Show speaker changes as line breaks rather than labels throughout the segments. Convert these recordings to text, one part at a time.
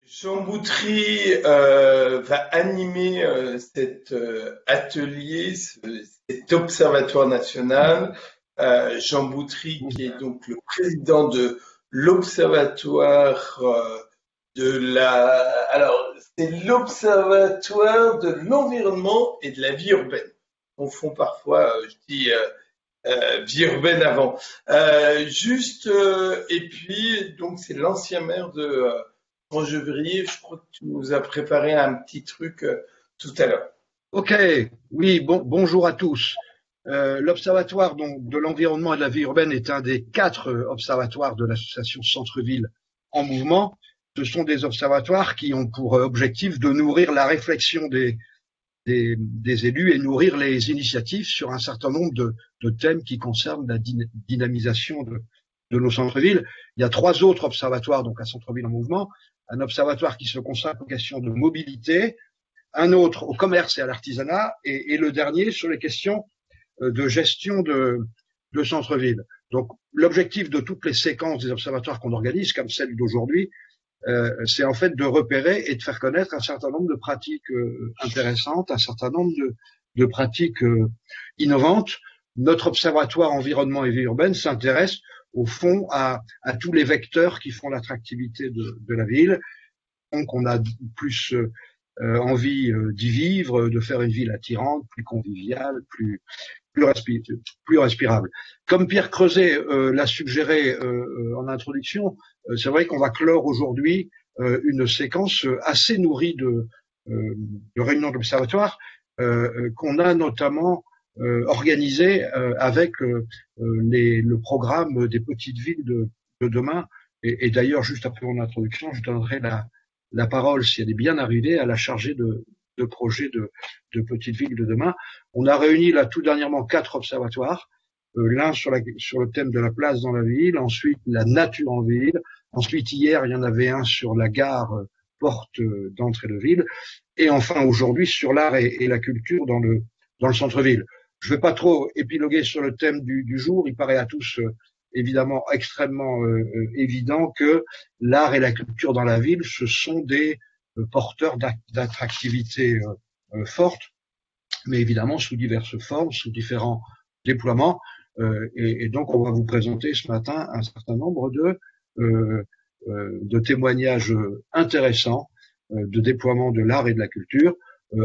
Jean Boutry va animer cet atelier, cet observatoire national. Jean Boutry, qui est donc le président de l'observatoire de la. Alors, c'est l'observatoire de l'environnement et de la vie urbaine. On confond parfois, je dis vie urbaine avant. Et puis, donc, c'est l'ancien maire de Rochevrier. Je crois que tu nous as préparé un petit truc tout à l'heure.
Ok, oui, bonjour à tous. L'Observatoire donc, de l'environnement et de la vie urbaine est un des 4 observatoires de l'association Centre-Ville en mouvement. Ce sont des observatoires qui ont pour objectif de nourrir la réflexion des élus et nourrir les initiatives sur un certain nombre de thèmes qui concernent la dynamisation de nos centres-villes. Il y a 3 autres observatoires donc à Centre-Ville en mouvement. Un observatoire qui se consacre aux questions de mobilité, un autre au commerce et à l'artisanat, et le dernier sur les questions de gestion de centre-ville. Donc, l'objectif de toutes les séquences des observatoires qu'on organise, comme celle d'aujourd'hui, c'est en fait de repérer et de faire connaître un certain nombre de pratiques intéressantes, un certain nombre de pratiques innovantes. Notre observatoire environnement et vie urbaine s'intéresse au fond à tous les vecteurs qui font l'attractivité de la ville. Donc, on a plus envie d'y vivre, de faire une ville attirante, plus conviviale, plus respirable. Comme Pierre Creuset l'a suggéré en introduction, c'est vrai qu'on va clore aujourd'hui une séquence assez nourrie de réunions d'observatoire qu'on a notamment organisé avec le programme des petites villes de demain. Et d'ailleurs, juste après mon introduction, je donnerai la parole, si elle est bien arrivée, à la chargée de projet de petites villes de demain. On a réuni là tout dernièrement 4 observatoires, l'un sur le thème de la place dans la ville, ensuite la nature en ville, ensuite hier il y en avait un sur la gare porte d'entrée de ville, et enfin aujourd'hui sur l'art et la culture dans le centre-ville. Je ne vais pas trop épiloguer sur le thème du jour, il paraît à tous évidemment extrêmement évident que l'art et la culture dans la ville, ce sont des porteurs d'attractivité forte, mais évidemment sous diverses formes, sous différents déploiements. Et donc, on va vous présenter ce matin un certain nombre de témoignages intéressants de déploiement de l'art et de la culture,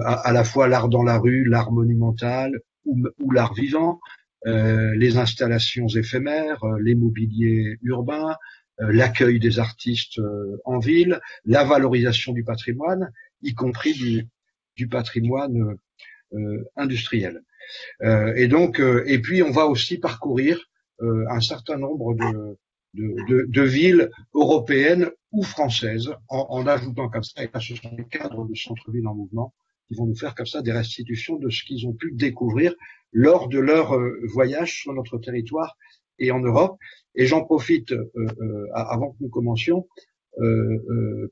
à la fois l'art dans la rue, l'art monumental ou l'art vivant, les installations éphémères, les mobiliers urbains, l'accueil des artistes en ville, la valorisation du patrimoine, y compris du patrimoine industriel. Et puis on va aussi parcourir un certain nombre de villes européennes ou françaises en ajoutant comme ça, et là ce sont les cadres de centre-ville en mouvement qui vont nous faire comme ça des restitutions de ce qu'ils ont pu découvrir lors de leur voyage sur notre territoire et en Europe. Et j'en profite, avant que nous commencions,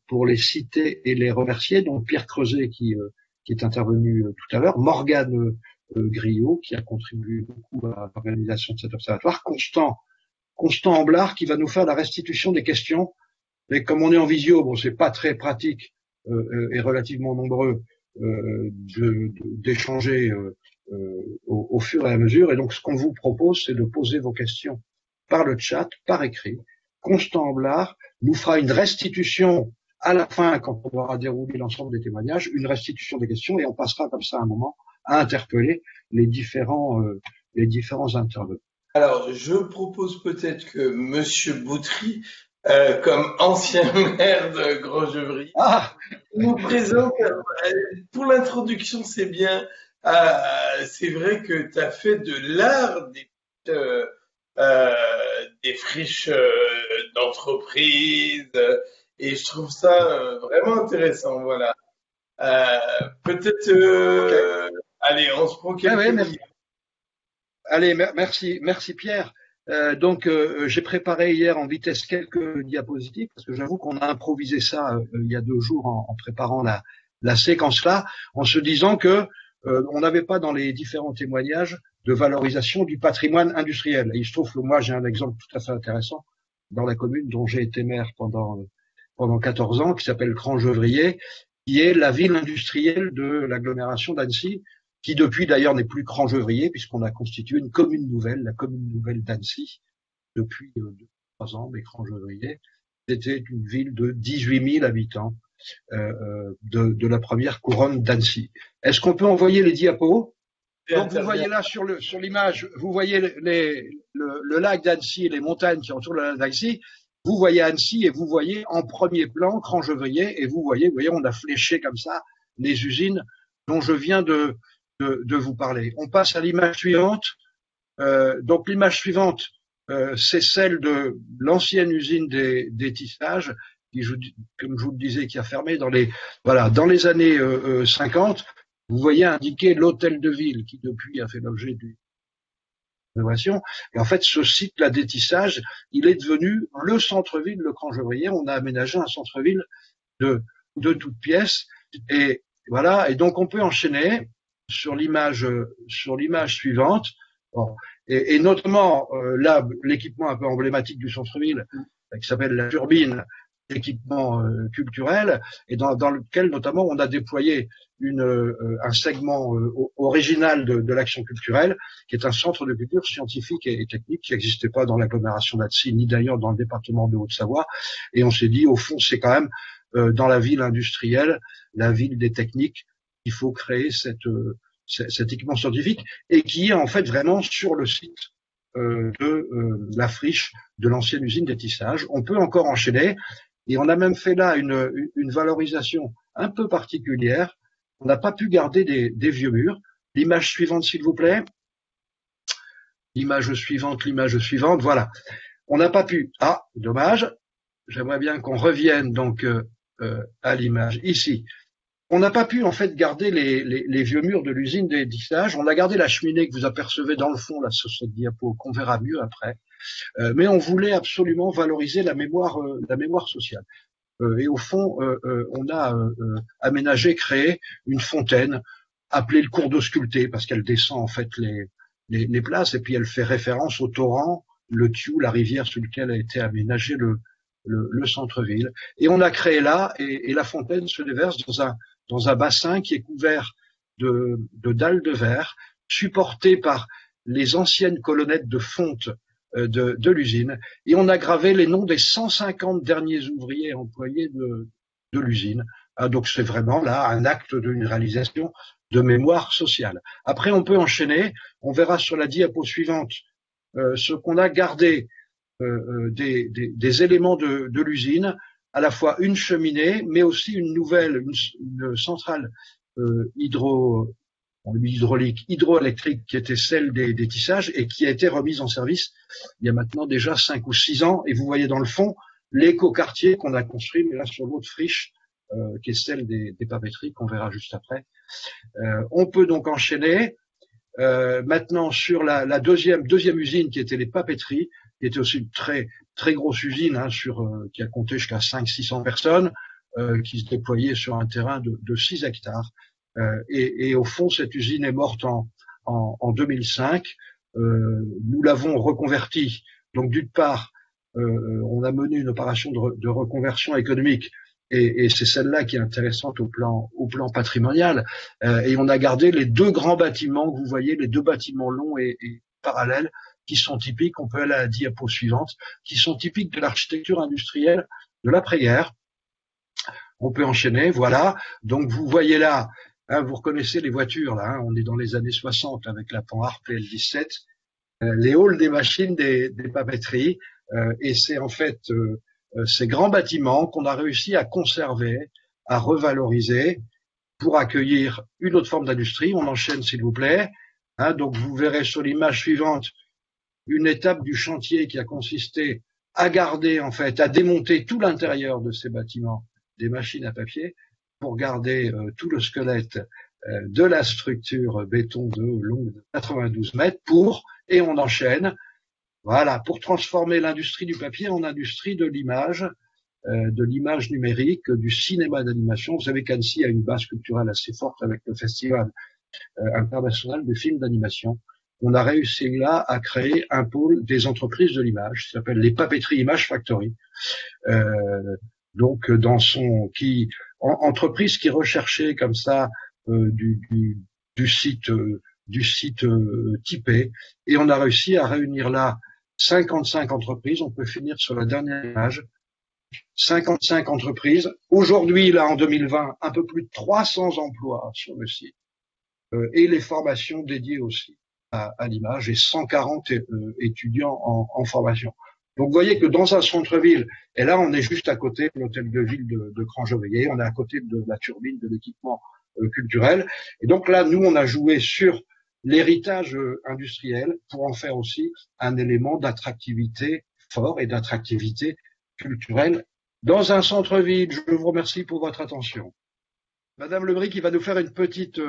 pour les citer et les remercier. Donc Pierre Creuset qui est intervenu tout à l'heure, Morgane Griot qui a contribué beaucoup à l'organisation de cet observatoire, Constant Amblard qui va nous faire la restitution des questions. Mais comme on est en visio, bon, c'est pas très pratique et relativement nombreux d'échanger au fur et à mesure. Et donc, ce qu'on vous propose, c'est de poser vos questions par le chat, par écrit. Constant Amblard nous fera une restitution à la fin, quand on aura déroulé l'ensemble des témoignages, une restitution des questions, et on passera comme ça un moment à interpeller les différents intervenants.
Alors, je propose peut-être que Monsieur Boutry, comme ancien maire de Grosjeuvry, nous présente. Pour l'introduction, c'est bien. C'est vrai que tu as fait de l'art des friches d'entreprise, et je trouve ça vraiment intéressant. Voilà. Peut-être. Okay. Allez, on se prend quelques minutes.
Allez, merci Pierre. Donc j'ai préparé hier en vitesse quelques diapositives parce que j'avoue qu'on a improvisé ça il y a 2 jours en préparant la séquence là, en se disant que on n'avait pas dans les différents témoignages de valorisation du patrimoine industriel. Et il se trouve que moi j'ai un exemple tout à fait intéressant dans la commune dont j'ai été maire pendant pendant 14 ans, qui s'appelle Crangevrier, qui est la ville industrielle de l'agglomération d'Annecy, qui depuis d'ailleurs n'est plus Crangevrier, puisqu'on a constitué une commune nouvelle, la commune nouvelle d'Annecy, depuis 3 ans, mais Crangevrier, c'était une ville de 18 000 habitants de la première couronne d'Annecy. Est-ce qu'on peut envoyer les diapos? Donc vous voyez là sur l'image, vous voyez le lac d'Annecy et les montagnes qui entourent le lac d'Annecy. Vous voyez Annecy et vous voyez en premier plan Crangevrier et vous voyez, on a fléché comme ça les usines dont je viens de vous parler. On passe à l'image suivante. Donc l'image suivante, c'est celle de l'ancienne usine des tissages, qui, comme je vous le disais, qui a fermé dans les années 50. Vous voyez indiqué l'hôtel de ville qui depuis a fait l'objet d'une rénovation. Et en fait, ce site-là des tissages, il est devenu le centre-ville de Crangevrier. On a aménagé un centre-ville de toutes pièces. Et voilà. Et donc on peut enchaîner sur l'image suivante. Bon. Et notamment là, l'équipement un peu emblématique du centre-ville, qui s'appelle la turbine, équipement culturel, et dans lequel notamment on a déployé un segment original de l'action culturelle, qui est un centre de culture scientifique et technique qui n'existait pas dans l'agglomération d'Annecy, ni d'ailleurs dans le département de Haute-Savoie. Et on s'est dit, au fond, c'est quand même dans la ville industrielle, la ville des techniques, il faut créer cet équipement scientifique, et qui est en fait vraiment sur le site de la friche de l'ancienne usine des tissages. On peut encore enchaîner, et on a même fait là une valorisation un peu particulière. On n'a pas pu garder des vieux murs. L'image suivante, s'il vous plaît. L'image suivante, voilà. On n'a pas pu. Ah, dommage. J'aimerais bien qu'on revienne donc à l'image ici. On n'a pas pu en fait garder les vieux murs de l'usine des tissages. On a gardé la cheminée que vous apercevez dans le fond là sur cette diapo, qu'on verra mieux après. Mais on voulait absolument valoriser la mémoire sociale. Et au fond, on a aménagé, créé une fontaine appelée le cours d'eau sculpté, parce qu'elle descend en fait les places, et puis elle fait référence au torrent, le Thiou, la rivière sur laquelle a été aménagé le centre-ville. Et on a créé là, et la fontaine se déverse dans un bassin qui est couvert de dalles de verre, supporté par les anciennes colonnettes de fonte de l'usine, et on a gravé les noms des 150 derniers ouvriers employés de l'usine. Donc c'est vraiment là un acte d'une réalisation de mémoire sociale. Après, on peut enchaîner. On verra sur la diapo suivante ce qu'on a gardé des éléments de l'usine, à la fois une cheminée, mais aussi une nouvelle, une centrale hydroélectrique qui était celle des tissages et qui a été remise en service il y a maintenant déjà 5 ou 6 ans. Et vous voyez dans le fond l'écoquartier qu'on a construit, mais là sur l'autre friche, qui est celle des papeteries, qu'on verra juste après. On peut donc enchaîner maintenant sur la deuxième usine qui était les papeteries, qui était aussi une très grosse usine qui a compté jusqu'à 500-600 personnes, qui se déployait sur un terrain de 6 hectares. Et au fond, cette usine est morte en 2005. Nous l'avons reconvertie. Donc d'une part, on a mené une opération de reconversion économique, et c'est celle-là qui est intéressante au plan patrimonial. Et on a gardé les 2 grands bâtiments que vous voyez, les 2 bâtiments longs et parallèles, qui sont typiques, on peut aller à la diapo suivante, qui sont typiques de l'architecture industrielle de l'après-guerre. On peut enchaîner, voilà. Donc vous voyez là, vous reconnaissez les voitures là, on est dans les années 60 avec la Panhard PL17, les halls des machines des papeteries, et c'est en fait ces grands bâtiments qu'on a réussi à conserver, à revaloriser pour accueillir une autre forme d'industrie. On enchaîne s'il vous plaît. Donc vous verrez sur l'image suivante une étape du chantier qui a consisté à garder, en fait, à démonter tout l'intérieur de ces bâtiments des machines à papier pour garder tout le squelette de la structure béton de longue de 92 mètres et on enchaîne, voilà, pour transformer l'industrie du papier en industrie de l'image numérique, du cinéma d'animation. Vous savez qu'Annecy a une base culturelle assez forte avec le Festival international du film d'animation. On a réussi là à créer un pôle des entreprises de l'image qui s'appelle les Papeteries Image Factory. donc entreprise qui recherchait comme ça du site typé, et on a réussi à réunir là 55 entreprises. On peut finir sur la dernière image. 55 entreprises. Aujourd'hui, là, en 2020, un peu plus de 300 emplois sur le site, et les formations dédiées aussi à l'image, et 140 étudiants en formation. Donc, vous voyez que dans un centre-ville, et là, on est juste à côté de l'hôtel de ville de Crangevilliers, on est à côté de la turbine de l'équipement culturel. Et donc là, nous, on a joué sur l'héritage industriel pour en faire aussi un élément d'attractivité fort et d'attractivité culturelle dans un centre-ville. Je vous remercie pour votre attention. Madame Lebris qui va nous faire une petite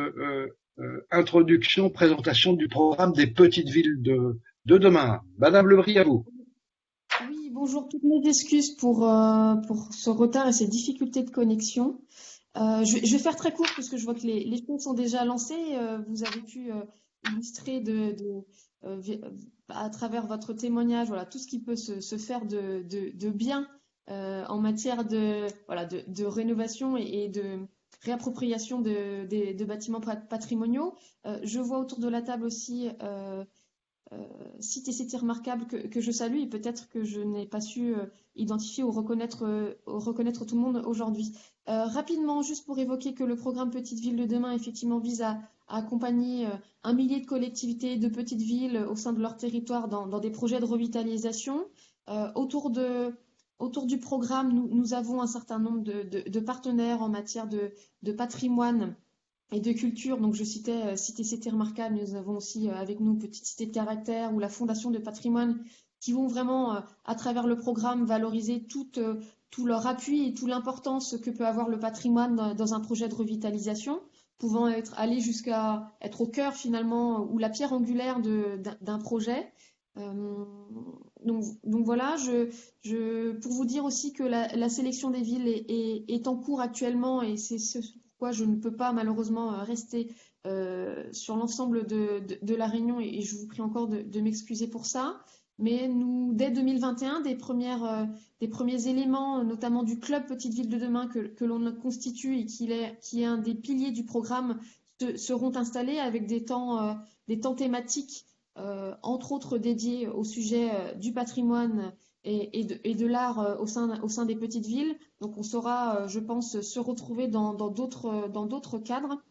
introduction, présentation du programme des petites villes de demain. Madame Lebris, à vous.
Oui, bonjour, toutes mes excuses pour ce retard et ces difficultés de connexion. Je vais faire très court parce que je vois que les choses sont déjà lancées. Vous avez pu illustrer à travers votre témoignage, voilà, tout ce qui peut se faire de bien en matière de rénovation et de réappropriation de bâtiments patrimoniaux. Je vois autour de la table aussi sites et sites remarquables que je salue et peut-être que je n'ai pas su identifier ou reconnaître tout le monde aujourd'hui. Rapidement, juste pour évoquer que le programme Petites Villes de demain, effectivement, vise à accompagner 1 millier de collectivités de petites villes au sein de leur territoire dans des projets de revitalisation. Autour du programme, nous avons un certain nombre de partenaires en matière de patrimoine et de culture. Donc, je citais Cité Remarquable. Nous avons aussi avec nous Petite Cité de Caractère ou la Fondation de patrimoine qui vont vraiment, à travers le programme, valoriser tout leur appui et toute l'importance que peut avoir le patrimoine dans un projet de revitalisation, pouvant aller jusqu'à être au cœur finalement ou la pierre angulaire d'un projet. Donc voilà, pour vous dire aussi que la sélection des villes est en cours actuellement et c'est pourquoi je ne peux pas malheureusement rester sur l'ensemble de la réunion et je vous prie encore de m'excuser pour ça. Mais nous, dès 2021, des premiers éléments, notamment du club Petite Ville de demain que l'on constitue et qui est un des piliers du programme, seront installés avec des temps thématiques, entre autres dédiés au sujet du patrimoine et de l'art au sein des petites villes. Donc on saura, je pense, se retrouver dans d'autres cadres,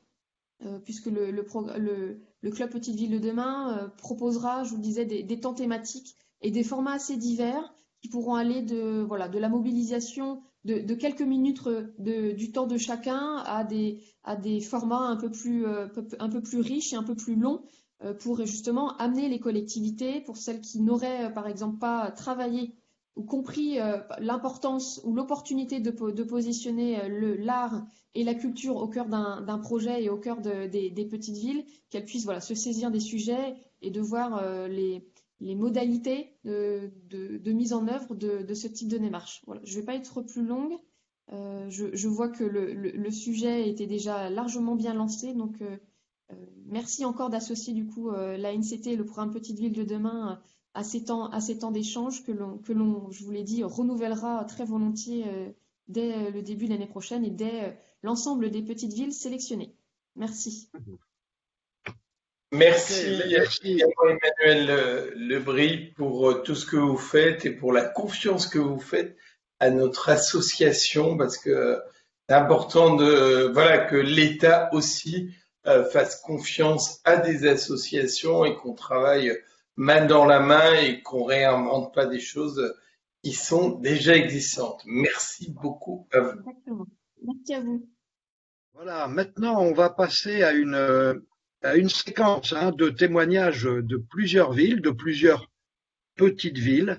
puisque le club Petite Ville de demain proposera, je vous le disais, des temps thématiques et des formats assez divers qui pourront aller de la mobilisation de quelques minutes du temps de chacun à des formats un peu plus riches et un peu plus longs, pour justement amener les collectivités, pour celles qui n'auraient par exemple pas travaillé ou compris l'importance ou l'opportunité de positionner l'art et la culture au cœur d'un projet et au cœur des petites villes, qu'elles puissent se saisir des sujets et de voir les modalités de mise en œuvre de ce type de démarche. Voilà. Je ne vais pas être plus longue. Je vois que le sujet était déjà largement bien lancé, donc merci encore d'associer du coup la NCT et le programme Petite Ville de demain à ces temps d'échange que l'on, je vous l'ai dit, renouvellera très volontiers dès le début de l'année prochaine et dès l'ensemble des petites villes sélectionnées. Merci.
Merci Emmanuel Lebris pour tout ce que vous faites et pour la confiance que vous faites à notre association, parce que c'est important que l'État aussi fasse confiance à des associations et qu'on travaille main dans la main et qu'on réinvente pas des choses qui sont déjà existantes. Merci beaucoup à vous.
Exactement. Merci à vous.
Voilà, maintenant on va passer à une séquence de témoignages de plusieurs villes, de plusieurs petites villes,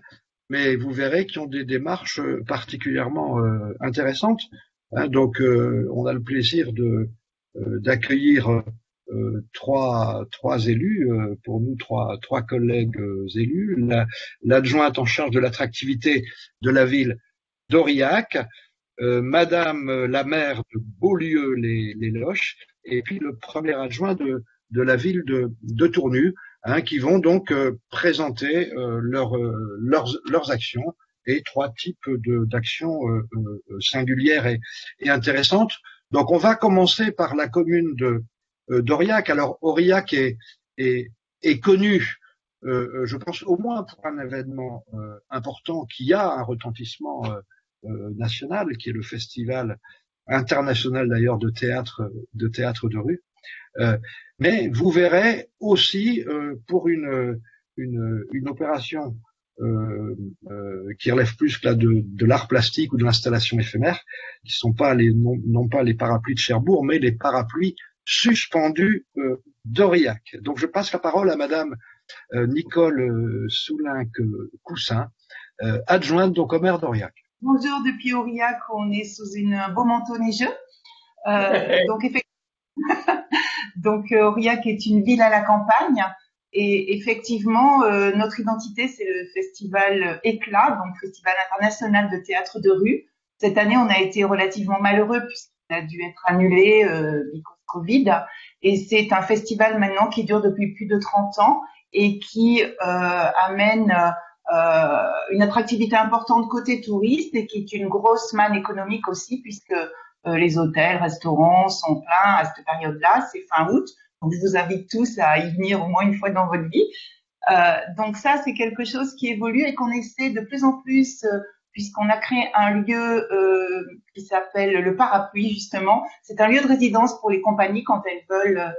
mais vous verrez qu'ils ont des démarches particulièrement intéressantes. Donc on a le plaisir d'accueillir trois élus, pour nous trois collègues élus, l'adjointe en charge de l'attractivité de la ville d'Aurillac, Madame la maire de Beaulieu-les-Loches, et puis le premier adjoint de la ville de Tournu, qui vont donc présenter leurs actions et 3 types d'actions singulières et intéressantes. Donc on va commencer par la commune d'Aurillac. Alors Aurillac est connu, je pense au moins pour un événement important qui a un retentissement national, qui est le festival international d'ailleurs de théâtre de rue. Mais vous verrez aussi pour une opération qui relève plus là de l'art plastique ou de l'installation éphémère, qui sont pas non pas les parapluies de Cherbourg, mais les parapluies suspendus d'Aurillac. Donc je passe la parole à Madame Nicole Soulinck-Coussin, adjointe donc au maire d'Aurillac.
Bonjour, depuis Aurillac, on est sous un beau manteau neigeux. Donc Aurillac est une ville à la campagne. Et effectivement, notre identité, c'est le festival Éclat, donc Festival international de théâtre de rue. Cette année, on a été relativement malheureux puisqu'il a dû être annulé Covid. Et c'est un festival maintenant qui dure depuis plus de 30 ans et qui amène une attractivité importante côté touriste et qui est une grosse manne économique aussi puisque les hôtels, restaurants sont pleins à cette période-là, c'est fin août. Donc, je vous invite tous à y venir au moins une fois dans votre vie. Donc ça, c'est quelque chose qui évolue et qu'on essaie de plus en plus, puisqu'on a créé un lieu qui s'appelle le Parapluie, justement. C'est un lieu de résidence pour les compagnies quand elles veulent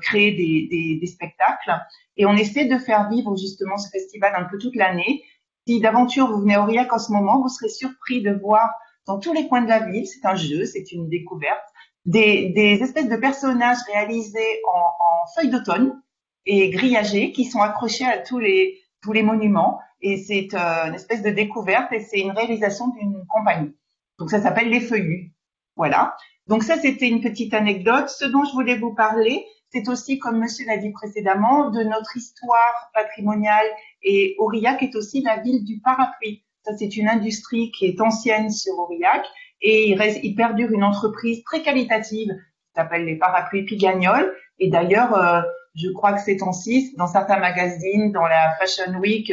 créer des spectacles. Et on essaie de faire vivre justement ce festival un peu toute l'année. Si d'aventure vous venez à Aurillac en ce moment, vous serez surpris de voir dans tous les coins de la ville, c'est un jeu, c'est une découverte, des espèces de personnages réalisés en feuilles d'automne et grillagés qui sont accrochés à tous les monuments. Et c'est une espèce de découverte et c'est une réalisation d'une compagnie. Donc ça s'appelle Les Feuillus. Voilà. Donc ça, c'était une petite anecdote. Ce dont je voulais vous parler, c'est aussi, comme monsieur l'a dit précédemment, de notre histoire patrimoniale. Et Aurillac est aussi la ville du parapluie. Ça, c'est une industrie qui est ancienne sur Aurillac. Et il perdure une entreprise très qualitative qui s'appelle les Parapluies Pigagnols. Et d'ailleurs, je crois que ces temps-ci, dans certains magazines, dans la Fashion Week,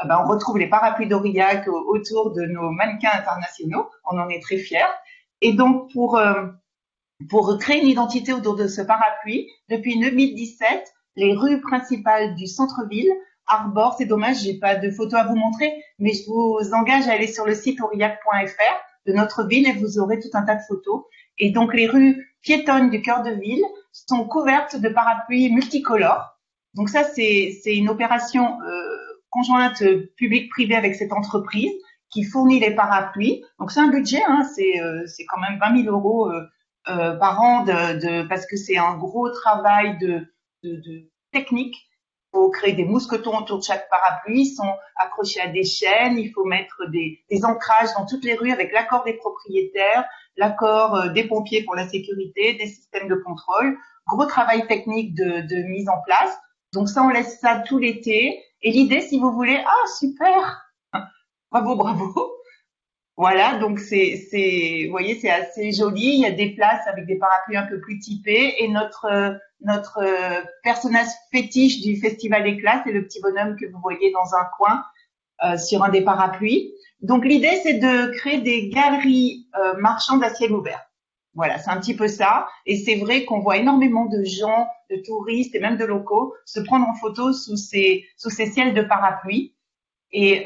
on retrouve les parapluies d'Aurillac autour de nos mannequins internationaux. On en est très fiers. Et donc, pour créer une identité autour de ce parapluie, depuis 2017, les rues principales du centre-ville arborent, c'est dommage, j'ai pas de photos à vous montrer, mais je vous engage à aller sur le site aurillac.fr de notre ville et vous aurez tout un tas de photos. Et donc, les rues piétonnes du cœur de ville sont couvertes de parapluies multicolores. Donc ça, c'est une opération conjointe publique-privée avec cette entreprise qui fournit les parapluies. Donc c'est un budget, c'est quand même 20 000 euros par an parce que c'est un gros travail de technique. Il faut créer des mousquetons autour de chaque parapluie, ils sont accrochés à des chaînes, il faut mettre des ancrages dans toutes les rues avec l'accord des propriétaires, l'accord des pompiers pour la sécurité, des systèmes de contrôle. Gros travail technique de mise en place. Donc ça, on laisse ça tout l'été. Et l'idée, si vous voulez, super, bravo. Voilà, donc vous voyez, c'est assez joli. Il y a des places avec des parapluies un peu plus typés. Et notre personnage fétiche du Festival Éclat, c'est le petit bonhomme que vous voyez dans un coin sur un des parapluies. Donc l'idée, c'est de créer des galeries marchandes à ciel ouvert. Voilà, c'est un petit peu ça. Et c'est vrai qu'on voit énormément de gens, de touristes et même de locaux se prendre en photo sous ces ciels de parapluies. Et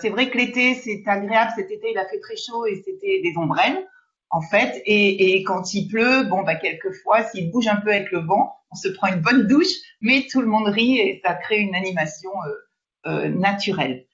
c'est vrai que l'été, c'est agréable. Cet été, il a fait très chaud et c'était des ombrelles, en fait. Et quand il pleut, quelquefois, s'il bouge un peu avec le vent, on se prend une bonne douche, mais tout le monde rit et ça crée une animation naturelle.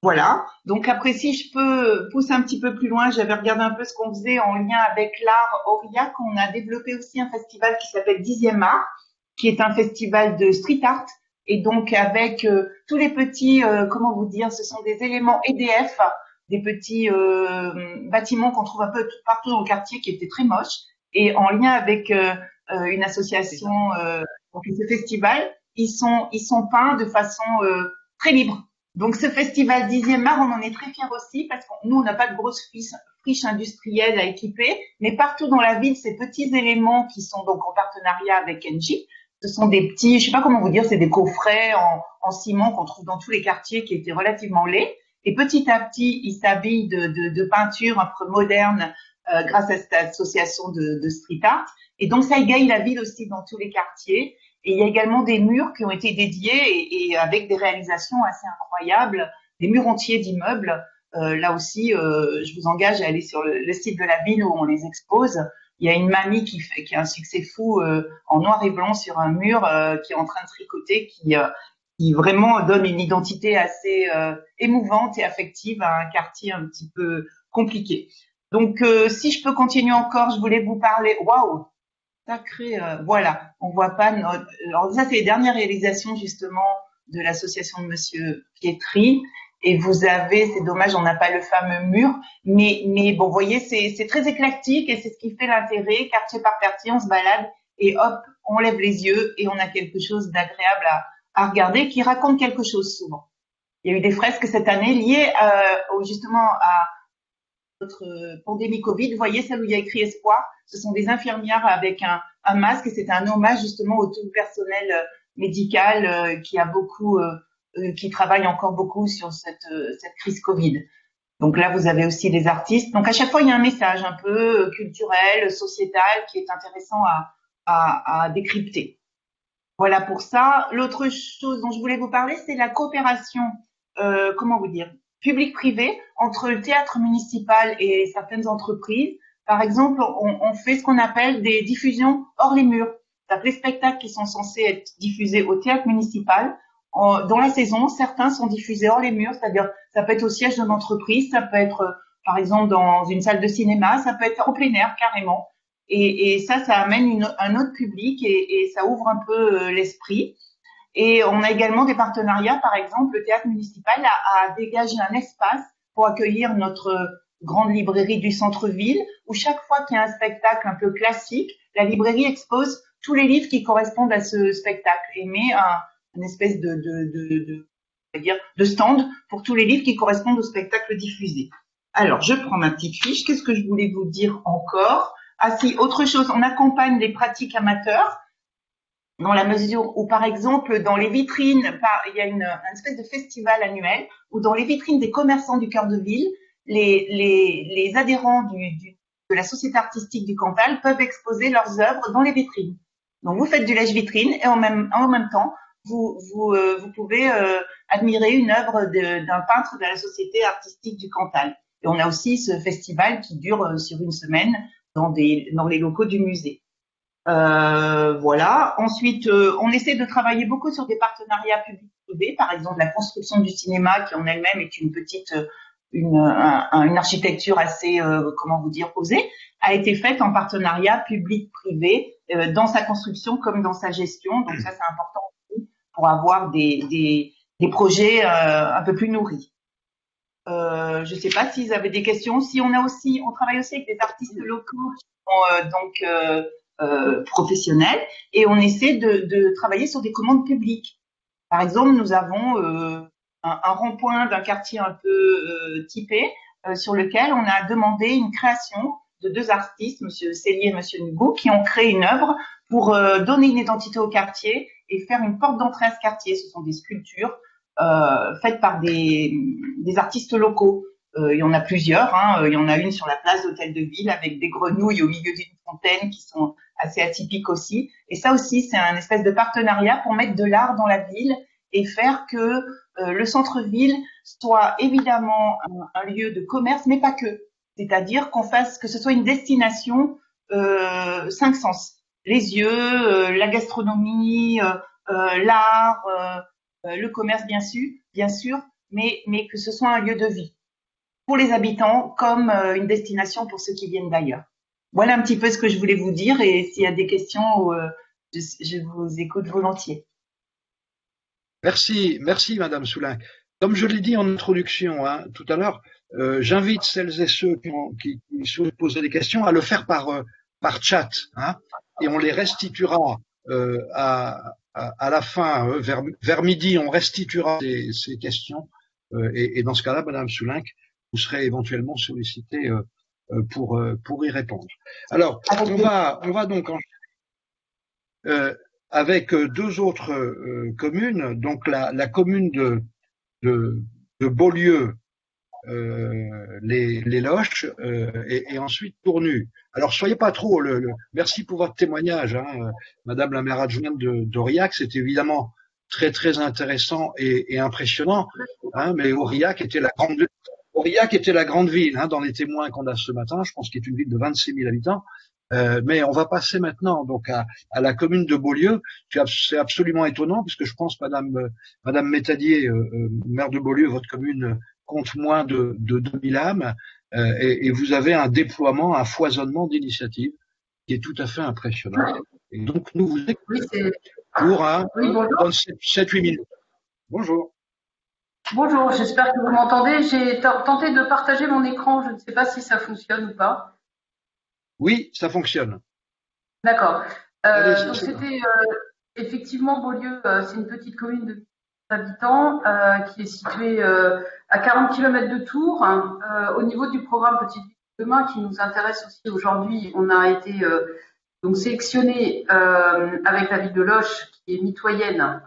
Voilà. Donc après, si je peux pousser un petit peu plus loin, j'avais regardé un peu ce qu'on faisait en lien avec l'art Aurillac. On a développé aussi un festival qui s'appelle 10e Art, qui est un festival de street art. Et donc avec tous les petits, ce sont des éléments EDF, des petits bâtiments qu'on trouve un peu partout dans le quartier qui étaient très moches. Et en lien avec une association, donc ce festival, ils sont peints de façon très libre. Donc ce festival 10e art, on en est très fiers aussi parce que nous, on n'a pas de grosses friches industrielles à équiper, mais partout dans la ville, ces petits éléments qui sont donc en partenariat avec Engie, ce sont des petits, je sais pas comment vous dire, c'est des coffrets en ciment qu'on trouve dans tous les quartiers qui étaient relativement laids. Et petit à petit, il s'habille de peinture un peu moderne grâce à cette association de street art. Et donc, ça égaye la ville aussi dans tous les quartiers. Et il y a également des murs qui ont été dédiés et avec des réalisations assez incroyables, des murs entiers d'immeubles. Là aussi, je vous engage à aller sur le site de la ville où on les expose. Il y a une mamie qui a un succès fou en noir et blanc sur un mur qui est en train de tricoter, qui vraiment donne une identité assez émouvante et affective à un quartier un petit peu compliqué. Donc, si je peux continuer encore, je voulais vous parler. Waouh, sacré. Voilà, on voit pas notre. Alors ça, c'est les dernières réalisations justement de l'association de Monsieur Pietri. Et vous avez, c'est dommage, on n'a pas le fameux mur, mais bon, vous voyez, c'est très éclectique et c'est ce qui fait l'intérêt. Quartier par quartier, on se balade et hop, on lève les yeux et on a quelque chose d'agréable à regarder qui raconte quelque chose souvent. Il y a eu des fresques cette année liées justement à notre pandémie Covid. Vous voyez celle où il y a écrit espoir. Ce sont des infirmières avec un masque et c'est un hommage justement au tout personnel médical qui a beaucoup qui travaillent encore beaucoup sur cette crise Covid. Donc là, vous avez aussi des artistes. Donc à chaque fois, il y a un message un peu culturel, sociétal, qui est intéressant à décrypter. Voilà pour ça. L'autre chose dont je voulais vous parler, c'est la coopération, comment vous dire, public-privé entre le théâtre municipal et certaines entreprises. Par exemple, on fait ce qu'on appelle des diffusions hors les murs. C'est-à-dire que les spectacles qui sont censés être diffusés au théâtre municipal, dans la saison, certains sont diffusés hors les murs, c'est-à-dire ça peut être au siège d'une entreprise, ça peut être par exemple dans une salle de cinéma, ça peut être au plein air carrément. Et ça amène un autre public et ça ouvre un peu l'esprit. Et on a également des partenariats, par exemple, le théâtre municipal a dégagé un espace pour accueillir notre grande librairie du centre-ville, où chaque fois qu'il y a un spectacle un peu classique, la librairie expose tous les livres qui correspondent à ce spectacle et met une espèce de stand pour tous les livres qui correspondent au spectacle diffusé. Alors, je prends ma petite fiche. Qu'est-ce que je voulais vous dire encore? Ah si, autre chose, on accompagne les pratiques amateurs dans la mesure où, par exemple, dans les vitrines, il y a une espèce de festival annuel où dans les vitrines des commerçants du cœur de ville, les adhérents de la société artistique du Cantal peuvent exposer leurs œuvres dans les vitrines. Donc, vous faites du lèche-vitrine et en même temps, vous pouvez admirer une œuvre d'un peintre de la société artistique du Cantal. Et on a aussi ce festival qui dure sur une semaine dans les locaux du musée. Voilà. Ensuite, on essaie de travailler beaucoup sur des partenariats publics-privés, par exemple la construction du cinéma qui en elle-même est une architecture assez, comment vous dire, osée, a été faite en partenariat public-privé dans sa construction comme dans sa gestion. Donc ça, c'est important pour avoir des projets un peu plus nourris. Je ne sais pas s'ils avaient des questions. Si on travaille aussi avec des artistes locaux, professionnels, et on essaie de travailler sur des commandes publiques. Par exemple, nous avons un rond-point d'un quartier un peu typé sur lequel on a demandé une création de deux artistes, Monsieur Cellier et Monsieur Nugou, qui ont créé une œuvre pour donner une identité au quartier et faire une porte d'entrée à ce quartier. Ce sont des sculptures faites par des artistes locaux. Il y en a plusieurs. Il y en a une sur la place d'Hôtel de Ville avec des grenouilles au milieu d'une fontaine qui sont assez atypiques aussi. Et ça aussi, c'est un espèce de partenariat pour mettre de l'art dans la ville et faire que le centre-ville soit évidemment un lieu de commerce, mais pas que. C'est-à-dire que ce soit une destination 5 sens. Les yeux, la gastronomie, l'art, le commerce bien sûr, mais que ce soit un lieu de vie pour les habitants comme une destination pour ceux qui viennent d'ailleurs. Voilà un petit peu ce que je voulais vous dire et s'il y a des questions, je vous écoute volontiers.
Merci Madame Soulin. Comme je l'ai dit en introduction tout à l'heure, j'invite celles et ceux qui souhaitent poser des questions à le faire par chat, et on les restituera à la fin, vers midi, on restituera ces questions, et dans ce cas-là, Madame Soulin, vous serez éventuellement sollicité pour y répondre. Alors, on va donc avec deux autres communes, donc la commune de Beaulieu les loches et ensuite Tournu. Alors soyez pas trop. Merci pour votre témoignage, hein, Madame la maire adjointe d'Aurillac. C'est évidemment très très intéressant et impressionnant. Hein, mais Aurillac était la grande ville, hein, dans les témoins qu'on a ce matin. Je pense qu'il est une ville de 26 000 habitants. Mais on va passer maintenant donc à la commune de Beaulieu. C'est absolument étonnant puisque je pense, Madame Métadier, maire de Beaulieu, votre commune compte moins de 2000 âmes et vous avez un déploiement, un foisonnement d'initiatives qui est tout à fait impressionnant. Et donc nous vous écoutons pour un 7-8 minutes. Bonjour.
Bonjour, j'espère que vous m'entendez. J'ai tenté de partager mon écran, je ne sais pas si ça fonctionne ou pas.
Oui, ça fonctionne.
D'accord. Donc c'était effectivement Beaulieu, c'est une petite commune de 1000 habitants qui est située à 40 km de Tours. Au niveau du programme Petite Ville de demain qui nous intéresse aussi aujourd'hui, on a été donc sélectionné avec la ville de Loches qui est mitoyenne.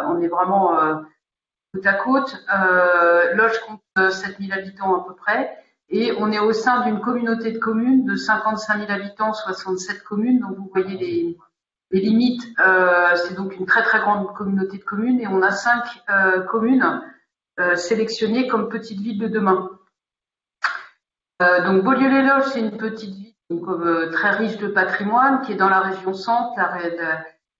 On est vraiment côte à côte. Loches compte 7000 habitants à peu près. Et on est au sein d'une communauté de communes de 55 000 habitants, 67 communes. Donc vous voyez les limites. C'est donc une très très grande communauté de communes et on a 5 communes sélectionnées comme petite ville de demain. Donc Beaulieu-les-Loges, c'est une petite ville donc, très riche de patrimoine qui est dans la région centre,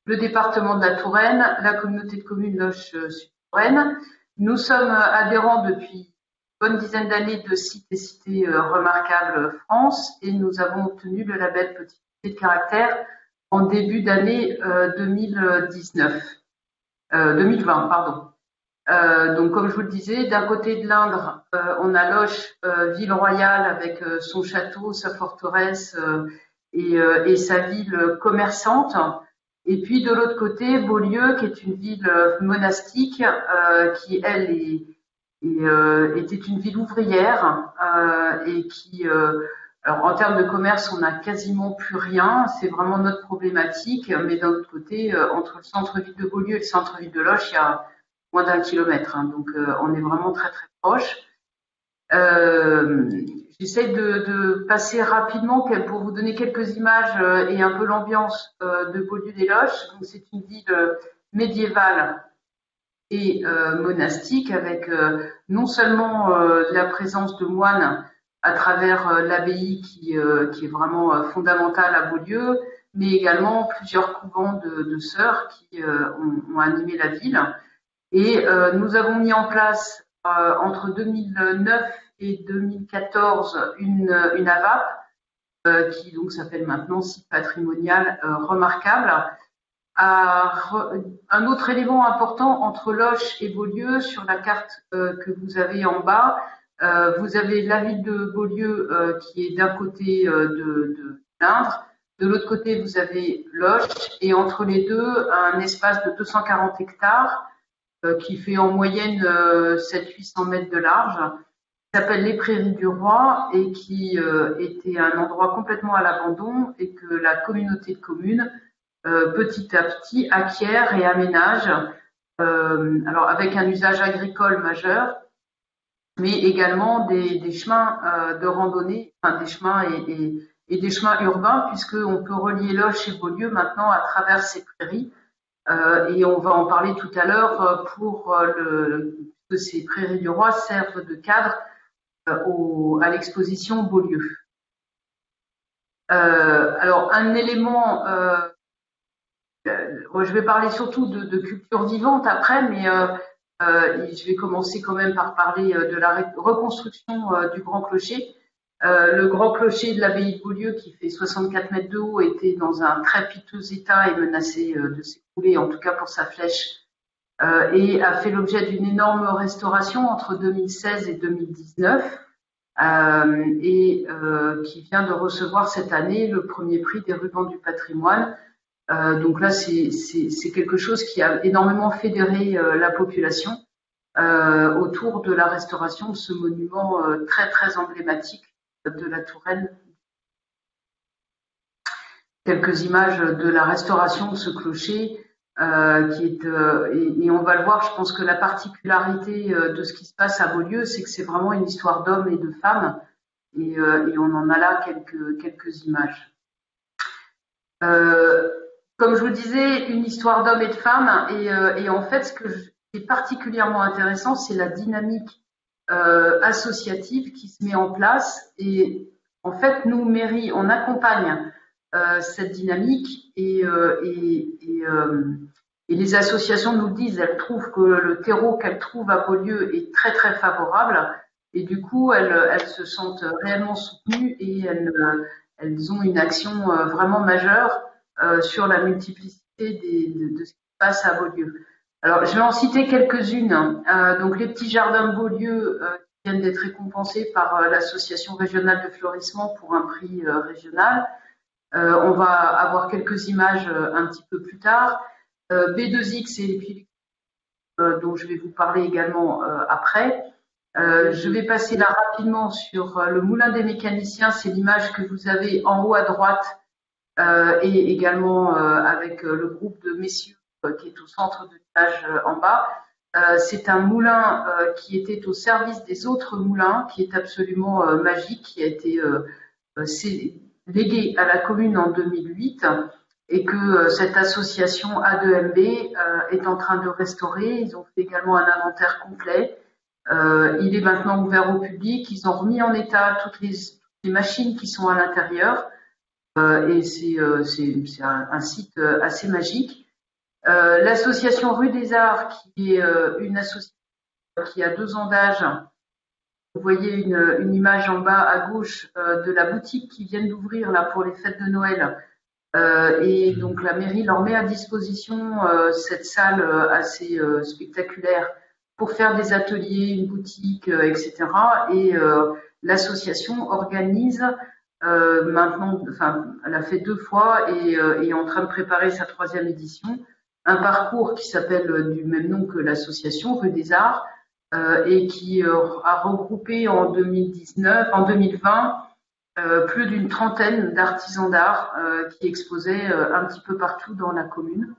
le département de la Touraine, la communauté de communes Loches-Sud-Touraine. Nous sommes adhérents depuis bonne dizaine d'années de sites et cités remarquables France et nous avons obtenu le label Petite Cité de caractère en début d'année 2020, pardon. Donc comme je vous le disais, d'un côté de l'Indre, on a Loches, ville royale avec son château, sa forteresse et sa ville commerçante. Et puis de l'autre côté, Beaulieu, qui est une ville monastique, qui elle était une ville ouvrière et qui, alors en termes de commerce, on n'a quasiment plus rien. C'est vraiment notre problématique. Mais d'un autre côté, entre le centre-ville de Beaulieu et le centre-ville de Loches, il y a moins d'1 kilomètre. Hein, donc on est vraiment très très proche. J'essaie de passer rapidement pour vous donner quelques images et un peu l'ambiance de Beaulieu-les-Loches. Donc c'est une ville médiévale et monastique avec non seulement la présence de moines à travers l'abbaye qui est vraiment fondamentale à Beaulieu, mais également plusieurs couvents de sœurs qui ont animé la ville. Et nous avons mis en place entre 2009 et 2014 une AVAP qui donc s'appelle maintenant site patrimonial remarquable. Un autre élément important entre Loches et Beaulieu sur la carte que vous avez en bas, vous avez la ville de Beaulieu qui est d'un côté de l'Indre, de l'autre côté vous avez Loches et entre les deux un espace de 240 hectares qui fait en moyenne 700-800 mètres de large, qui s'appelle les Prairies du Roi et qui était un endroit complètement à l'abandon et que la communauté de communes petit à petit acquiert et aménage, alors avec un usage agricole majeur, mais également des chemins de randonnée, enfin des chemins et des chemins urbains, puisqu'on peut relier Loches et Beaulieu maintenant à travers ces prairies. Et on va en parler tout à l'heure que ces Prairies du Roi servent de cadre à l'exposition Beaulieu. Alors un élément, je vais parler surtout de culture vivante après, mais je vais commencer quand même par parler de la reconstruction du Grand Clocher. Le Grand Clocher de l'abbaye de Beaulieu, qui fait 64 mètres de haut, était dans un très piteux état et menacé de s'écrouler, en tout cas pour sa flèche, et a fait l'objet d'une énorme restauration entre 2016 et 2019, et qui vient de recevoir cette année le premier prix des rubans du patrimoine. Donc là, c'est quelque chose qui a énormément fédéré la population autour de la restauration de ce monument très très emblématique de la Touraine. Quelques images de la restauration de ce clocher et on va le voir. Je pense que la particularité de ce qui se passe à Beaulieu, c'est que c'est vraiment une histoire d'hommes et de femmes, et on en a là quelques images. Comme je vous disais, une histoire d'hommes et de femmes, et en fait, ce qui est particulièrement intéressant, c'est la dynamique associative qui se met en place. Et en fait, nous, mairie, on accompagne cette dynamique, et les associations nous le disent, elles trouvent que le terreau qu'elles trouvent à Beaulieu est très très favorable, et du coup, elles se sentent réellement soutenues, et elles ont une action vraiment majeure sur la multiplicité de ce qui se passe à Beaulieu. Alors, je vais en citer quelques-unes. Donc, les petits jardins de Beaulieu qui viennent d'être récompensés par l'association régionale de florissement pour un prix régional. On va avoir quelques images un petit peu plus tard. B2X et puis dont je vais vous parler également après. Je vais passer là rapidement sur le Moulin des mécaniciens. C'est l'image que vous avez en haut à droite, et également avec le groupe de messieurs qui est au centre de l'image en bas. C'est un moulin qui était au service des autres moulins, qui est absolument magique, qui a été légué à la commune en 2008, et que cette association A2MB est en train de restaurer. Ils ont fait également un inventaire complet. Il est maintenant ouvert au public. Ils ont remis en état toutes les machines qui sont à l'intérieur, et c'est un site assez magique. L'association Rue des Arts, qui est une association qui a 2 ans d'âge. Vous voyez une image en bas à gauche de la boutique qui vient d'ouvrir là pour les fêtes de Noël. Et donc la mairie leur met à disposition cette salle assez spectaculaire pour faire des ateliers, une boutique, etc. Et l'association organise maintenant, enfin, elle a fait 2 fois et est en train de préparer sa 3e édition, un parcours qui s'appelle du même nom que l'association, Rue des Arts, et qui a regroupé en 2020 plus d'une trentaine d'artisans d'art qui exposaient un petit peu partout dans la commune.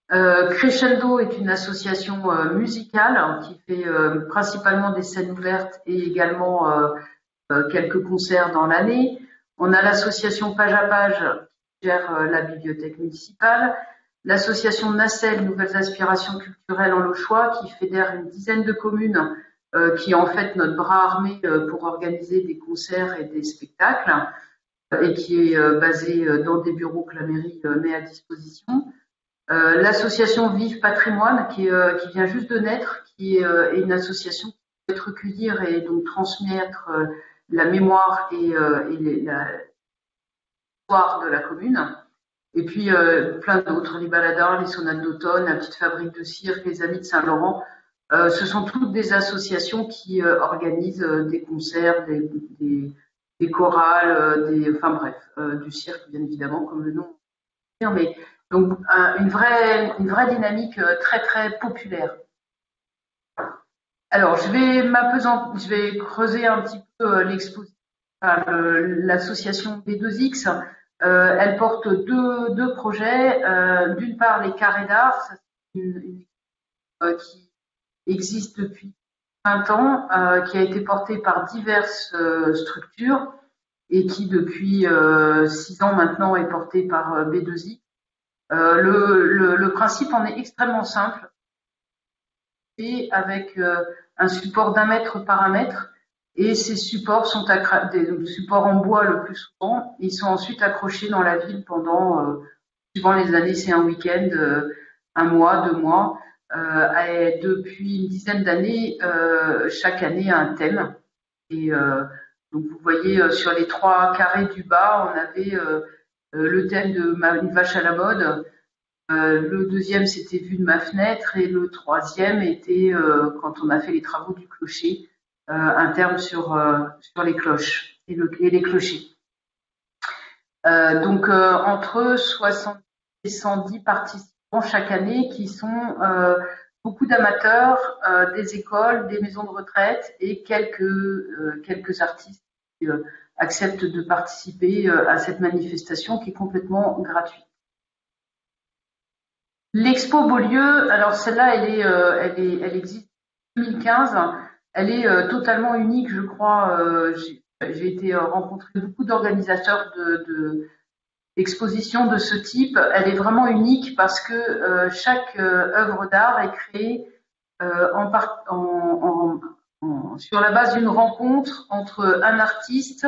Crescendo est une association musicale qui fait principalement des scènes ouvertes et également quelques concerts dans l'année. On a l'association Page à Page qui gère la bibliothèque municipale, l'association Nacelle, Nouvelles Aspirations Culturelles en Lochois, qui fédère une dizaine de communes, qui est en fait notre bras armé pour organiser des concerts et des spectacles, et qui est basée dans des bureaux que la mairie met à disposition. L'association Vive Patrimoine, qui vient juste de naître, qui est une association qui peut recueillir et donc transmettre la mémoire et l'histoire de la commune. Et puis plein d'autres, les baladins, les sonates d'automne, la petite fabrique de cirque, les amis de Saint-Laurent. Ce sont toutes des associations qui organisent des concerts, des chorales, enfin bref, du cirque bien évidemment, comme le nom. Mais donc une vraie dynamique très très populaire. Alors je vais creuser un petit peu l'exposition, l'association B2X. Elle porte deux projets. D'une part les carrés d'art, qui existe depuis 20 ans, qui a été porté par diverses structures et qui depuis 6 ans maintenant est porté par B2I. Le principe en est extrêmement simple, et avec un support d'1 mètre par 1 mètre, et ces supports sont des supports en bois le plus souvent. Ils sont ensuite accrochés dans la ville pendant, suivant les années, c'est un week-end, 1 mois, 2 mois. Et depuis une dizaine d'années, chaque année un thème. Et donc vous voyez sur les 3 carrés du bas, on avait le thème de une vache à la mode. Le deuxième, c'était vue de ma fenêtre, et le troisième était quand on a fait les travaux du clocher, un terme sur les cloches et les clochers. Donc entre 60 et 110 participants chaque année, qui sont beaucoup d'amateurs, des écoles, des maisons de retraite et quelques artistes qui acceptent de participer à cette manifestation qui est complètement gratuite. L'expo Beaulieu, alors celle-là, elle existe depuis 2015. Elle est totalement unique, je crois. J'ai été rencontrer beaucoup d'organisateurs d'expositions de ce type. Elle est vraiment unique parce que chaque œuvre d'art est créée sur la base d'une rencontre entre un artiste,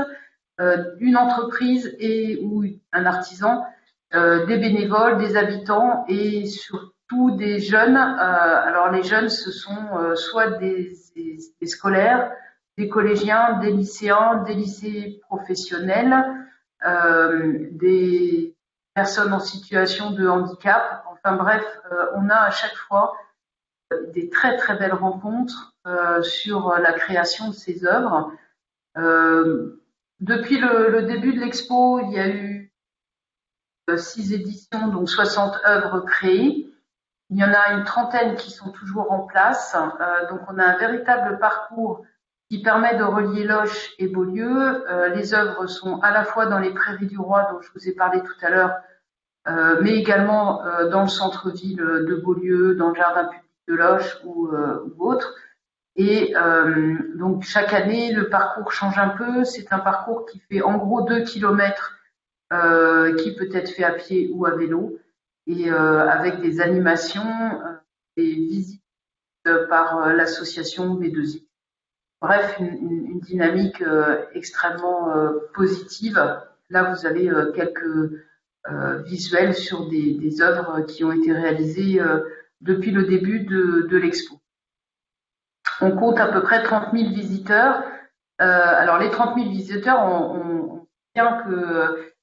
une entreprise ou un artisan, des bénévoles, des habitants et surtout des jeunes. Alors les jeunes, ce sont soit des scolaires, des collégiens, des lycéens, des lycées professionnels, des personnes en situation de handicap. Enfin bref, on a à chaque fois des très très belles rencontres sur la création de ces œuvres. Depuis le début de l'expo, il y a eu 6 éditions, donc 60 œuvres créées. Il y en a une trentaine qui sont toujours en place. Donc on a un véritable parcours qui permet de relier Loches et Beaulieu. Les œuvres sont à la fois dans les prairies du Roi, dont je vous ai parlé tout à l'heure, mais également dans le centre-ville de Beaulieu, dans le jardin public de Loches ou autre. Et donc chaque année, le parcours change un peu. C'est un parcours qui fait en gros 2 kilomètres, qui peut être fait à pied ou à vélo, et avec des animations, des visites par l'association B2I. Bref, une dynamique extrêmement positive. Là, vous avez quelques visuels sur des œuvres qui ont été réalisées depuis le début de l'expo. On compte à peu près 30 000 visiteurs. Alors les 30 000 visiteurs, on bien que,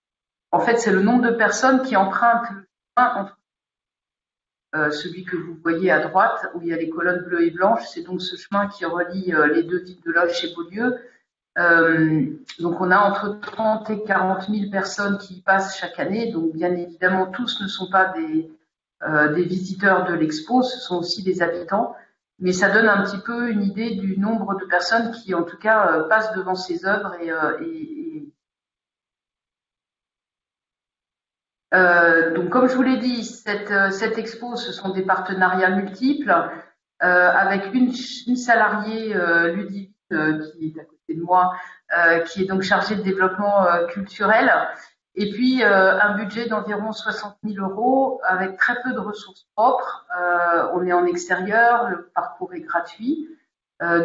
en fait, c'est le nombre de personnes qui empruntent le chemin entre celui que vous voyez à droite, où il y a les colonnes bleues et blanches. C'est donc ce chemin qui relie les deux villes de Loches et Beaulieu. Donc on a entre 30 et 40 000 personnes qui y passent chaque année. Donc bien évidemment, tous ne sont pas des visiteurs de l'expo, ce sont aussi des habitants. Mais ça donne un petit peu une idée du nombre de personnes qui, en tout cas, passent devant ces œuvres donc, comme je vous l'ai dit, cette expo, ce sont des partenariats multiples avec une salariée, Ludivine, qui est à côté de moi, qui est donc chargée de développement culturel, et puis un budget d'environ 60 000 € avec très peu de ressources propres. On est en extérieur, le parcours est gratuit,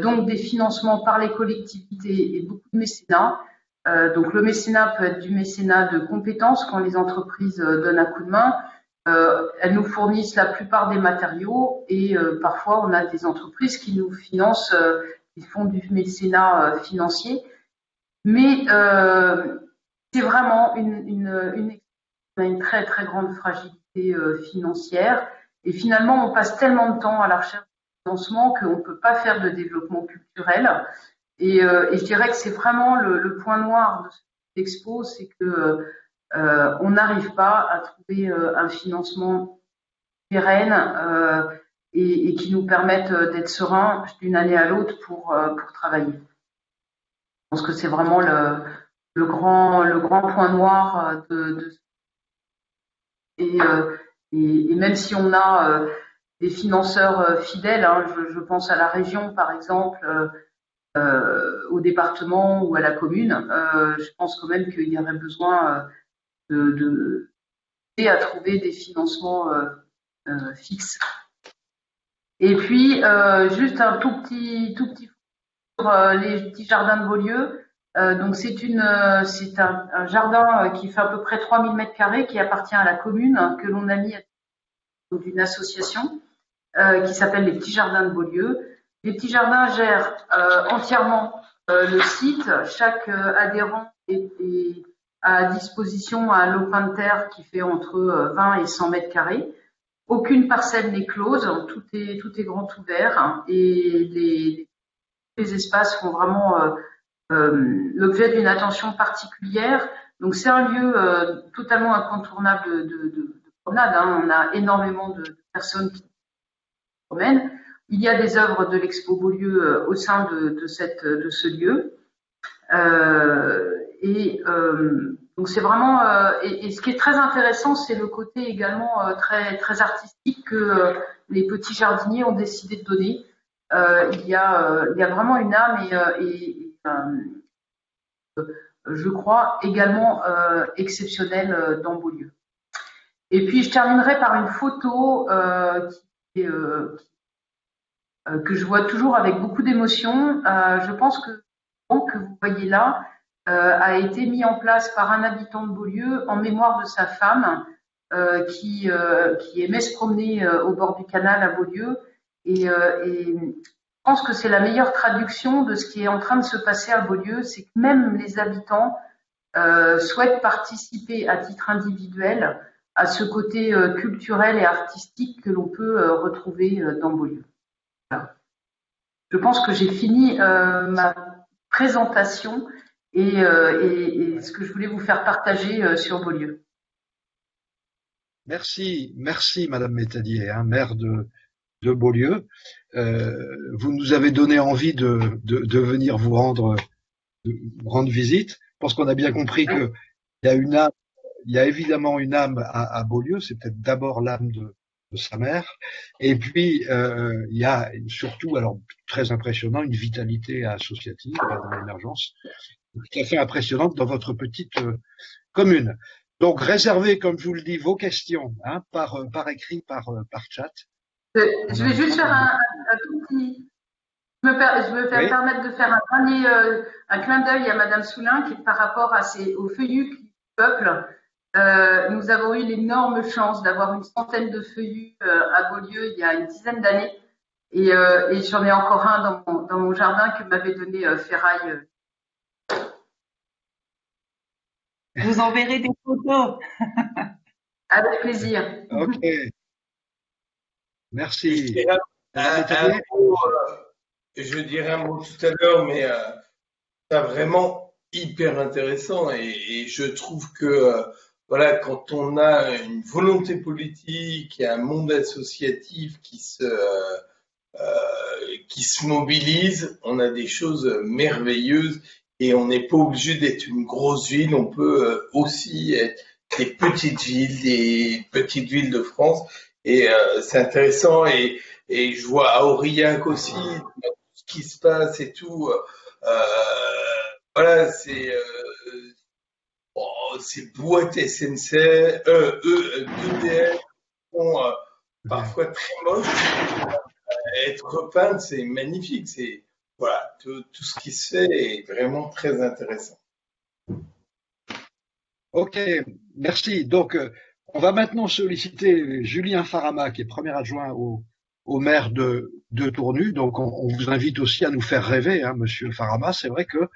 donc des financements par les collectivités et beaucoup de mécénat. Donc le mécénat peut être du mécénat de compétences quand les entreprises donnent un coup de main. Elles nous fournissent la plupart des matériaux et parfois on a des entreprises qui nous financent, qui font du mécénat financier. Mais c'est vraiment on a une très très grande fragilité financière et finalement on passe tellement de temps à la recherche de financement qu'on ne peut pas faire de développement culturel. Et je dirais que c'est vraiment le point noir de cette expo, c'est que on n'arrive pas à trouver un financement pérenne et qui nous permette d'être serein d'une année à l'autre pour travailler. Je pense que c'est vraiment le grand point noir et même si on a des financeurs fidèles, hein, je pense à la région par exemple, au département ou à la commune, je pense quand même qu'il y aurait besoin à trouver des financements fixes. Et puis juste un tout petit sur les petits jardins de Beaulieu. Donc c'est un jardin qui fait à peu près 3000 m² qui appartient à la commune, que l'on a mis à d'une association qui s'appelle les Petits Jardins de Beaulieu. Les Petits Jardins gèrent entièrement le site. Chaque adhérent est à disposition à un lopin de terre qui fait entre 20 et 100 m². Aucune parcelle n'est close, tout est grand ouvert, hein, et les espaces font vraiment l'objet d'une attention particulière. Donc c'est un lieu totalement incontournable de promenade, hein. On a énormément de personnes qui se promènent. Il y a des œuvres de l'expo Beaulieu au sein de ce lieu. Donc c'est vraiment et ce qui est très intéressant, c'est le côté également très très artistique que les petits jardiniers ont décidé de donner. Il y a vraiment une âme je crois également exceptionnelle dans Beaulieu. Et puis je terminerai par une photo que je vois toujours avec beaucoup d'émotion. Je pense que que vous voyez là a été mis en place par un habitant de Beaulieu en mémoire de sa femme qui aimait se promener au bord du canal à Beaulieu et je pense que c'est la meilleure traduction de ce qui est en train de se passer à Beaulieu, c'est que même les habitants souhaitent participer à titre individuel à ce côté culturel et artistique que l'on peut retrouver dans Beaulieu. Voilà. Je pense que j'ai fini ma présentation et ce que je voulais vous faire partager sur Beaulieu.
Merci, Madame Métadier, maire de Beaulieu. Vous nous avez donné envie de venir vous rendre visite. Je pense qu'on a bien compris que il y a évidemment une âme à Beaulieu. C'est peut-être d'abord l'âme de sa mère. Et puis il y a surtout, alors très impressionnant, une vitalité associative dans l'émergence, tout à fait impressionnante dans votre petite commune. Donc réservez, comme je vous le dis, vos questions par écrit, par chat.
Je vais juste faire un tout petit. Je me permettre de faire un dernier un clin d'œil à Madame Soulin qui est par rapport aux feuillus du peuple. Nous avons eu l'énorme chance d'avoir une centaine de feuillus à Beaulieu il y a une dizaine d'années et j'en ai encore un dans mon jardin que m'avait donné Ferraille.
Je vous enverrai des photos.
Avec plaisir.
Ok. Merci.
Je dirais un mot tout à l'heure, mais c'est vraiment hyper intéressant et je trouve que voilà, quand on a une volonté politique et un monde associatif qui se mobilise, on a des choses merveilleuses et on n'est pas obligé d'être une grosse ville, on peut aussi être des petites villes de France et c'est intéressant et je vois à Aurillac aussi ce qui se passe et tout. Voilà, c'est boîtes SNCF, EDF sont parfois très moches. Être repeintes, c'est magnifique. C'est voilà, tout ce qui se fait est vraiment très intéressant.
Ok, merci. Donc, on va maintenant solliciter Julien Farama, qui est premier adjoint au maire de Tournu. Donc, on vous invite aussi à nous faire rêver, Monsieur Farama. C'est vrai que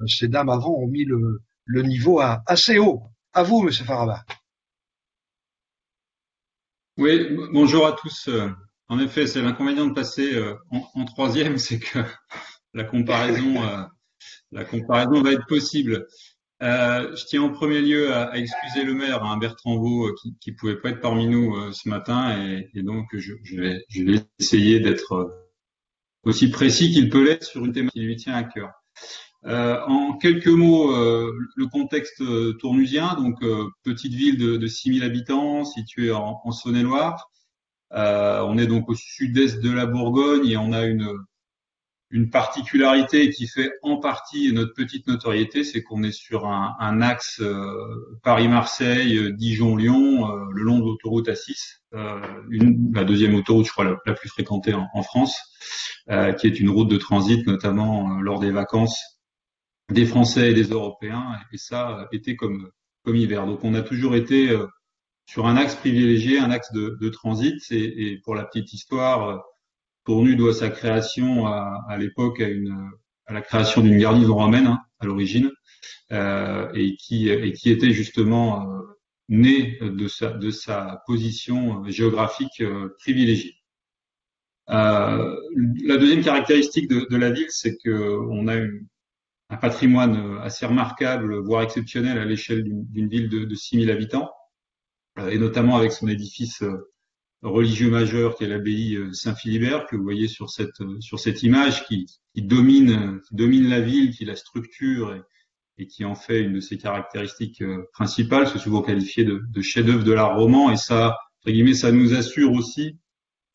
ces dames avant ont mis le niveau assez haut. À vous, Monsieur Farama.
Oui, bonjour à tous. En effet, c'est l'inconvénient de passer en troisième, c'est que la comparaison va être possible. Je tiens en premier lieu à excuser le maire, Bertrand Vaux, qui pouvait pas être parmi nous ce matin, et donc je vais essayer d'être aussi précis qu'il peut l'être sur une thématique qui lui tient à cœur. En quelques mots, le contexte tournusien, donc petite ville de 6000 habitants située en Saône-et-Loire. On est donc au sud-est de la Bourgogne et on a une particularité qui fait en partie notre petite notoriété, c'est qu'on est sur un axe Paris-Marseille, Dijon-Lyon, le long de l'autoroute A6, la deuxième autoroute, je crois, la plus fréquentée en France, qui est une route de transit, notamment lors des vacances des Français et des Européens, et ça, été comme hiver. Donc on a toujours été sur un axe privilégié, un axe de transit, et pour la petite histoire, Tournu doit sa création à l'époque à la création d'une garnison romaine à l'origine, et qui était justement née de sa position géographique privilégiée. La deuxième caractéristique de la ville, c'est que on a un patrimoine assez remarquable, voire exceptionnel à l'échelle d'une ville de 6000 habitants, et notamment avec son édifice religieux majeur qui est l'abbaye Saint-Philibert, que vous voyez sur cette image, qui domine la ville, qui la structure et qui en fait une de ses caractéristiques principales. C'est souvent qualifié de chef-d'œuvre de l'art roman, et ça, entre guillemets, ça nous assure aussi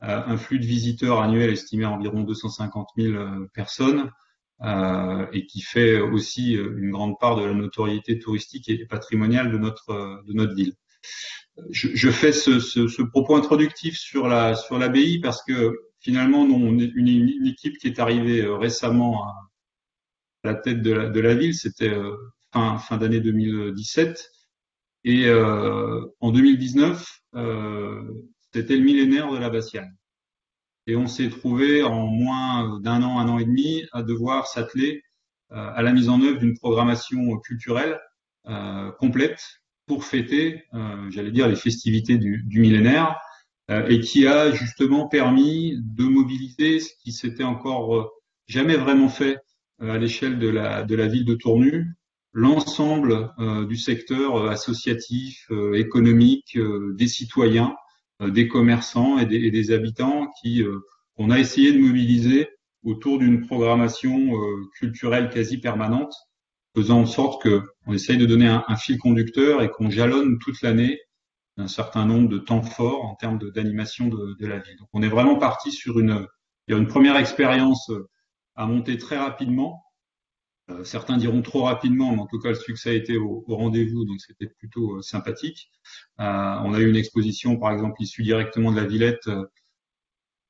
un flux de visiteurs annuel estimé à environ 250 000 personnes, et qui fait aussi une grande part de la notoriété touristique et patrimoniale de notre ville. Je fais ce propos introductif sur l'abbaye parce que finalement, nous, on est une équipe qui est arrivée récemment à la tête de la ville. C'était fin d'année 2017, et en 2019, c'était le millénaire de l'abbatiale. Et on s'est trouvé en moins d'un an, un an et demi, à devoir s'atteler à la mise en œuvre d'une programmation culturelle complète pour fêter, j'allais dire, les festivités du millénaire, et qui a justement permis de mobiliser ce qui s'était encore jamais vraiment fait à l'échelle de la ville de Tournu, l'ensemble du secteur associatif, économique, des citoyens, des commerçants et des habitants qu'on a essayé de mobiliser autour d'une programmation culturelle quasi permanente, faisant en sorte qu'on essaye de donner un fil conducteur et qu'on jalonne toute l'année un certain nombre de temps forts en termes d'animation de la ville. Donc on est vraiment parti sur une première expérience à monter très rapidement. Certains diront trop rapidement, mais en tout cas le succès a été au rendez-vous, donc c'était plutôt sympathique. On a eu une exposition, par exemple, issue directement de la Villette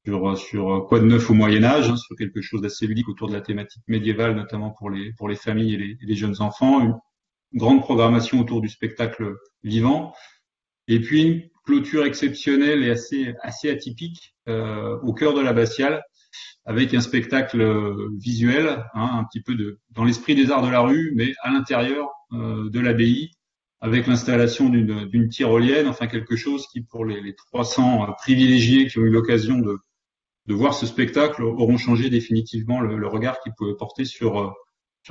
sur quoi de neuf au Moyen-Âge, sur quelque chose d'assez ludique autour de la thématique médiévale, notamment pour les familles et les jeunes enfants. Une grande programmation autour du spectacle vivant. Et puis une clôture exceptionnelle et assez atypique au cœur de l'abbatiale, avec un spectacle visuel, un petit peu dans l'esprit des arts de la rue, mais à l'intérieur de l'abbaye, avec l'installation d'une tyrolienne, enfin quelque chose qui, pour les 300 privilégiés qui ont eu l'occasion de voir ce spectacle, auront changé définitivement le regard qu'ils pouvaient porter sur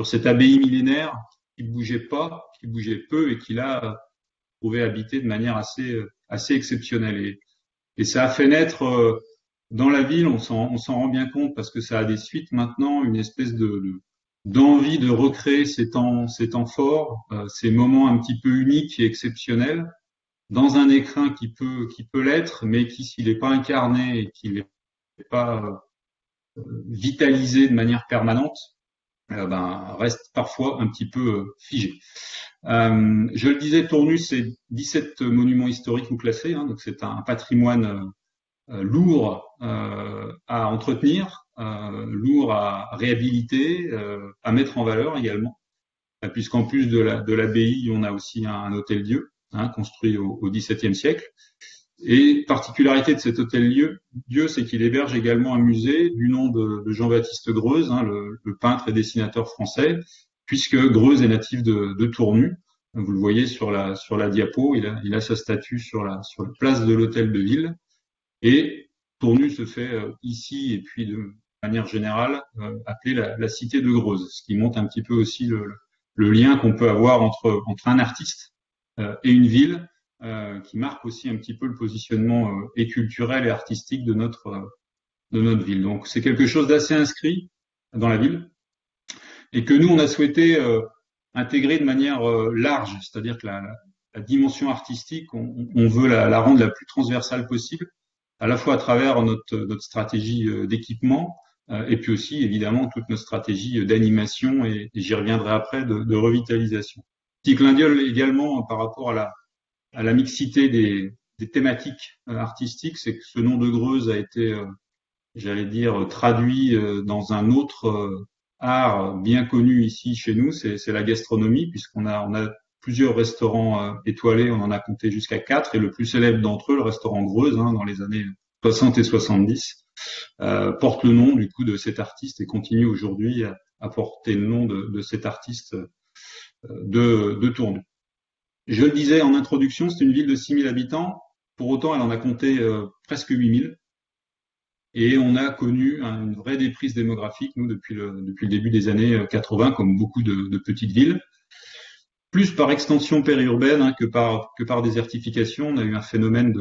cette abbaye millénaire qui bougeait pas, qui bougeait peu, et qui là pouvait habiter de manière assez exceptionnelle. Et ça a fait naître dans la ville, on s'en rend bien compte parce que ça a des suites maintenant, une espèce d'envie de recréer ces temps forts, ces moments un petit peu uniques et exceptionnels, dans un écrin qui peut l'être, mais qui, s'il n'est pas incarné et qu'il n'est pas vitalisé de manière permanente, reste parfois un petit peu figé. Je le disais, Tournu, c'est 17 monuments historiques ou classés, donc c'est un patrimoine lourd à entretenir, lourd à réhabiliter, à mettre en valeur également, puisqu'en plus de l'abbaye, on a aussi un hôtel-dieu construit au XVIIe siècle. Et particularité de cet hôtel-dieu, c'est qu'il héberge également un musée du nom de Jean-Baptiste Greuze, le peintre et dessinateur français, puisque Greuze est natif de Tournu. Vous le voyez sur la diapo, il a sa statue sur la place de l'hôtel de ville. Et Tournu se fait ici, et puis de manière générale, appeler la cité de Greuze, ce qui montre un petit peu aussi le lien qu'on peut avoir entre un artiste et une ville, qui marque aussi un petit peu le positionnement et culturel et artistique de notre ville. Donc c'est quelque chose d'assez inscrit dans la ville, et que nous, on a souhaité intégrer de manière large, c'est-à-dire que la dimension artistique, on veut la rendre la plus transversale possible, à la fois à travers notre stratégie d'équipement, et puis aussi évidemment toute notre stratégie d'animation, et j'y reviendrai après, de revitalisation. Petit clin d'œil également par rapport à la mixité des thématiques artistiques, c'est que ce nom de Greuze a été, j'allais dire, traduit dans un autre art bien connu ici chez nous, c'est la gastronomie, puisqu'on a plusieurs restaurants étoilés, on en a compté jusqu'à 4, et le plus célèbre d'entre eux, le restaurant Greuze, dans les années 60 et 70, porte le nom du coup de cet artiste et continue aujourd'hui à porter le nom de cet artiste de Tournu. Je le disais en introduction, c'est une ville de 6 000 habitants, pour autant elle en a compté presque 8 000. Et on a connu une vraie déprise démographique, nous, depuis le début des années 80, comme beaucoup de petites villes. Plus par extension périurbaine que par désertification. On a eu un phénomène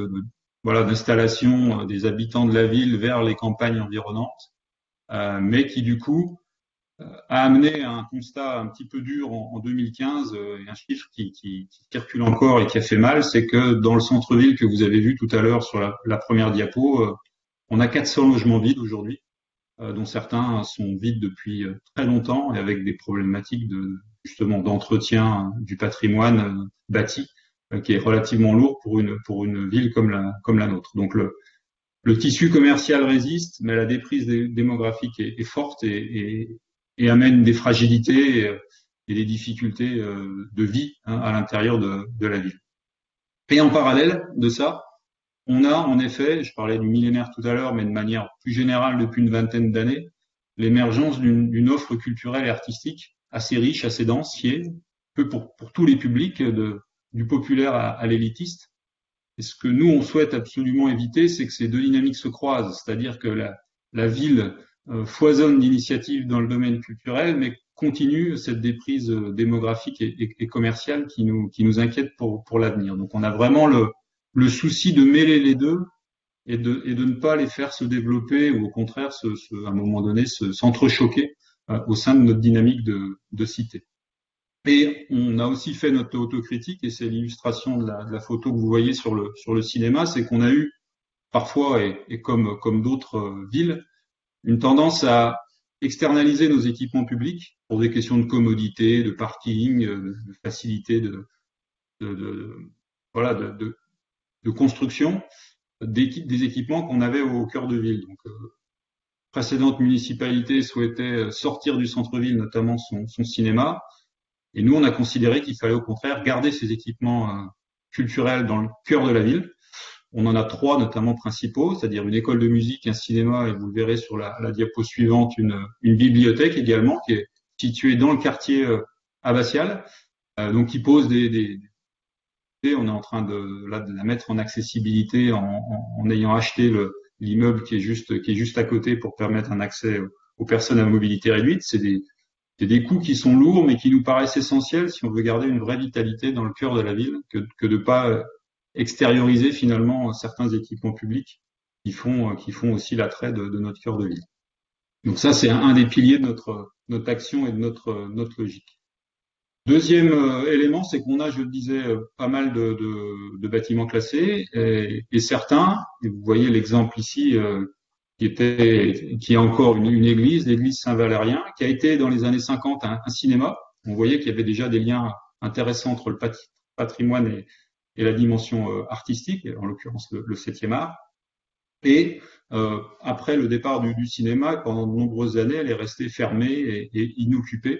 d'installation des habitants de la ville vers les campagnes environnantes, mais qui du coup a amené à un constat un petit peu dur en 2015, et un chiffre qui circule encore et qui a fait mal, c'est que dans le centre-ville que vous avez vu tout à l'heure sur la première diapo, on a 400 logements vides aujourd'hui, dont certains sont vides depuis très longtemps et avec des problématiques justement d'entretien du patrimoine bâti, qui est relativement lourd pour une ville comme la nôtre. Donc le tissu commercial résiste, mais la déprise démographique est forte et amène des fragilités et des difficultés de vie à l'intérieur de la ville. Et en parallèle de ça, on a en effet, je parlais du millénaire tout à l'heure, mais de manière plus générale depuis une vingtaine d'années, l'émergence d'une offre culturelle et artistique assez riche, assez dense, qui est peu pour tous les publics, du populaire à l'élitiste. Et ce que nous, on souhaite absolument éviter, c'est que ces deux dynamiques se croisent, c'est-à-dire que la ville foisonne d'initiatives dans le domaine culturel, mais continue cette déprise démographique et commerciale qui nous inquiète pour l'avenir. Donc on a vraiment le souci de mêler les deux et de ne pas les faire se développer ou au contraire, à un moment donné, s'entrechoquer au sein de notre dynamique de cité. Et on a aussi fait notre autocritique, et c'est l'illustration de la photo que vous voyez sur le cinéma, c'est qu'on a eu parfois, et comme d'autres villes, une tendance à externaliser nos équipements publics pour des questions de commodité, de parking, de facilité de construction des équipements qu'on avait au cœur de ville. Donc, précédente municipalité souhaitait sortir du centre-ville, notamment son cinéma. Et nous, on a considéré qu'il fallait au contraire garder ces équipements culturels dans le cœur de la ville. On en a 3 notamment principaux, c'est-à-dire une école de musique, un cinéma, et vous le verrez sur la diapo suivante, une bibliothèque également qui est située dans le quartier abbatial, donc qui pose on est en train de la mettre en accessibilité en ayant acheté l'immeuble qui est juste à côté pour permettre un accès aux personnes à mobilité réduite. C'est des coûts qui sont lourds, mais qui nous paraissent essentiels si on veut garder une vraie vitalité dans le cœur de la ville, que de pas extérioriser finalement certains équipements publics qui font aussi l'attrait de notre cœur de ville. Donc ça, c'est un des piliers de notre action et de notre logique. Deuxième élément, c'est qu'on a, je le disais, pas mal de bâtiments classés et certains, et vous voyez l'exemple ici, qui est encore une église, l'église Saint-Valérien, qui a été dans les années 50 un cinéma. On voyait qu'il y avait déjà des liens intéressants entre le patrimoine et la dimension artistique, en l'occurrence le 7e art. Et après le départ du cinéma, pendant de nombreuses années, elle est restée fermée et inoccupée.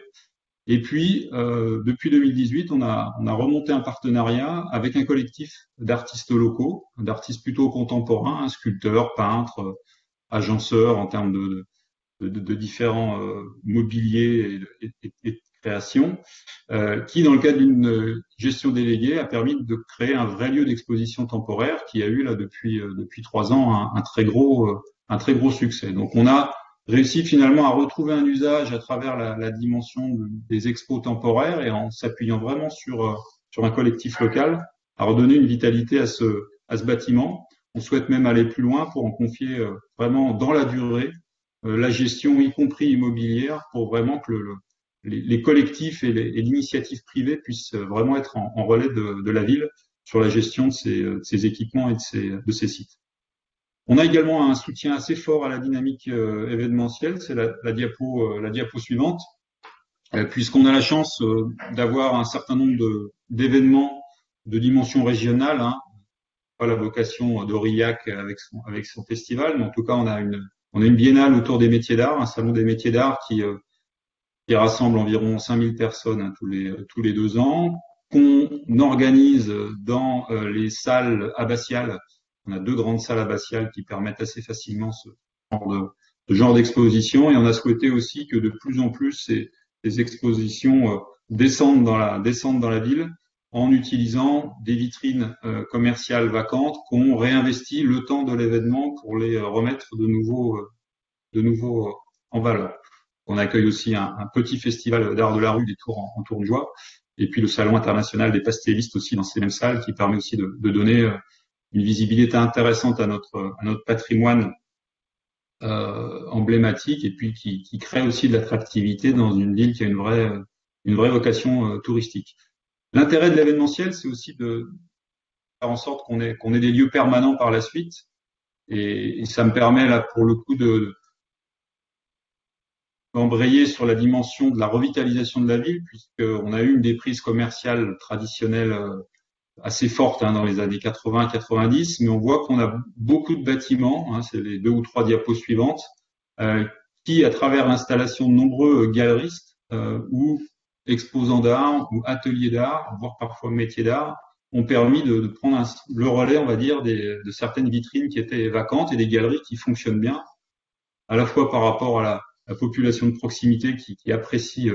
Et puis, depuis 2018, on a remonté un partenariat avec un collectif d'artistes locaux, d'artistes plutôt contemporains, sculpteurs, peintres, agenceurs en termes de différents mobiliers et de création, qui, dans le cadre d'une gestion déléguée, a permis de créer un vrai lieu d'exposition temporaire qui a eu là depuis 3 ans un très gros succès. Donc, on a réussi finalement à retrouver un usage à travers la dimension des expos temporaires et en s'appuyant vraiment sur un collectif local, à redonner une vitalité à ce bâtiment. On souhaite même aller plus loin pour en confier vraiment dans la durée la gestion, y compris immobilière, pour vraiment que les collectifs et l'initiative privée puissent vraiment être en relais de la ville sur la gestion de ces équipements et de ces sites. On a également un soutien assez fort à la dynamique événementielle, c'est la diapo suivante, puisqu'on a la chance d'avoir un certain nombre d'événements de dimension régionale, pas la vocation d'Aurillac avec son festival, mais en tout cas on a une biennale autour des métiers d'art, un salon des métiers d'art qui rassemble environ 5000 personnes tous les 2 ans, qu'on organise dans les salles abbatiales. On a 2 grandes salles abbatiales qui permettent assez facilement ce genre d'exposition, et on a souhaité aussi que de plus en plus ces expositions descendent dans la ville en utilisant des vitrines commerciales vacantes qu'on réinvestit le temps de l'événement pour les remettre de nouveau en valeur. On accueille aussi un petit festival d'art de la rue des Tours en Tournois, et puis le salon international des pastellistes aussi dans ces mêmes salles, qui permet aussi de donner une visibilité intéressante à notre patrimoine emblématique et puis qui crée aussi de l'attractivité dans une ville qui a une vraie vocation touristique. L'intérêt de l'événementiel, c'est aussi de faire en sorte qu'on ait des lieux permanents par la suite. Et ça me permet là pour le coup d'embrayer sur la dimension de la revitalisation de la ville, puisqu'on a eu une déprise commerciale traditionnelle assez forte dans les années 80-90, mais on voit qu'on a beaucoup de bâtiments, c'est les 2 ou 3 diapos suivantes, qui, à travers l'installation de nombreux galeristes ou exposants d'art ou ateliers d'art, voire parfois métiers d'art, ont permis de prendre le relais, on va dire, de certaines vitrines qui étaient vacantes et des galeries qui fonctionnent bien, à la fois par rapport à la population de proximité qui apprécie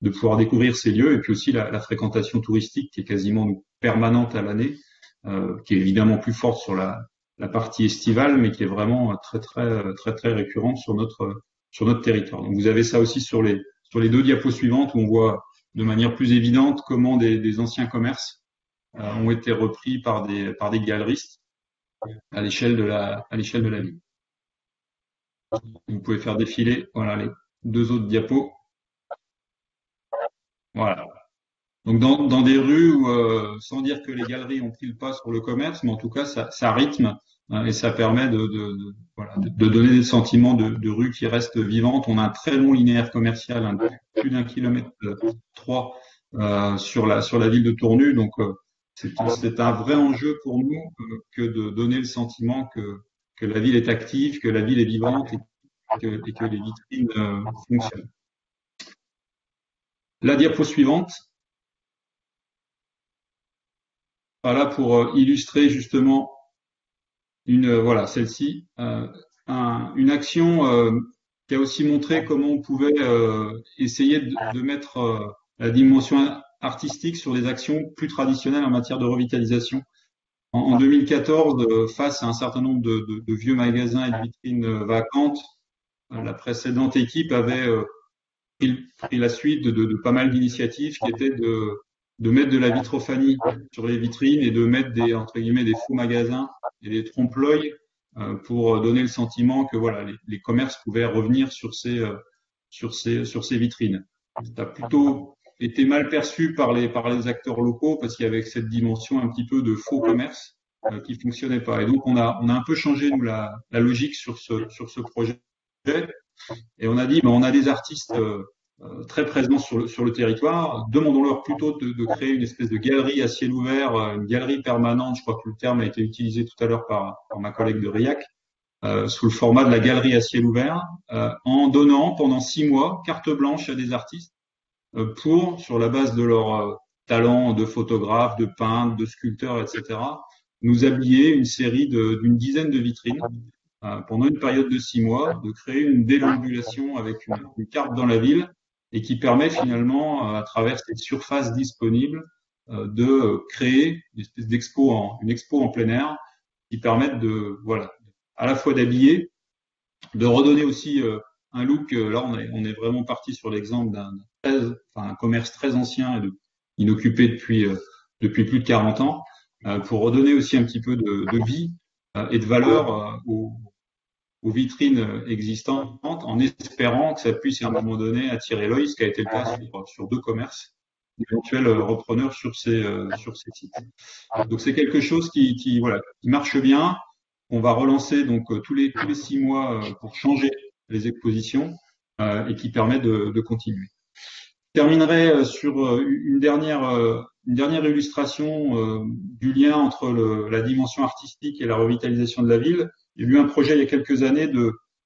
de pouvoir découvrir ces lieux, et puis aussi la fréquentation touristique qui est quasiment permanente à l'année, qui est évidemment plus forte sur la partie estivale, mais qui est vraiment très récurrente sur notre territoire. Donc vous avez ça aussi sur les 2 diapos suivantes où on voit de manière plus évidente comment des anciens commerces ont été repris par des galeristes à l'échelle de la ville. Vous pouvez faire défiler, voilà, les 2 autres diapos. Voilà. Donc dans des rues où, sans dire que les galeries ont pris le pas sur le commerce, mais en tout cas ça rythme et ça permet de donner des sentiments de rue qui restent vivantes. On a un très long linéaire commercial, plus d'1 kilomètre 3 sur la ville de Tournu. Donc c'est un vrai enjeu pour nous que de donner le sentiment que la ville est active, que la ville est vivante et que les vitrines fonctionnent. La diapo suivante. Voilà pour illustrer justement celle-ci, une action qui a aussi montré comment on pouvait essayer de mettre la dimension artistique sur des actions plus traditionnelles en matière de revitalisation. En 2014, face à un certain nombre de vieux magasins et de vitrines vacantes, la précédente équipe avait pris la suite de pas mal d'initiatives qui étaient de mettre de la vitrophanie sur les vitrines et de mettre entre guillemets des faux magasins et des trompe-l'œil pour donner le sentiment que voilà les commerces pouvaient revenir sur ces vitrines. Ça a plutôt été mal perçu par les acteurs locaux parce qu'il y avait cette dimension un petit peu de faux commerce qui fonctionnait pas. Et donc on a un peu changé nous la logique sur ce projet et on a dit on a des artistes très présents sur le territoire, demandons-leur plutôt de créer une espèce de galerie à ciel ouvert, une galerie permanente, je crois que le terme a été utilisé tout à l'heure par ma collègue de Riac, sous le format de la galerie à ciel ouvert, en donnant pendant 6 mois carte blanche à des artistes pour, sur la base de leur talent de photographe, de peintre, de sculpteur, etc., nous habiller une série d'une dizaine de vitrines pendant une période de 6 mois, de créer une déambulation avec une carte dans la ville et qui permet finalement, à travers cette surface disponible, de créer une espèce une expo en plein air qui permettent à la fois d'habiller, de redonner aussi un look. Là, on est vraiment parti sur l'exemple d'un commerce très ancien et inoccupé depuis plus de 40 ans, pour redonner aussi un petit peu de vie et de valeur aux vitrines existantes, en espérant que ça puisse à un moment donné attirer l'œil, ce qui a été le cas sur 2 commerces, d'éventuels repreneurs sur ces sites. Donc c'est quelque chose qui marche bien. On va relancer donc tous les 6 mois pour changer les expositions et qui permet de continuer. Je terminerai sur une dernière illustration du lien entre la dimension artistique et la revitalisation de la ville. Il y a eu un projet il y a quelques années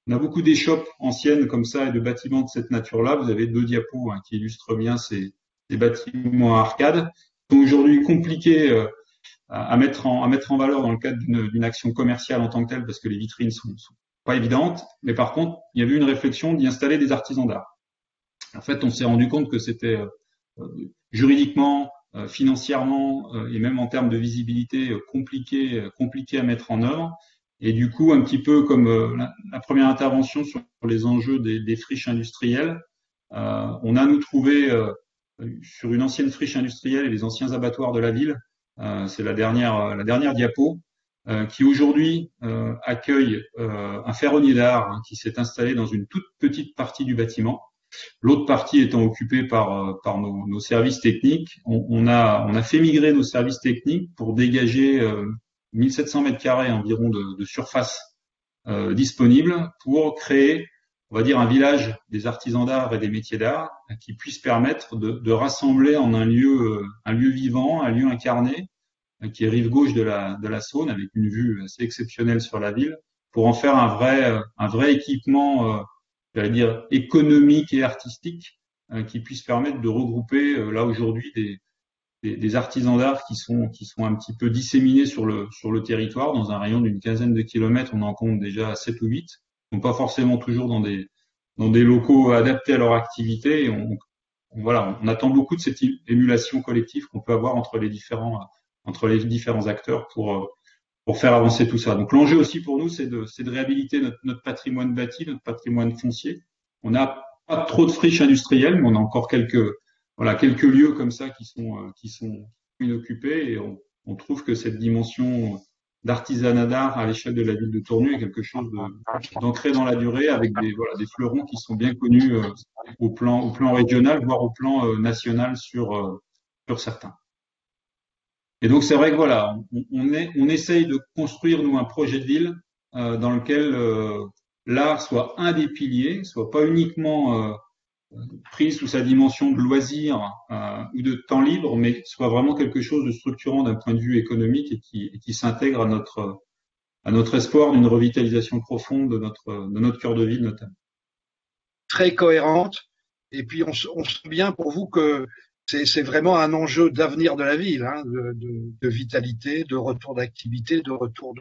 on a beaucoup d'échoppes anciennes comme ça et de bâtiments de cette nature-là. Vous avez 2 diapos qui illustrent bien ces bâtiments à arcades, qui sont aujourd'hui compliqués à mettre en valeur dans le cadre d'une action commerciale en tant que telle, parce que les vitrines sont pas évidentes. Mais par contre, il y avait une réflexion d'y installer des artisans d'art. En fait, on s'est rendu compte que c'était juridiquement, financièrement et même en termes de visibilité compliqué à mettre en œuvre. Et du coup, un petit peu comme la première intervention sur les enjeux des friches industrielles, on a nous trouvé sur une ancienne friche industrielle et les anciens abattoirs de la ville, c'est la dernière diapo, qui aujourd'hui accueille un ferronnier d'art hein, qui s'est installé dans une toute petite partie du bâtiment. L'autre partie étant occupée par nos services techniques. On a fait migrer nos services techniques pour dégager 1700 mètres carrés environ de surface disponible pour créer, on va dire, un village des artisans d'art et des métiers d'art qui puisse permettre de rassembler en un lieu vivant, un lieu incarné, qui est rive gauche de la Saône, avec une vue assez exceptionnelle sur la ville, pour en faire un vrai équipement, j'allais dire, économique et artistique, qui puisse permettre de regrouper là aujourd'hui des artisans d'art qui sont un petit peu disséminés sur le territoire. Dans un rayon d'une quinzaine de kilomètres, on en compte déjà 7 ou 8. Donc pas forcément toujours dans des locaux adaptés à leur activité. Et on attend beaucoup de cette émulation collective qu'on peut avoir entre les différents acteurs pour faire avancer tout ça. Donc l'enjeu aussi pour nous, c'est de réhabiliter notre patrimoine bâti, notre patrimoine foncier. On n'a pas trop de friches industrielles, mais on a encore quelques lieux comme ça qui sont inoccupés, et on trouve que cette dimension d'artisanat d'art à l'échelle de la ville de Tournu est quelque chose d'ancré dans la durée, avec des fleurons qui sont bien connus au plan régional, voire au plan national sur certains. Et donc c'est vrai que voilà, on essaye de construire nous un projet de ville dans lequel l'art soit un des piliers, soit pas uniquement pris sous sa dimension de loisir ou de temps libre, mais soit vraiment quelque chose de structurant d'un point de vue économique et qui s'intègre à notre espoir d'une revitalisation profonde de notre cœur de ville notamment.
Très cohérente, et puis on sent bien pour vous que c'est vraiment un enjeu d'avenir de la ville, hein, de vitalité, de retour d'activité, de retour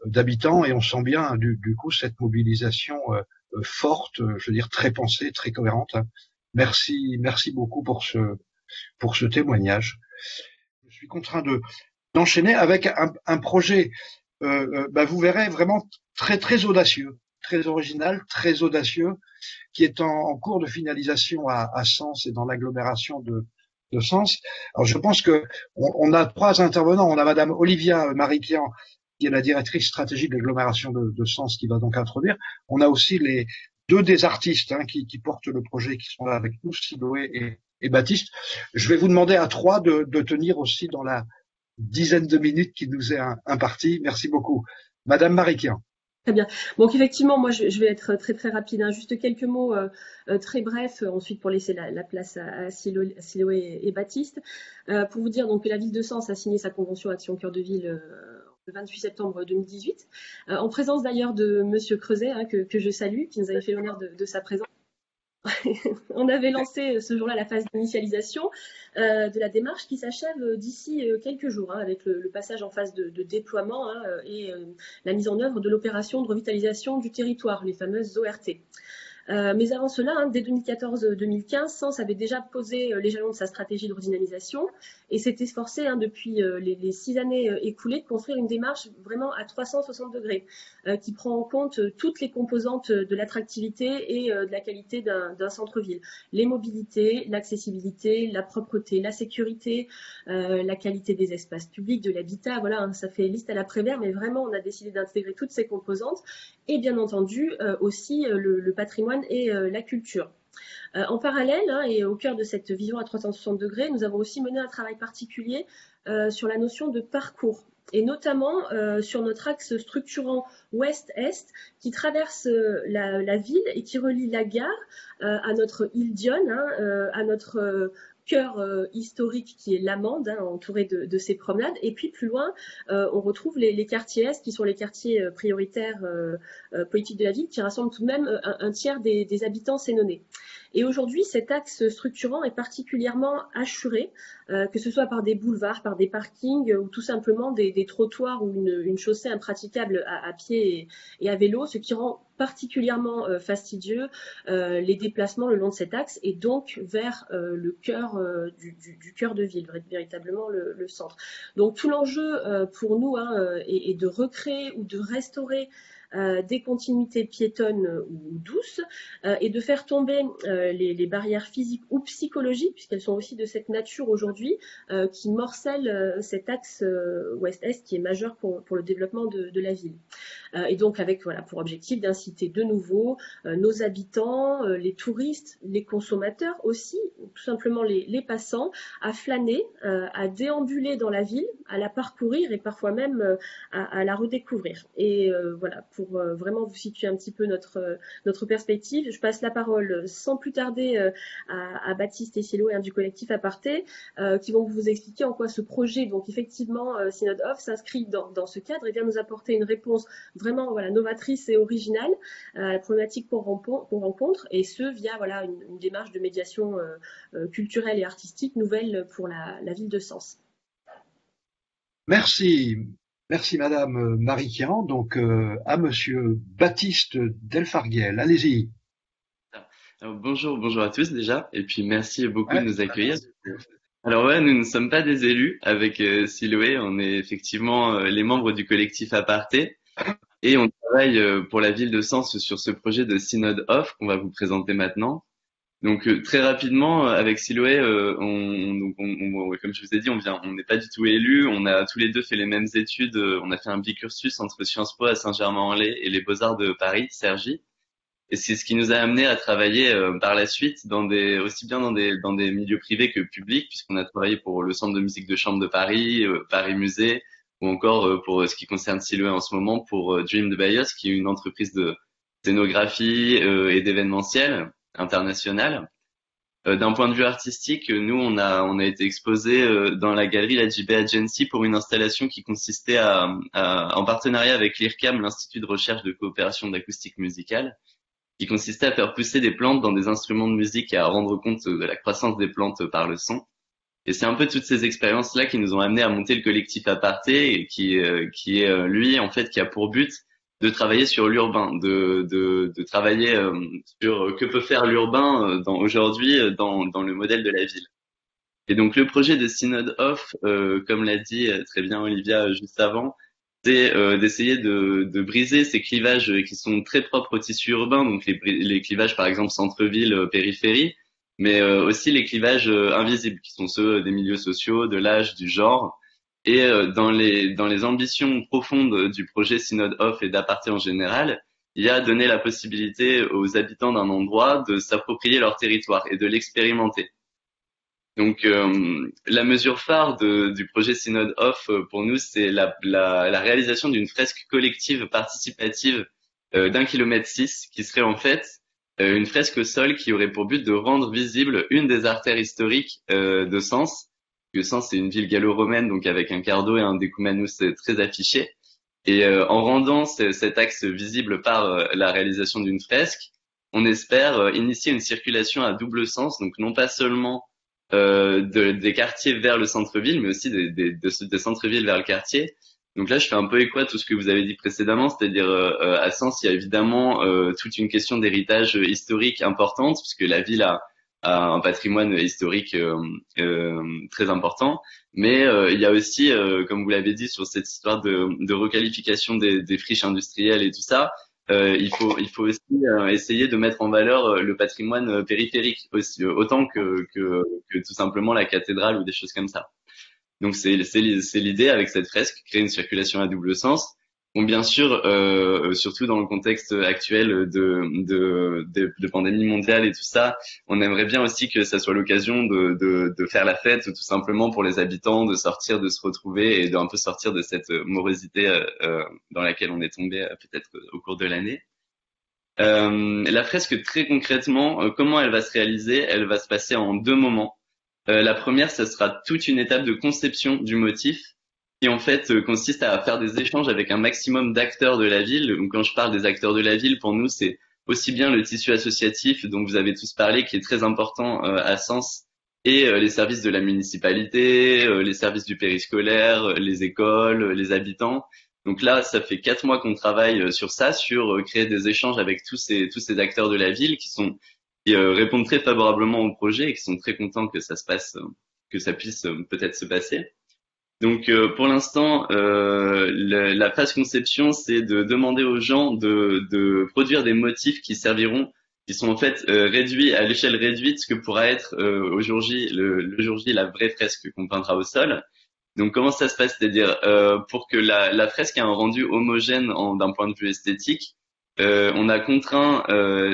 d'habitants, et on sent bien du coup cette mobilisation forte, je veux dire très pensée, très cohérente. Merci beaucoup pour ce témoignage. Je suis contraint d'enchaîner avec un projet, vous verrez, vraiment très audacieux, très original, très audacieux, qui est en cours de finalisation à Sens et dans l'agglomération de Sens. Alors je pense que on a 3 intervenants. On a Madame Olivia Mariquian, qui est la directrice stratégique de l'agglomération de Sens, qui va donc introduire. On a aussi les 2 des artistes qui portent le projet, qui sont là avec nous, Siloé et Baptiste. Je vais vous demander à 3 de tenir aussi dans la dizaine de minutes qui nous est impartie. Merci beaucoup. Madame Mariquian.
Très bien. Donc effectivement, moi je vais être très rapide, hein. Juste quelques mots très brefs, ensuite pour laisser la place à Siloé et Baptiste. Pour vous dire donc que la ville de Sens a signé sa convention Action Cœur de Ville le 28 septembre 2018, en présence d'ailleurs de Monsieur Creuset, hein, que je salue, qui nous avait fait l'honneur de sa présence. On avait lancé ce jour-là la phase d'initialisation de la démarche qui s'achève d'ici quelques jours, hein, avec le passage en phase de déploiement et la mise en œuvre de l'opération de revitalisation du territoire, les fameuses ORT. Mais avant cela, hein, dès 2014-2015, Sens avait déjà posé les jalons de sa stratégie de redynamisation et s'est efforcé depuis les 6 années écoulées de construire une démarche vraiment à 360 degrés qui prend en compte toutes les composantes de l'attractivité et de la qualité d'un centre-ville. Les mobilités, l'accessibilité, la propreté, la sécurité, la qualité des espaces publics, de l'habitat. Voilà, hein, ça fait liste à la Prévert, mais vraiment on a décidé d'intégrer toutes ces composantes et bien entendu aussi le patrimoine et la culture. En parallèle, hein, et au cœur de cette vision à 360 degrés, nous avons aussi mené un travail particulier sur la notion de parcours, et notamment sur notre axe structurant ouest-est qui traverse la ville et qui relie la gare à notre île d'Yonne, hein, à notre cœur historique qui est l'Amande, hein, entouré de ces promenades. Et puis plus loin, on retrouve les quartiers est, qui sont les quartiers prioritaires politiques de la ville, qui rassemblent tout de même un tiers des habitants sénonais. Et aujourd'hui, cet axe structurant est particulièrement assuré, que ce soit par des boulevards, par des parkings ou tout simplement des trottoirs ou une chaussée impraticable à pied et à vélo, ce qui rend particulièrement fastidieux les déplacements le long de cet axe et donc vers le cœur du cœur de ville, véritablement le centre. Donc tout l'enjeu pour nous, hein, est de recréer ou de restaurer des continuités piétonnes ou douces, et de faire tomber les barrières physiques ou psychologiques, puisqu'elles sont aussi de cette nature aujourd'hui, qui morcellent cet axe ouest-est qui est majeur pour le développement de la ville. Et donc avec pour objectif d'inciter de nouveau nos habitants, les touristes, les consommateurs aussi, tout simplement les passants, à flâner, à déambuler dans la ville, à la parcourir et parfois même à la redécouvrir. Et pour vraiment vous situer un petit peu notre perspective, je passe la parole sans plus tarder à Baptiste et Siloé du collectif Aparté, qui vont vous expliquer en quoi ce projet, donc effectivement Synode Off, s'inscrit dans ce cadre et vient nous apporter une réponse vraiment novatrice et originale à la problématique qu'on rencontre, et ce via une démarche de médiation culturelle et artistique nouvelle pour la ville de Sens.
Merci Madame Marie-Kian. Donc à Monsieur Baptiste Delfarguel, allez-y.
Alors, bonjour à tous déjà, et puis merci beaucoup de nous accueillir. Alors nous ne sommes pas des élus avec Siloé, on est effectivement les membres du collectif Aparté, et on travaille pour la ville de Sens sur ce projet de Synode Off qu'on va vous présenter maintenant. Donc très rapidement avec Siloé, comme je vous ai dit, on n'est pas du tout élus, on a tous les deux fait les mêmes études, on a fait un bicursus entre Sciences Po à Saint-Germain-en-Laye et les Beaux-Arts de Paris, Cergy. Et c'est ce qui nous a amené à travailler par la suite aussi bien dans des milieux privés que publics, puisqu'on a travaillé pour le Centre de musique de chambre de Paris, Paris Musée, ou encore pour ce qui concerne Siloé en ce moment, pour Dream de Bayos, qui est une entreprise de scénographie et d'événementiel international. D'un point de vue artistique, nous on a été exposé dans la galerie La JB Agency pour une installation qui consistait en partenariat avec l'IRCAM, l'Institut de recherche de coopération d'acoustique musicale, qui consistait à faire pousser des plantes dans des instruments de musique et à rendre compte de la croissance des plantes par le son. Et c'est un peu toutes ces expériences-là qui nous ont amené à monter le collectif Aparté, et qui est lui en fait qui a pour but de travailler sur l'urbain, de travailler sur que peut faire l'urbain aujourd'hui dans le modèle de la ville. Et donc le projet de Synode Off, comme l'a dit très bien Olivia juste avant, c'est d'essayer de briser ces clivages qui sont très propres au tissu urbain, donc les clivages par exemple centre-ville, périphérie, mais aussi les clivages invisibles qui sont ceux des milieux sociaux, de l'âge, du genre. Et dans les ambitions profondes du projet Synode Off et d'Aparté en général, il y a donné la possibilité aux habitants d'un endroit de s'approprier leur territoire et de l'expérimenter. Donc la mesure phare du projet Synode Off pour nous, c'est la réalisation d'une fresque collective participative d'1,6 km, qui serait en fait une fresque au sol qui aurait pour but de rendre visible une des artères historiques de Sens. Que Sens, c'est une ville gallo-romaine, donc avec un cardo et un decumanus très affiché. Et en rendant cet axe visible par la réalisation d'une fresque, on espère initier une circulation à double sens, donc non pas seulement des quartiers vers le centre-ville, mais aussi des centres-villes vers le quartier. Donc là, je fais un peu écho à tout ce que vous avez dit précédemment, c'est-à-dire à Sens, il y a évidemment toute une question d'héritage historique importante, puisque la ville a un patrimoine historique très important, mais il y a aussi, comme vous l'avez dit, sur cette histoire de requalification des friches industrielles et tout ça, il faut aussi essayer de mettre en valeur le patrimoine périphérique aussi, autant que tout simplement la cathédrale ou des choses comme ça. Donc c'est l'idée avec cette fresque, créer une circulation à double sens. Bon, bien sûr, surtout dans le contexte actuel de pandémie mondiale et tout ça, on aimerait bien aussi que ça soit l'occasion de faire la fête, tout simplement pour les habitants, de sortir, de se retrouver et d'un peu sortir de cette morosité dans laquelle on est tombé peut-être au cours de l'année. La fresque, très concrètement, comment elle va se réaliser? Elle va se passer en 2 moments. La première, ce sera toute une étape de conception du motif, qui en fait consiste à faire des échanges avec un maximum d'acteurs de la ville. Donc quand je parle des acteurs de la ville, pour nous, c'est aussi bien le tissu associatif dont vous avez tous parlé, qui est très important à Sens, et les services de la municipalité, les services du périscolaire, les écoles, les habitants. Donc là, ça fait 4 mois qu'on travaille sur ça, sur créer des échanges avec tous ces acteurs de la ville qui répondent très favorablement au projet et qui sont très contents que ça se passe, que ça puisse peut-être se passer. Donc pour l'instant, la phase conception, c'est de demander aux gens de produire des motifs qui serviront, qui sont en fait réduits à l'échelle réduite, ce que pourra être au jour J, le jour J, la vraie fresque qu'on peindra au sol. Donc comment ça se passe? C'est-à-dire pour que la fresque ait un rendu homogène d'un point de vue esthétique, on a contraint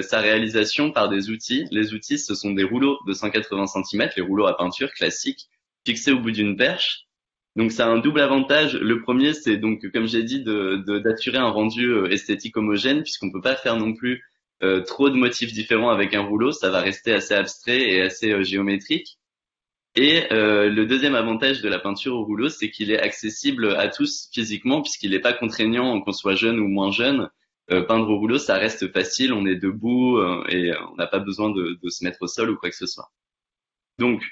sa réalisation par des outils. Les outils, ce sont des rouleaux de 180 cm, les rouleaux à peinture classiques, fixés au bout d'une perche. Donc ça a un double avantage. Le premier, c'est donc, comme j'ai dit, d'assurer un rendu esthétique homogène, puisqu'on peut pas faire non plus trop de motifs différents avec un rouleau. Ça va rester assez abstrait et assez géométrique. Et le deuxième avantage de la peinture au rouleau, c'est qu'il est accessible à tous physiquement, puisqu'il n'est pas contraignant qu'on soit jeune ou moins jeune. Peindre au rouleau, ça reste facile, on est debout et on n'a pas besoin de se mettre au sol ou quoi que ce soit. Donc,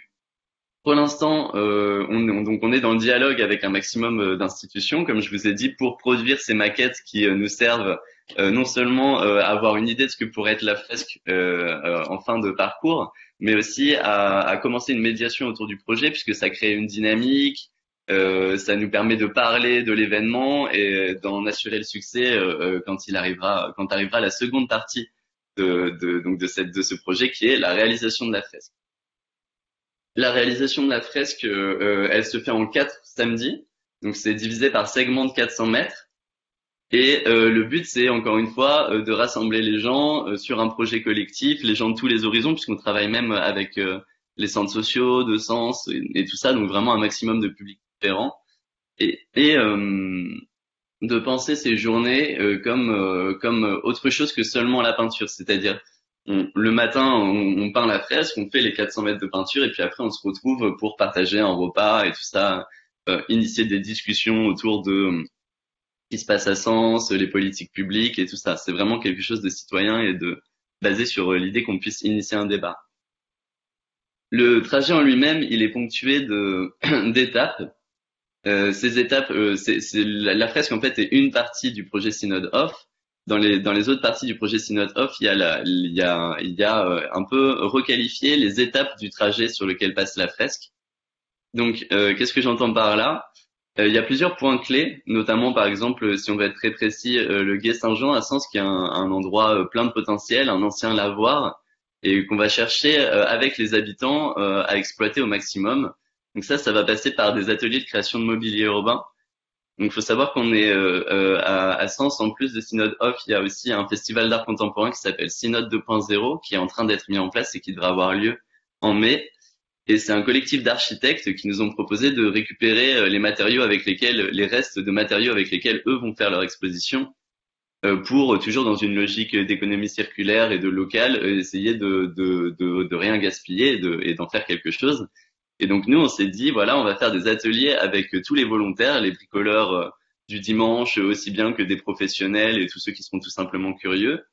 pour l'instant, on est dans le dialogue avec un maximum d'institutions, comme je vous ai dit, pour produire ces maquettes qui nous servent non seulement à avoir une idée de ce que pourrait être la fresque en fin de parcours, mais aussi à commencer une médiation autour du projet, puisque ça crée une dynamique, ça nous permet de parler de l'événement et d'en assurer le succès quand arrivera la seconde partie de ce projet, qui est la réalisation de la fresque. La réalisation de la fresque, elle se fait en 4 samedis, donc c'est divisé par segments de 400 mètres. Et le but, c'est encore une fois de rassembler les gens sur un projet collectif, les gens de tous les horizons, puisqu'on travaille même avec les centres sociaux, de sens et tout ça, donc vraiment un maximum de publics différents. Et de penser ces journées comme autre chose que seulement la peinture, c'est-à-dire le matin, on peint la fresque, on fait les 400 mètres de peinture et puis après on se retrouve pour partager un repas et tout ça, initier des discussions autour de ce qui se passe à Sens, les politiques publiques et tout ça. C'est vraiment quelque chose de citoyen et basé sur l'idée qu'on puisse initier un débat. Le trajet en lui-même, il est ponctué d'étapes. Ces étapes, la fresque en fait est une partie du projet Synode Off. Dans les autres parties du projet Synode Off, il y a un peu requalifié les étapes du trajet sur lequel passe la fresque. Donc, qu'est-ce que j'entends par là? Il y a plusieurs points clés, notamment par exemple, si on veut être très précis, le Gué Saint-Jean à Sens, qui est un endroit plein de potentiel, un ancien lavoir, et qu'on va chercher avec les habitants à exploiter au maximum. Donc ça va passer par des ateliers de création de mobilier urbain. Donc, il faut savoir qu'on est à Sens, en plus de Synode Off, il y a aussi un festival d'art contemporain qui s'appelle Synode 2.0, qui est en train d'être mis en place et qui devrait avoir lieu en mai. Et c'est un collectif d'architectes qui nous ont proposé de récupérer les restes de matériaux avec lesquels eux vont faire leur exposition, pour toujours dans une logique d'économie circulaire et de local, essayer de rien gaspiller et d'en faire quelque chose. Et donc nous, on s'est dit, voilà, on va faire des ateliers avec tous les volontaires, les bricoleurs du dimanche, aussi bien que des professionnels et tous ceux qui seront tout simplement curieux.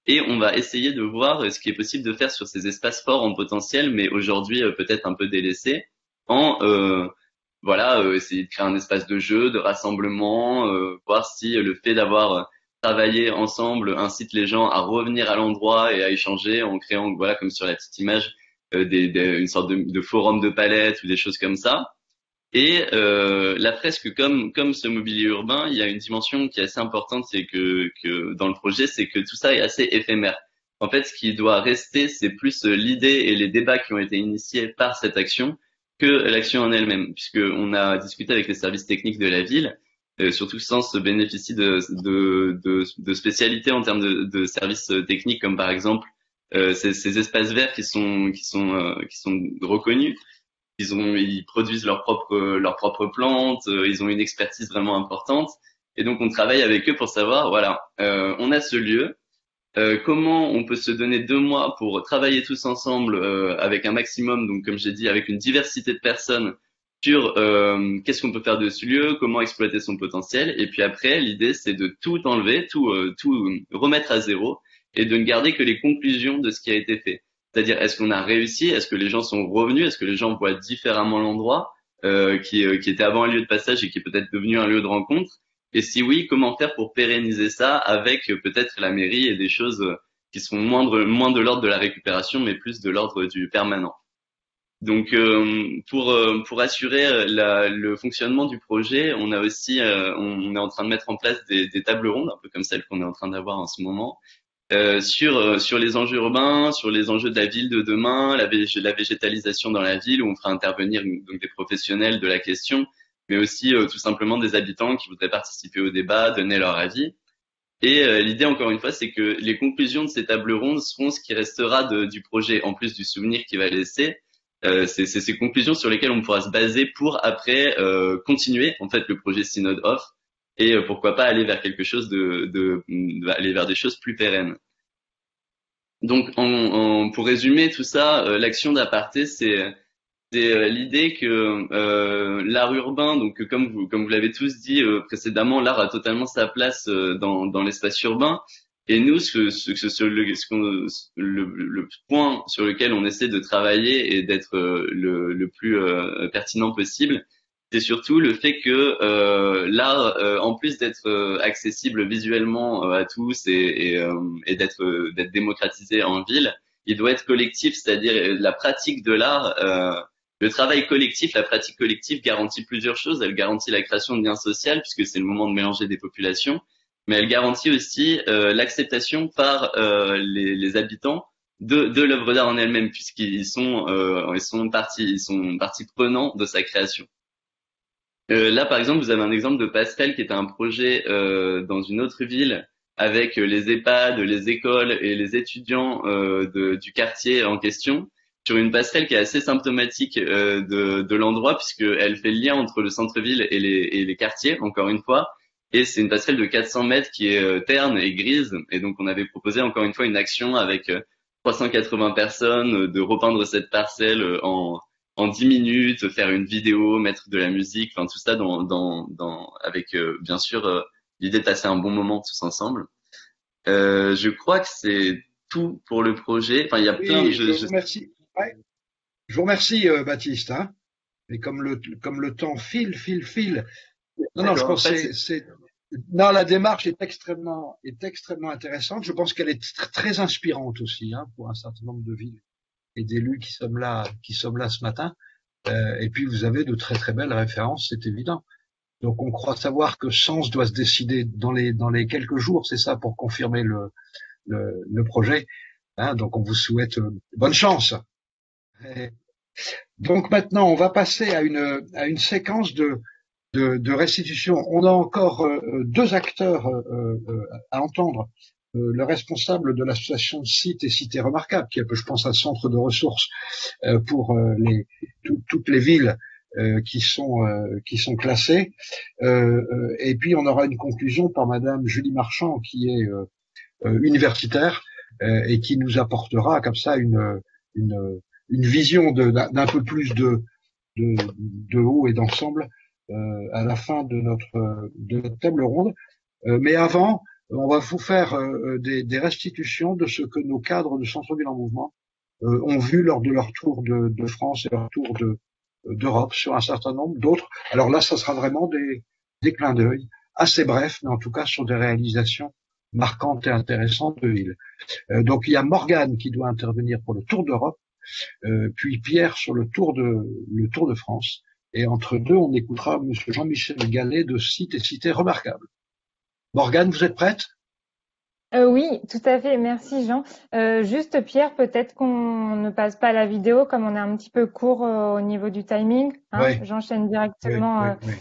Et on va essayer de voir ce qui est possible de faire sur ces espaces forts en potentiel, mais aujourd'hui peut-être un peu délaissés, essayer de créer un espace de jeu, de rassemblement, voir si le fait d'avoir travaillé ensemble incite les gens à revenir à l'endroit et à échanger en créant, voilà, comme sur la petite image, une sorte de forum de palette ou des choses comme ça. Et la fresque, comme ce mobilier urbain, il y a une dimension qui est assez importante, c'est que dans le projet, c'est que tout ça est assez éphémère. En fait, ce qui doit rester, c'est plus l'idée et les débats qui ont été initiés par cette action que l'action en elle-même, puisqu'on a discuté avec les services techniques de la ville, surtout Sens bénéficie de spécialités en termes de services techniques, comme par exemple ces espaces verts qui sont reconnus. Ils produisent leurs propres plantes, ils ont une expertise vraiment importante. Et donc, on travaille avec eux pour savoir, voilà, on a ce lieu, comment on peut se donner 2 mois pour travailler tous ensemble avec un maximum, donc comme j'ai dit, avec une diversité de personnes sur qu'est-ce qu'on peut faire de ce lieu, comment exploiter son potentiel. Et puis après, l'idée, c'est de tout enlever, tout remettre à zéro et de ne garder que les conclusions de ce qui a été fait. C'est-à-dire, est-ce qu'on a réussi? Est-ce que les gens sont revenus? Est-ce que les gens voient différemment l'endroit qui était avant un lieu de passage et qui est peut-être devenu un lieu de rencontre? Et si oui, comment faire pour pérenniser ça avec peut-être la mairie et des choses qui sont moins de l'ordre de la récupération, mais plus de l'ordre du permanent? Donc, pour assurer le fonctionnement du projet, on a aussi, on est en train de mettre en place des tables rondes, un peu comme celles qu'on est en train d'avoir en ce moment, sur les enjeux urbains, sur les enjeux de la ville de demain, la végétalisation dans la ville, où on fera intervenir donc des professionnels de la question, mais aussi tout simplement des habitants qui voudraient participer au débat, donner leur avis. Et l'idée, encore une fois, c'est que les conclusions de ces tables rondes seront ce qui restera du projet, en plus du souvenir qu'il va laisser. C'est ces conclusions sur lesquelles on pourra se baser pour après continuer en fait le projet Synode Off et pourquoi pas aller vers quelque chose aller vers des choses plus pérennes. Donc pour résumer tout ça, l'action d'Aparté, c'est l'idée que l'art urbain, donc comme vous l'avez tous dit précédemment, l'art a totalement sa place dans l'espace urbain. Et nous, le point sur lequel on essaie de travailler et d'être le plus pertinent possible, c'est surtout le fait que l'art, en plus d'être accessible visuellement à tous et d'être démocratisé en ville, il doit être collectif, c'est-à-dire la pratique de l'art. Le travail collectif, la pratique collective garantit plusieurs choses. Elle garantit la création de liens sociaux puisque c'est le moment de mélanger des populations. Mais elle garantit aussi l'acceptation par les habitants de l'œuvre d'art en elle-même, puisqu'ils sont partie prenante de sa création. Là, par exemple, vous avez un exemple de passerelle qui est un projet dans une autre ville avec les EHPAD, les écoles et les étudiants du quartier en question, sur une passerelle qui est assez symptomatique de l'endroit, puisqu'elle fait le lien entre le centre-ville et les quartiers, encore une fois. Et c'est une passerelle de 400 mètres qui est terne et grise. Et donc, on avait proposé encore une fois une action avec 380 personnes de repeindre cette parcelle en 10 minutes, faire une vidéo, mettre de la musique, enfin tout ça avec bien sûr l'idée de passer un bon moment tous ensemble. Je crois que c'est tout pour le projet. Enfin, il y a plein de
je vous remercie. Ouais. Je vous remercie, Baptiste. Hein. Et comme le temps file. Non, je pense que non, la démarche est extrêmement intéressante. Je pense qu'elle est très inspirante aussi, hein, pour un certain nombre de villes et d'élus qui sommes là ce matin. Et puis vous avez de très très belles références, c'est évident. Donc on croit savoir que Sens doit se décider dans les quelques jours, c'est ça, pour confirmer le projet. Hein, donc on vous souhaite bonne chance. Donc maintenant on va passer à une séquence de restitution. On a encore deux acteurs à entendre. Le responsable de l'association Sites et Cités Remarquables, qui est, je pense, un centre de ressources pour toutes les villes qui sont classées. Et puis on aura une conclusion par Madame Julie Marchand, qui est universitaire et qui nous apportera comme ça une vision d'un peu plus de haut et d'ensemble à la fin de notre table ronde. Mais avant, on va vous faire des restitutions de ce que nos cadres de Centre-Ville en Mouvement ont vu lors de leur tour de France et leur tour d'Europe sur un certain nombre d'autres. Alors là, ça sera vraiment des clins d'œil assez brefs, mais en tout cas sur des réalisations marquantes et intéressantes de ville. Donc il y a Morgane qui doit intervenir pour le tour d'Europe, puis Pierre sur le tour de France. Et entre deux, on écoutera Monsieur Jean-Michel Gallet de Sites et Cités Remarquables. Morgane, vous êtes prête?
Oui, tout à fait. Merci, Jean. Juste, Pierre, peut-être qu'on ne passe pas la vidéo comme on est un petit peu court au niveau du timing. Hein,
oui.
J'enchaîne directement.
Oui.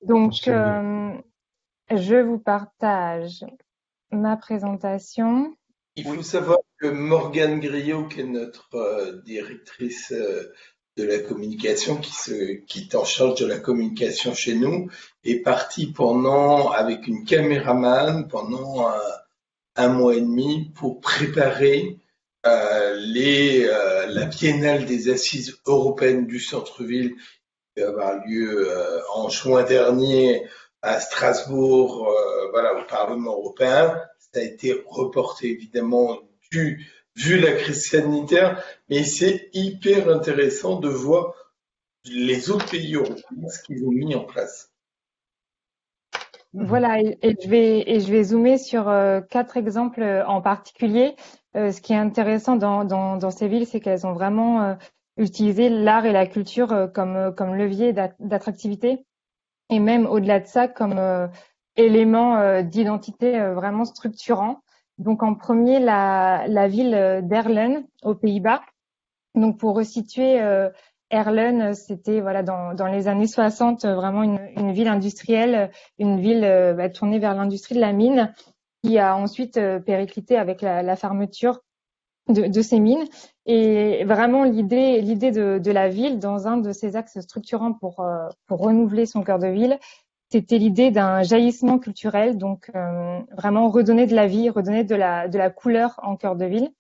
Donc, je vous partage ma présentation.
Il faut savoir que Morgane Griot, qui est notre directrice de la communication, qui est en charge de la communication chez nous, est partie avec une caméraman pendant un mois et demi pour préparer la biennale des assises européennes du centre-ville qui va avoir lieu en juin dernier à Strasbourg, au Parlement européen. Ça a été reporté évidemment vu la crise sanitaire, mais c'est hyper intéressant de voir les autres pays européens ce qu'ils ont mis en place.
Voilà, et je vais zoomer sur 4 exemples en particulier. Ce qui est intéressant dans ces villes, c'est qu'elles ont vraiment utiliser l'art et la culture comme levier d'attractivité et même au-delà de ça comme élément d'identité vraiment structurant. Donc en premier, la ville d'Erlen aux Pays-Bas. Donc pour resituer, Erlen, c'était voilà dans les années 60 vraiment une ville industrielle, une ville tournée vers l'industrie de la mine, qui a ensuite périclité avec la fermeture de ces mines. Et vraiment l'idée de la ville dans un de ses axes structurants pour renouveler son cœur de ville, c'était l'idée d'un jaillissement culturel, donc vraiment redonner de la vie, redonner de la couleur en cœur de ville,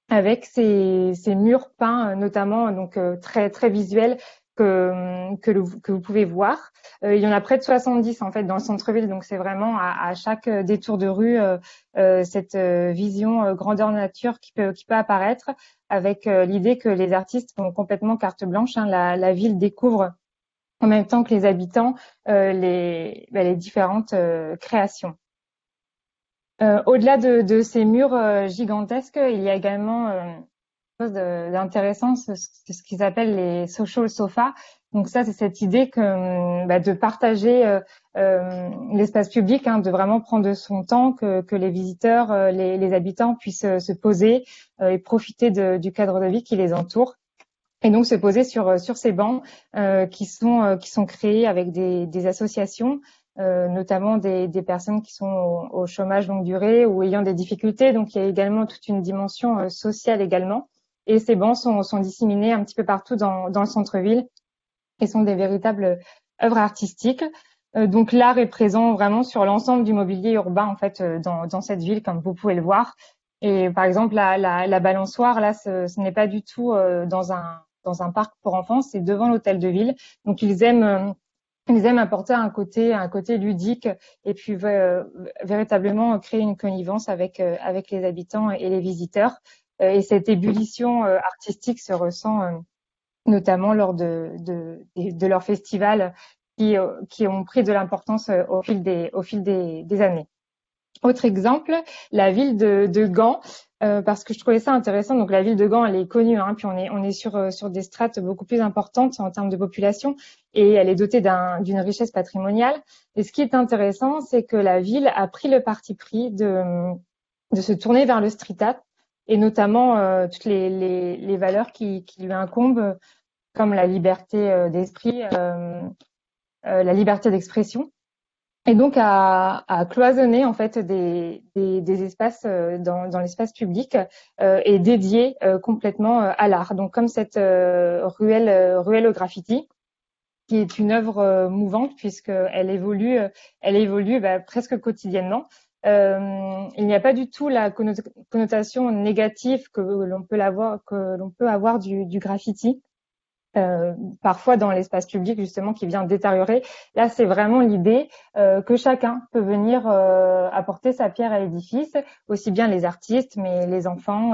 avec ces murs peints notamment, donc très très visuels que vous pouvez voir. Il y en a près de 70 en fait dans le centre-ville, donc c'est vraiment à chaque détour de rue cette vision grandeur nature qui peut apparaître, avec l'idée que les artistes ont complètement carte blanche. La ville découvre en même temps que les habitants les différentes créations. Au-delà de ces murs gigantesques, il y a également chose d'intéressant, ce qu'ils appellent les social sofas. Donc ça, c'est cette idée que de partager l'espace public, de vraiment prendre son temps, que les visiteurs, les habitants puissent se poser et profiter du cadre de vie qui les entoure. Et donc se poser sur ces bancs qui sont créés avec des associations, notamment des personnes qui sont au chômage longue durée ou ayant des difficultés. Donc il y a également toute une dimension sociale également. Et ces bancs sont disséminés un petit peu partout dans le centre-ville et sont des véritables œuvres artistiques. Donc l'art est présent vraiment sur l'ensemble du mobilier urbain en fait dans cette ville, comme vous pouvez le voir. Et par exemple la balançoire là, ce n'est pas du tout dans un parc pour enfants, c'est devant l'hôtel de ville. Donc ils aiment apporter un côté ludique et puis véritablement créer une connivence avec les habitants et les visiteurs. Et cette ébullition artistique se ressent notamment lors de leurs festivals qui ont pris de l'importance au fil des années. Autre exemple, la ville de Gand, parce que je trouvais ça intéressant. Donc la ville de Gand, elle est connue, puis on est sur des strates beaucoup plus importantes en termes de population, et elle est dotée d'une richesse patrimoniale. Et ce qui est intéressant, c'est que la ville a pris le parti pris de se tourner vers le street art, et notamment toutes les valeurs qui lui incombent, comme la liberté d'esprit, la liberté d'expression. Et donc à cloisonner en fait des espaces dans l'espace public et dédiés complètement à l'art. Donc comme cette ruelle au graffiti, qui est une œuvre mouvante puisqu'elle évolue presque quotidiennement. Il n'y a pas du tout la connotation négative que l'on peut avoir du graffiti. Parfois dans l'espace public justement qui vient détériorer. Là, c'est vraiment l'idée que chacun peut venir apporter sa pierre à l'édifice, aussi bien les artistes, mais les enfants,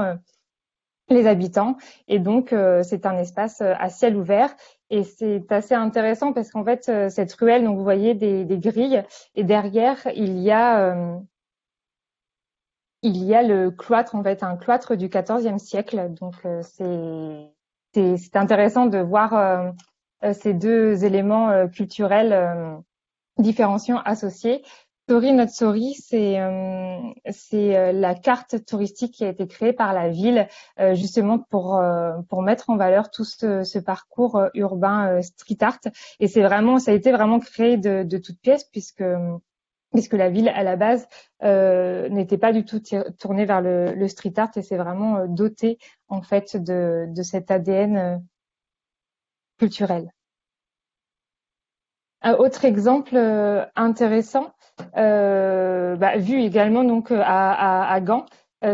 les habitants. Et donc, c'est un espace à ciel ouvert. Et c'est assez intéressant parce qu'en fait, cette ruelle, donc vous voyez des grilles, et derrière, il y a le cloître, en fait, un cloître du XIVe siècle. Donc, c'est intéressant de voir ces deux éléments culturels différenciants associés. Story Not Sorry, c'est la carte touristique qui a été créée par la ville justement pour mettre en valeur tout ce parcours urbain street art. Et ça a été vraiment créé de toutes pièces puisque la ville à la base n'était pas du tout tournée vers le street art, et c'est vraiment doté en fait de cet ADN culturel. Un autre exemple intéressant, vu également donc à Gand,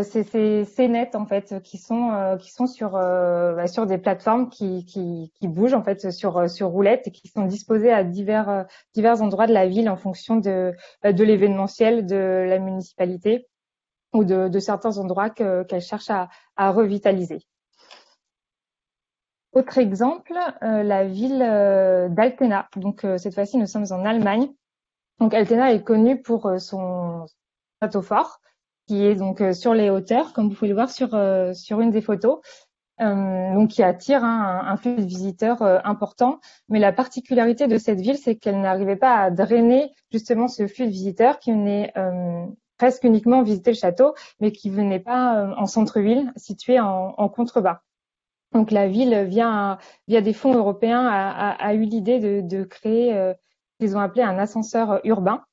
c'est ces scénettes en fait qui sont sur des plateformes qui bougent en fait sur roulettes et qui sont disposées à divers endroits de la ville en fonction de l'événementiel de la municipalité ou de certains endroits qu'elle cherche à revitaliser. Autre exemple, la ville d'Altena. Donc cette fois-ci, nous sommes en Allemagne. Donc Altena est connue pour son château fort, qui est donc sur les hauteurs, comme vous pouvez le voir sur une des photos. donc qui attire un flux de visiteurs important. Mais la particularité de cette ville, c'est qu'elle n'arrivait pas à drainer justement ce flux de visiteurs qui venaient presque uniquement visiter le château, mais qui venaient pas en centre-ville, situé en contrebas. Donc la ville, via des fonds européens, a eu l'idée de créer qu'ils ont appelé un ascenseur urbain.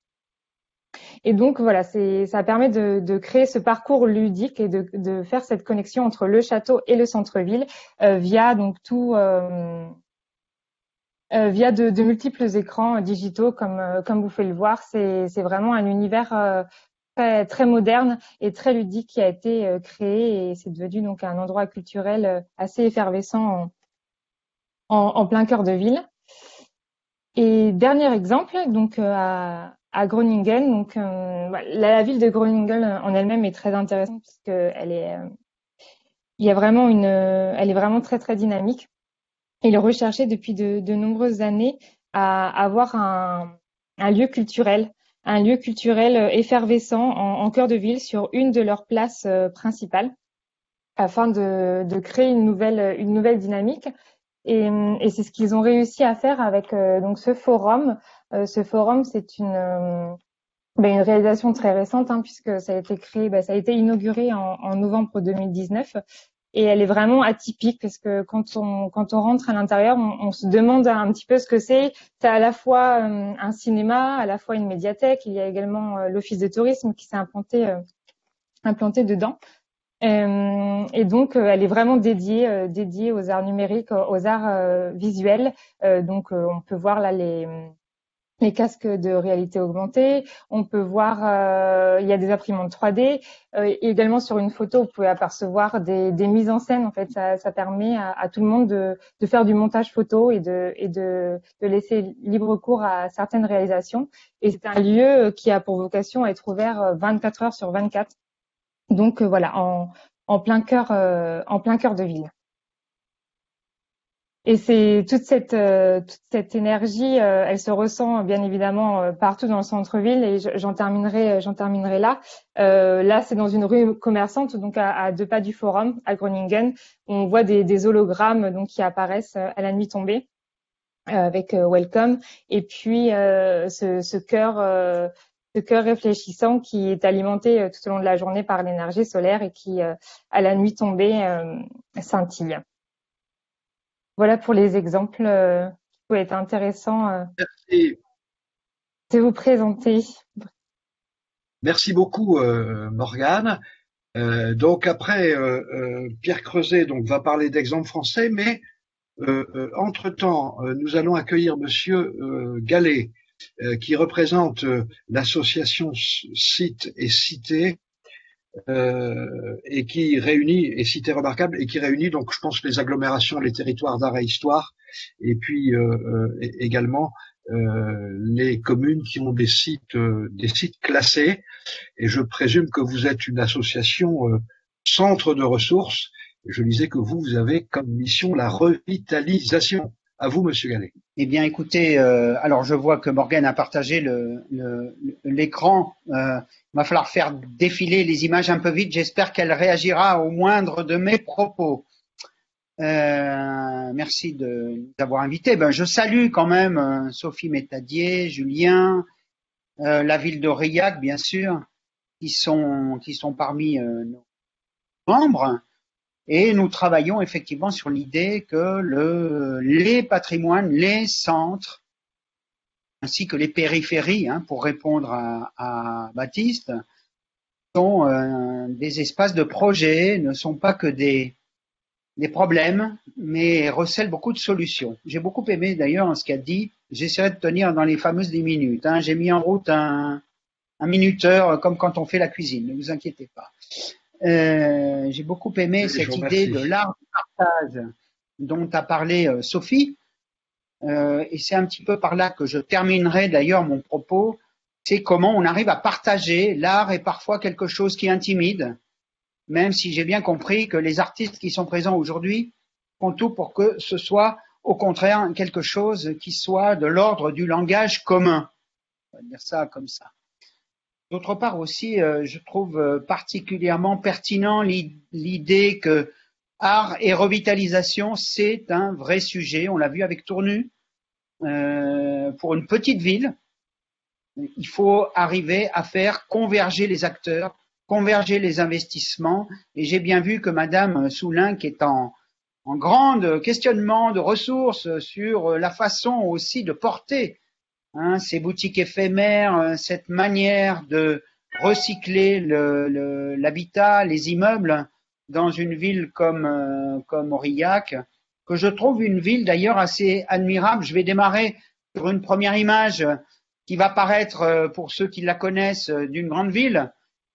Et donc voilà, ça permet de créer ce parcours ludique et de faire cette connexion entre le château et le centre-ville via donc via de multiples écrans digitaux comme vous pouvez le voir. C'est vraiment un univers très très moderne et très ludique qui a été créé, et c'est devenu donc un endroit culturel assez effervescent en plein cœur de ville. Et dernier exemple, donc à Groningen, donc la ville de Groningen en elle-même est très intéressante puisque elle est elle est vraiment très très dynamique. Il est recherché depuis de nombreuses années à avoir un lieu culturel effervescent en cœur de ville sur une de leurs places principales, afin de créer une nouvelle dynamique. Et c'est ce qu'ils ont réussi à faire avec donc ce forum. Ce forum, c'est une réalisation très récente, puisque ça a été créé, ça a été inauguré en novembre 2019. Et elle est vraiment atypique parce que quand on rentre à l'intérieur, on se demande un petit peu ce que c'est. C'est à la fois un cinéma, à la fois une médiathèque. Il y a également l'office de tourisme qui s'est implanté dedans. Et donc, elle est vraiment dédiée aux arts numériques, aux arts visuels. Donc, on peut voir là les casques de réalité augmentée. On peut voir, il y a des imprimantes 3D. Et également sur une photo, vous pouvez apercevoir des mises en scène. En fait, ça permet à tout le monde de faire du montage photo et de laisser libre cours à certaines réalisations. Et c'est un lieu qui a pour vocation à être ouvert 24 heures sur 24. Donc voilà, en plein cœur de ville. Et c'est toute cette énergie, elle se ressent bien évidemment partout dans le centre-ville. Et j'en terminerai là. Là, c'est dans une rue commerçante, donc à 2 pas du Forum, à Groningen. On voit des hologrammes donc qui apparaissent à la nuit tombée avec Welcome. Et puis ce cœur réfléchissant qui est alimenté tout au long de la journée par l'énergie solaire et qui, à la nuit tombée, scintille. Voilà pour les exemples qui pouvaient être intéressants de vous présenter.
Merci beaucoup, Morgane. Donc après, Pierre Creuset va parler d'exemples français, mais entre-temps, nous allons accueillir Monsieur Gallet, qui représente l'association Sites et Cités, et qui réunit, et Cités Remarquables, et qui réunit donc, je pense, les agglomérations, les territoires d'art et histoire, et puis également les communes qui ont des sites classés. Et je présume que vous êtes une association centre de ressources. Et je disais que vous avez comme mission la revitalisation. À vous, Monsieur Gallet.
Eh bien, écoutez, alors je vois que Morgane a partagé l'écran. Il va falloir faire défiler les images un peu vite. J'espère qu'elle réagira au moindre de mes propos. Merci de nous avoir invités. Je salue quand même Sophie Métadier, Julien, la ville d'Aurillac, bien sûr, qui sont parmi nos membres. Et nous travaillons effectivement sur l'idée que les patrimoines, les centres, ainsi que les périphéries, pour répondre à Baptiste, sont des espaces de projet, ne sont pas que des problèmes, mais recèlent beaucoup de solutions. J'ai beaucoup aimé d'ailleurs ce qu'a dit. J'essaierai de tenir dans les fameuses 10 minutes. J'ai mis en route un minuteur comme quand on fait la cuisine, ne vous inquiétez pas. J'ai beaucoup aimé cette idée de l'art du partage dont a parlé Sophie, et c'est un petit peu par là que je terminerai d'ailleurs mon propos. C'est comment on arrive à partager. L'art est parfois quelque chose qui intimide, même si j'ai bien compris que les artistes qui sont présents aujourd'hui font tout pour que ce soit au contraire quelque chose qui soit de l'ordre du langage commun. On va dire ça comme ça. D'autre part aussi, je trouve particulièrement pertinent l'idée que art et revitalisation, c'est un vrai sujet. On l'a vu avec Tournu. Pour une petite ville, il faut arriver à faire converger les acteurs, converger les investissements. Et j'ai bien vu que Madame Soulin, qui est en grand questionnement de ressources sur la façon aussi de porter ces boutiques éphémères, cette manière de recycler l'habitat, les immeubles dans une ville comme Aurillac, que je trouve une ville d'ailleurs assez admirable. Je vais démarrer sur une première image qui va paraître, pour ceux qui la connaissent, d'une grande ville.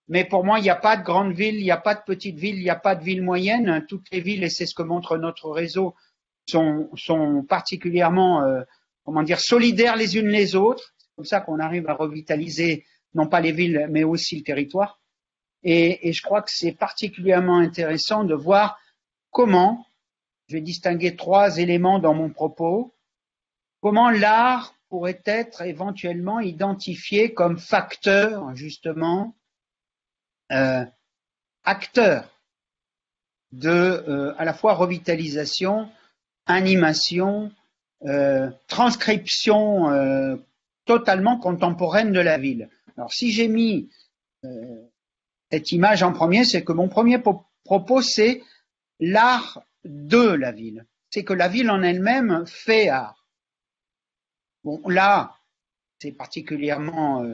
Mais pour moi, il n'y a pas de grande ville, il n'y a pas de petite ville, il n'y a pas de ville moyenne. Toutes les villes, et c'est ce que montre notre réseau, sont particulièrement, solidaires les unes les autres. C'est comme ça qu'on arrive à revitaliser non pas les villes, mais aussi le territoire. Et je crois que c'est particulièrement intéressant de voir comment, je vais distinguer 3 éléments dans mon propos, comment l'art pourrait être éventuellement identifié comme facteur, justement, acteur de à la fois revitalisation, animation, transcription totalement contemporaine de la ville. Alors si j'ai mis cette image en premier, c'est que mon premier propos, c'est l'art de la ville. C'est que la ville en elle-même fait art. Bon, là, c'est particulièrement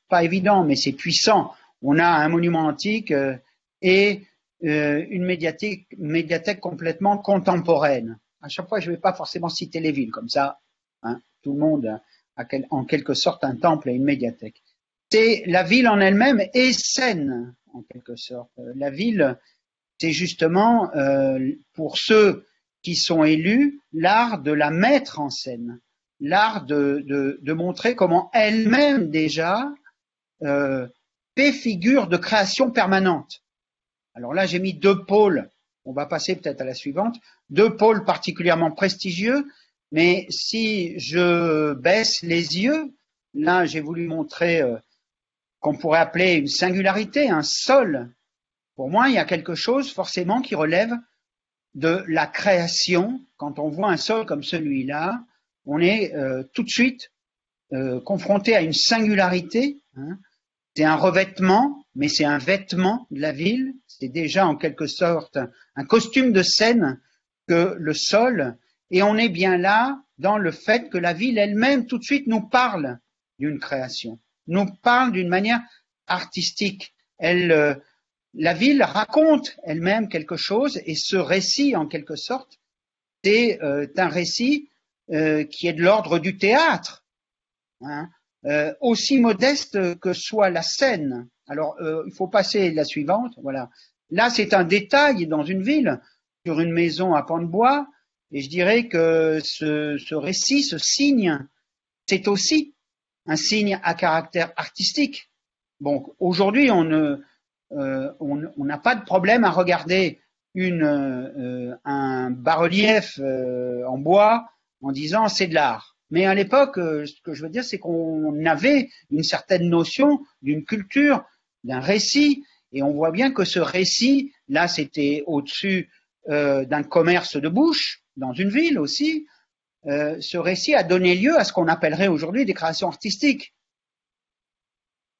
pas évident, mais c'est puissant. On a un monument antique et une médiathèque complètement contemporaine. À chaque fois, je ne vais pas forcément citer les villes comme ça. Tout le monde a en quelque sorte un temple et une médiathèque. C'est la ville en elle-même est scène, en quelque sorte. La ville, c'est justement, pour ceux qui sont élus, l'art de la mettre en scène, l'art de montrer comment elle-même déjà fait figure de création permanente. Alors là, j'ai mis 2 pôles, on va passer peut-être à la suivante, 2 pôles particulièrement prestigieux, mais si je baisse les yeux, là j'ai voulu montrer qu'on pourrait appeler une singularité, un sol. Pour moi, il y a quelque chose forcément qui relève de la création. Quand on voit un sol comme celui-là, on est tout de suite confronté à une singularité. C'est un revêtement, mais c'est un vêtement de la ville. C'est déjà en quelque sorte un costume de scène que le sol. Et on est bien là dans le fait que la ville elle-même tout de suite nous parle d'une création, nous parle d'une manière artistique. La ville raconte elle-même quelque chose et ce récit en quelque sorte, c'est un récit qui est de l'ordre du théâtre. Aussi modeste que soit la scène. Alors, il faut passer la suivante. Voilà. Là, c'est un détail dans une ville, sur une maison à pans de bois, et je dirais que ce récit, ce signe, c'est aussi un signe à caractère artistique. Bon, aujourd'hui, on n'a pas de problème à regarder un bas-relief en bois en disant c'est de l'art. Mais à l'époque, ce que je veux dire, c'est qu'on avait une certaine notion d'une culture, d'un récit, et on voit bien que ce récit, là, c'était au-dessus d'un commerce de bouche, dans une ville aussi. Ce récit a donné lieu à ce qu'on appellerait aujourd'hui des créations artistiques.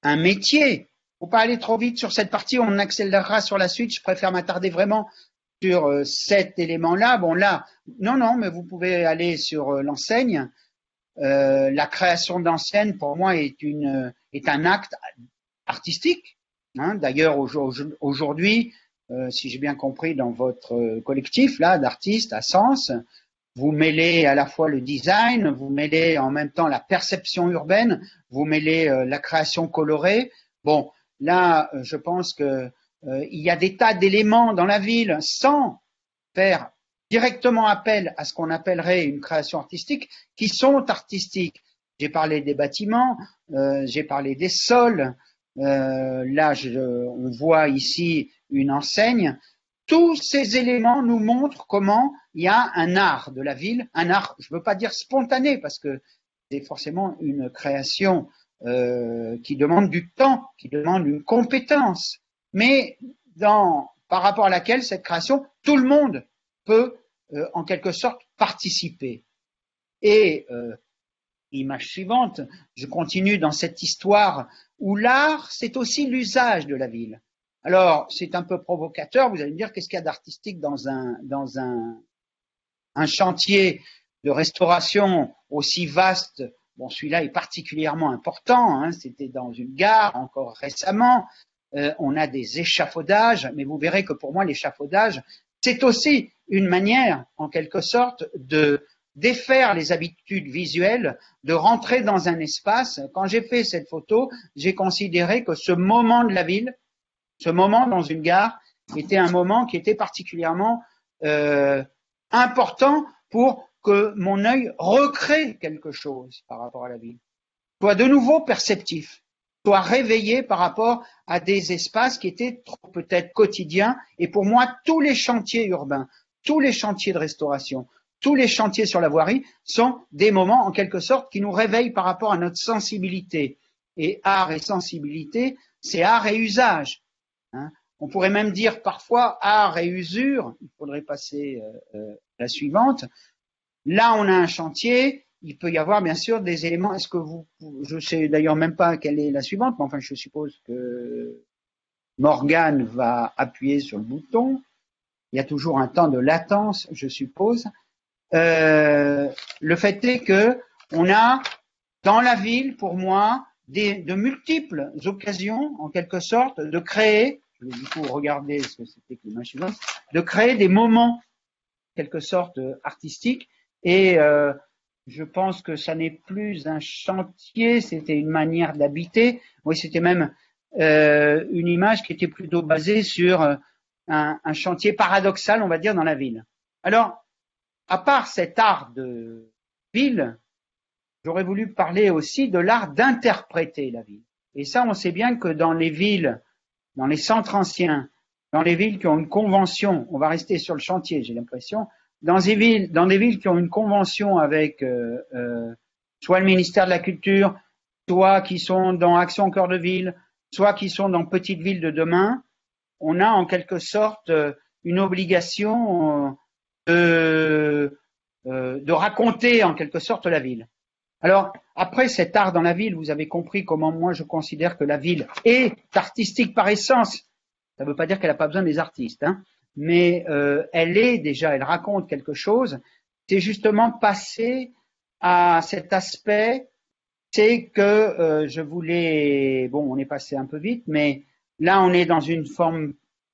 Un métier. Faut pas aller trop vite sur cette partie, on accélérera sur la suite. Je préfère m'attarder vraiment sur cet élément-là. Bon, là, non, mais vous pouvez aller sur l'enseigne. La création d'enseigne, pour moi, est un acte artistique. D'ailleurs, aujourd'hui, si j'ai bien compris, dans votre collectif là d'artistes à Sens, vous mêlez à la fois le design, vous mêlez en même temps la perception urbaine, vous mêlez la création colorée. Bon, là, je pense que il y a des tas d'éléments dans la ville sans faire directement appel à ce qu'on appellerait une création artistique qui sont artistiques. J'ai parlé des bâtiments, j'ai parlé des sols. Là, on voit ici une enseigne. Tous ces éléments nous montrent comment il y a un art de la ville, un art, je ne veux pas dire spontané, parce que c'est forcément une création qui demande du temps, qui demande une compétence. Mais par rapport à laquelle cette création, tout le monde peut en quelque sorte participer. Et image suivante, je continue dans cette histoire où l'art, c'est aussi l'usage de la ville. Alors, c'est un peu provocateur, vous allez me dire, qu'est-ce qu'il y a d'artistique dans un chantier de restauration aussi vaste? Bon, celui-là est particulièrement important, hein, c'était dans une gare encore récemment, on a des échafaudages, mais vous verrez que pour moi, l'échafaudage, c'est aussi une manière, en quelque sorte, de défaire les habitudes visuelles, de rentrer dans un espace. Quand j'ai fait cette photo, j'ai considéré que ce moment de la ville, ce moment dans une gare, était un moment qui était particulièrement important pour que mon œil recrée quelque chose par rapport à la ville, soit de nouveau perceptif, soit réveillé par rapport à des espaces qui étaient trop peut-être quotidiens. Et pour moi, tous les chantiers urbains, tous les chantiers de restauration, tous les chantiers sur la voirie sont des moments en quelque sorte qui nous réveillent par rapport à notre sensibilité. Et art et sensibilité, c'est art et usage. Hein. On pourrait même dire parfois art et usure. Il faudrait passer la suivante. Là, on a un chantier. Il peut y avoir bien sûr des éléments. Est-ce que je sais d'ailleurs même pas quelle est la suivante, mais enfin, je suppose que Morgane va appuyer sur le bouton. Il y a toujours un temps de latence, je suppose. Le fait est que on a dans la ville, pour moi, de multiples occasions, en quelque sorte, de créer, je vais du coup regarder ce que c'était que l'image suivante, de créer des moments, en quelque sorte, artistiques. Et je pense que ça n'est plus un chantier, c'était une manière d'habiter. Oui, c'était même une image qui était plutôt basée sur un chantier paradoxal, on va dire, dans la ville. Alors, à part cet art de ville, j'aurais voulu parler aussi de l'art d'interpréter la ville. Et ça, on sait bien que dans les villes, dans les centres anciens, dans les villes qui ont une convention, on va rester sur le chantier, j'ai l'impression, dans des villes qui ont une convention avec soit le ministère de la Culture, soit qui sont dans Action Cœur de Ville, soit qui sont dans Petites Villes de demain, on a en quelque sorte une obligation de raconter en quelque sorte la ville. Alors, après cet art dans la ville, vous avez compris comment moi je considère que la ville est artistique par essence. Ça ne veut pas dire qu'elle n'a pas besoin des artistes, hein, mais elle est déjà, elle raconte quelque chose. C'est justement passer à cet aspect, c'est que je voulais, bon, on est passé un peu vite, mais là on est dans une forme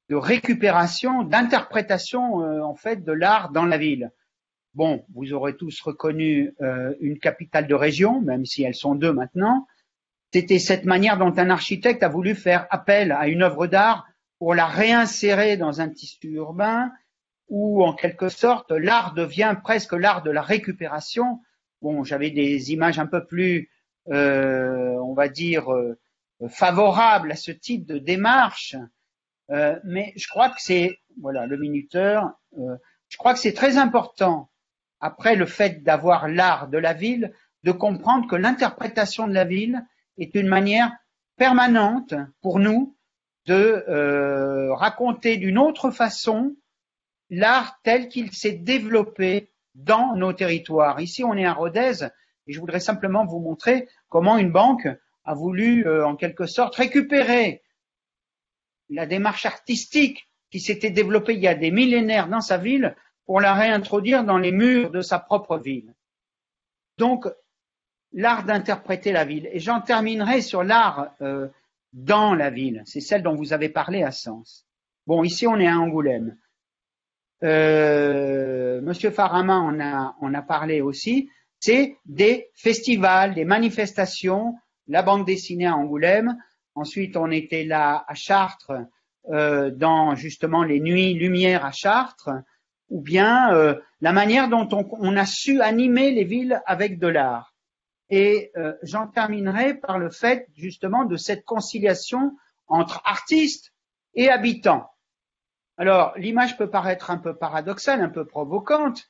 de récupération, d'interprétation en fait de l'art dans la ville. Bon, vous aurez tous reconnu une capitale de région, même si elles sont deux maintenant. C'était cette manière dont un architecte a voulu faire appel à une œuvre d'art pour la réinsérer dans un tissu urbain, où en quelque sorte l'art devient presque l'art de la récupération. Bon, j'avais des images un peu plus, on va dire, favorables à ce type de démarche. Mais je crois que c'est, voilà, le minuteur, je crois que c'est très important, après le fait d'avoir l'art de la ville, de comprendre que l'interprétation de la ville est une manière permanente pour nous de raconter d'une autre façon l'art tel qu'il s'est développé dans nos territoires. Ici, on est à Rodez, et je voudrais simplement vous montrer comment une banque a voulu, en quelque sorte, récupérer la démarche artistique qui s'était développée il y a des millénaires dans sa ville pour la réintroduire dans les murs de sa propre ville. Donc, l'art d'interpréter la ville. Et j'en terminerai sur l'art dans la ville. C'est celle dont vous avez parlé à Sens. Bon, ici, on est à Angoulême. Monsieur Farama en a parlé aussi. C'est des festivals, des manifestations, la bande dessinée à Angoulême. Ensuite, on était là à Chartres, dans justement les nuits lumière à Chartres, ou bien la manière dont on a su animer les villes avec de l'art. Et j'en terminerai par le fait justement de cette conciliation entre artistes et habitants. Alors, l'image peut paraître un peu paradoxale, un peu provocante,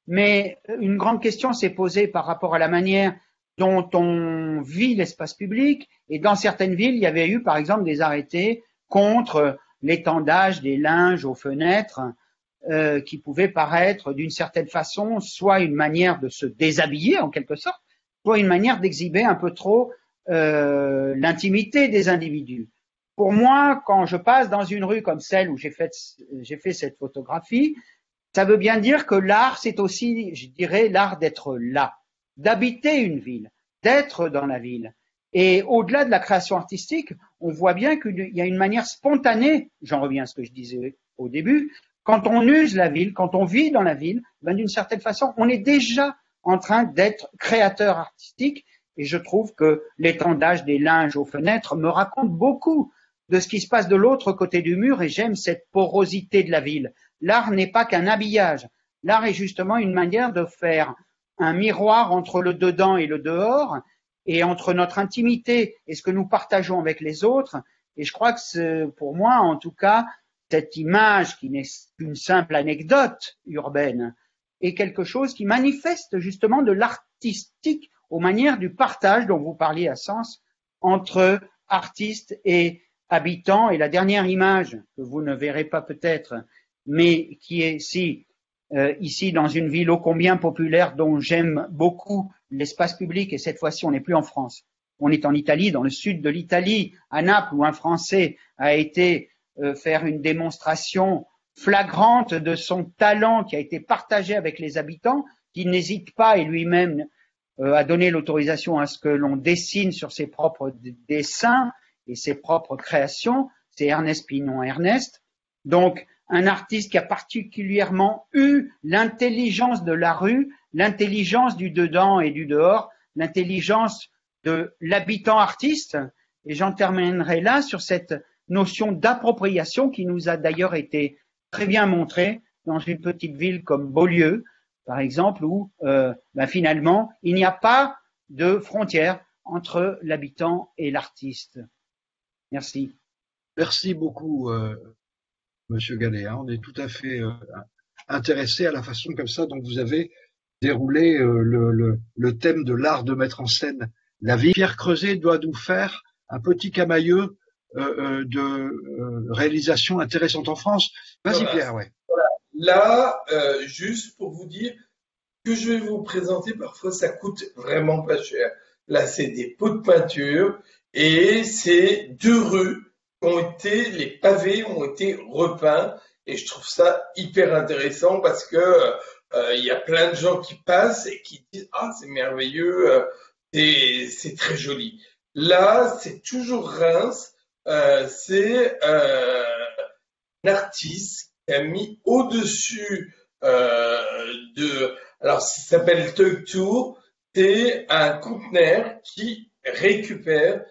mais une grande question s'est posée par rapport à la manière dont on vit l'espace public. Et dans certaines villes, il y avait eu, par exemple, des arrêtés contre l'étendage des linges aux fenêtres, qui pouvait paraître d'une certaine façon soit une manière de se déshabiller en quelque sorte, soit une manière d'exhiber un peu trop l'intimité des individus. Pour moi, quand je passe dans une rue comme celle où j'ai fait cette photographie, ça veut bien dire que l'art, c'est aussi, je dirais, l'art d'être là, d'habiter une ville, d'être dans la ville. Et au-delà de la création artistique, on voit bien qu'il y a une manière spontanée, j'en reviens à ce que je disais au début, quand on use la ville, quand on vit dans la ville, ben d'une certaine façon, on est déjà en train d'être créateur artistique. Et je trouve que l'étendage des linges aux fenêtres me raconte beaucoup de ce qui se passe de l'autre côté du mur, et j'aime cette porosité de la ville. L'art n'est pas qu'un habillage. L'art est justement une manière de faire un miroir entre le dedans et le dehors, et entre notre intimité et ce que nous partageons avec les autres. Et je crois que pour moi, en tout cas, cette image qui n'est qu'une simple anecdote urbaine est quelque chose qui manifeste justement de l'artistique aux manières du partage dont vous parliez à Sens entre artistes et habitants. Et la dernière image que vous ne verrez pas peut-être, mais qui est ici dans une ville ô combien populaire dont j'aime beaucoup l'espace public, et cette fois-ci on n'est plus en France, on est en Italie, dans le sud de l'Italie, à Naples, où un Français a été faire une démonstration flagrante de son talent qui a été partagé avec les habitants, qui n'hésite pas et lui-même a donné l'autorisation à ce que l'on dessine sur ses propres dessins et ses propres créations. C'est Ernest Pinon Ernest. Donc, un artiste qui a particulièrement eu l'intelligence de la rue, l'intelligence du dedans et du dehors, l'intelligence de l'habitant artiste. Et j'en terminerai là sur cette notion d'appropriation qui nous a d'ailleurs été très bien montrée dans une petite ville comme Beaulieu, par exemple, où finalement, il n'y a pas de frontière entre l'habitant et l'artiste. Merci.
Merci beaucoup, Monsieur Galéa. On est tout à fait intéressé à la façon comme ça dont vous avez déroulé le thème de l'art de mettre en scène la vie. Pierre Creuset doit nous faire un petit camailleux de réalisation intéressante en France. Vas-y, voilà. Pierre, ouais.
Voilà. Là, juste pour vous dire que je vais vous présenter, parfois ça coûte vraiment pas cher. Là, c'est des pots de peinture et c'est 2 rues les pavés ont été repeints, et je trouve ça hyper intéressant parce que il y a plein de gens qui passent et qui disent ah c'est merveilleux, c'est très joli. Là, c'est toujours Reims. C'est un artiste qui a mis au-dessus alors ça s'appelle Toy Tour, c'est un conteneur qui récupère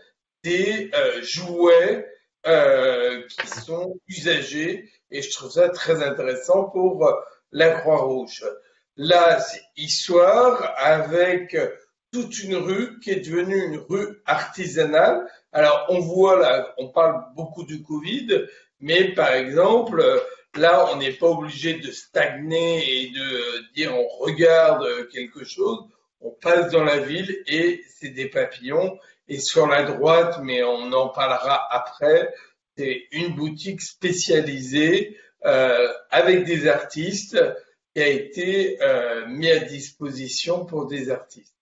des jouets qui sont usagés, et je trouve ça très intéressant pour la Croix-Rouge. Là, c'est Histoire avec toute une rue qui est devenue une rue artisanale. Alors, on voit là, on parle beaucoup du Covid, mais par exemple, là, on n'est pas obligé de stagner et de dire on regarde quelque chose. On passe dans la ville et c'est des papillons. Et sur la droite, mais on en parlera après, c'est une boutique spécialisée avec des artistes qui a été mis à disposition pour des artistes.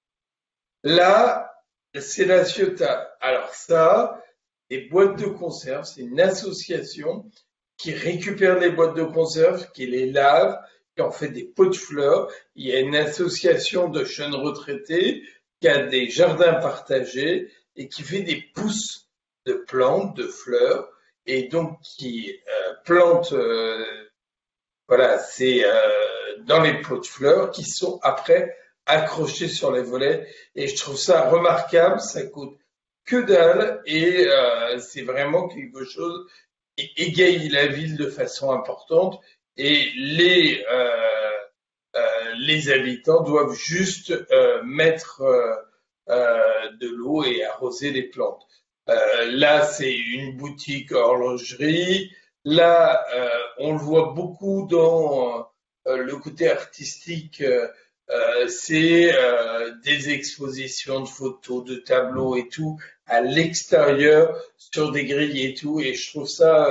Là, c'est la Ciotat. Alors ça, les boîtes de conserve, c'est une association qui récupère les boîtes de conserve, qui les lave, qui en fait des pots de fleurs. Il y a une association de jeunes retraités qui a des jardins partagés et qui fait des pousses de plantes, de fleurs, et donc qui plante, voilà, c'est dans les pots de fleurs qui sont après accrochés sur les volets. Et je trouve ça remarquable, ça coûte que dalle, et c'est vraiment quelque chose qui égaye la ville de façon importante, et les habitants doivent juste mettre de l'eau et arroser les plantes. Là, c'est une boutique horlogerie. Là, on le voit beaucoup dans le côté artistique. C'est des expositions de photos, de tableaux et tout à l'extérieur sur des grilles et tout. Et je trouve ça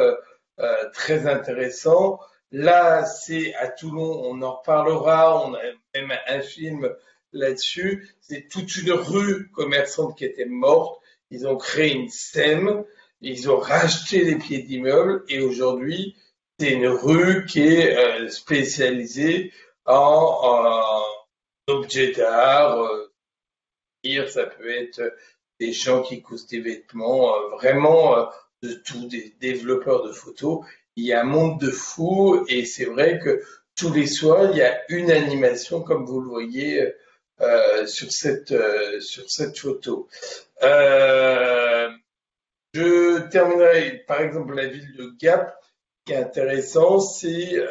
très intéressant. Là, c'est à Toulon, on en reparlera, on a même un film là-dessus. C'est toute une rue commerçante qui était morte. Ils ont créé une SEM, ils ont racheté les pieds d'immeubles et aujourd'hui, c'est une rue qui est spécialisée en objets d'art. Ça peut être des gens qui cousent des vêtements, vraiment de tout, des développeurs de photos. Il y a un monde de fous et c'est vrai que tous les soirs, il y a une animation comme vous le voyez sur cette photo. Je terminerai par exemple la ville de Gap. Ce qui est intéressant, c'est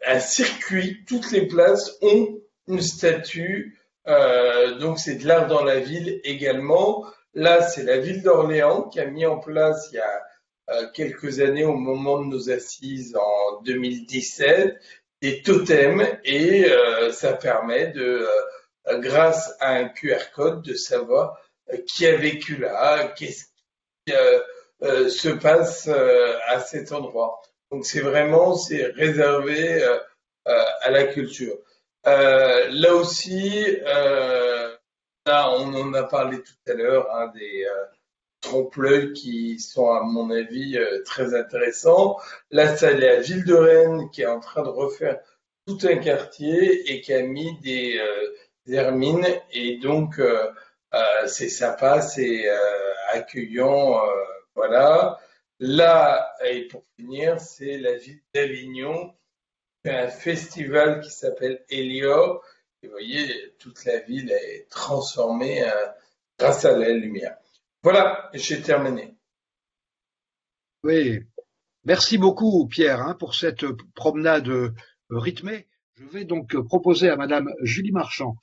un circuit. Toutes les places ont une statue. Donc c'est de l'art dans la ville également. Là, c'est la ville d'Orléans qui a mis en place il y a quelques années au moment de nos assises en 2017 des totems et ça permet de, grâce à un QR code, de savoir qui a vécu là, qu'est-ce qui se passe à cet endroit. Donc c'est réservé à la culture. Là aussi, là, on en a parlé tout à l'heure, hein, des trompe-l'œil qui sont, à mon avis, très intéressants. Là, c'est la ville de Rennes qui est en train de refaire tout un quartier et qui a mis des hermines. Et donc, c'est sympa, c'est accueillant, voilà. Là, et pour finir, c'est la ville d'Avignon. Il y a un festival qui s'appelle Hélios. Et vous voyez, toute la ville est transformée grâce à la lumière. Voilà, j'ai terminé.
Oui, merci beaucoup Pierre hein, pour cette promenade rythmée. Je vais donc proposer à Madame Julie Marchand,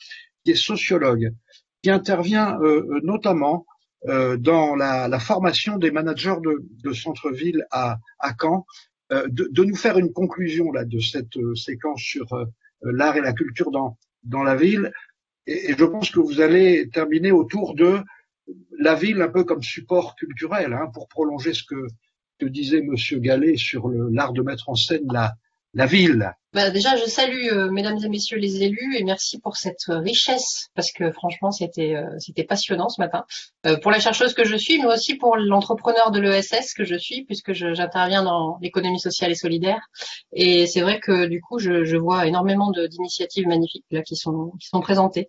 qui est sociologue, qui intervient notamment dans la formation des managers de centre-ville à Caen, de nous faire une conclusion là de cette séquence sur l'art et la culture dans la ville. Et je pense que vous allez terminer autour de la ville un peu comme support culturel, hein, pour prolonger ce que disait Monsieur Gallet sur l'art de mettre en scène la ville.
Déjà, je salue mesdames et messieurs les élus et merci pour cette richesse parce que franchement c'était passionnant ce matin pour la chercheuse que je suis, mais aussi pour l'entrepreneur de l'ESS que je suis puisque j'interviens dans l'économie sociale et solidaire. Et c'est vrai que du coup je vois énormément d'initiatives magnifiques là qui sont présentées.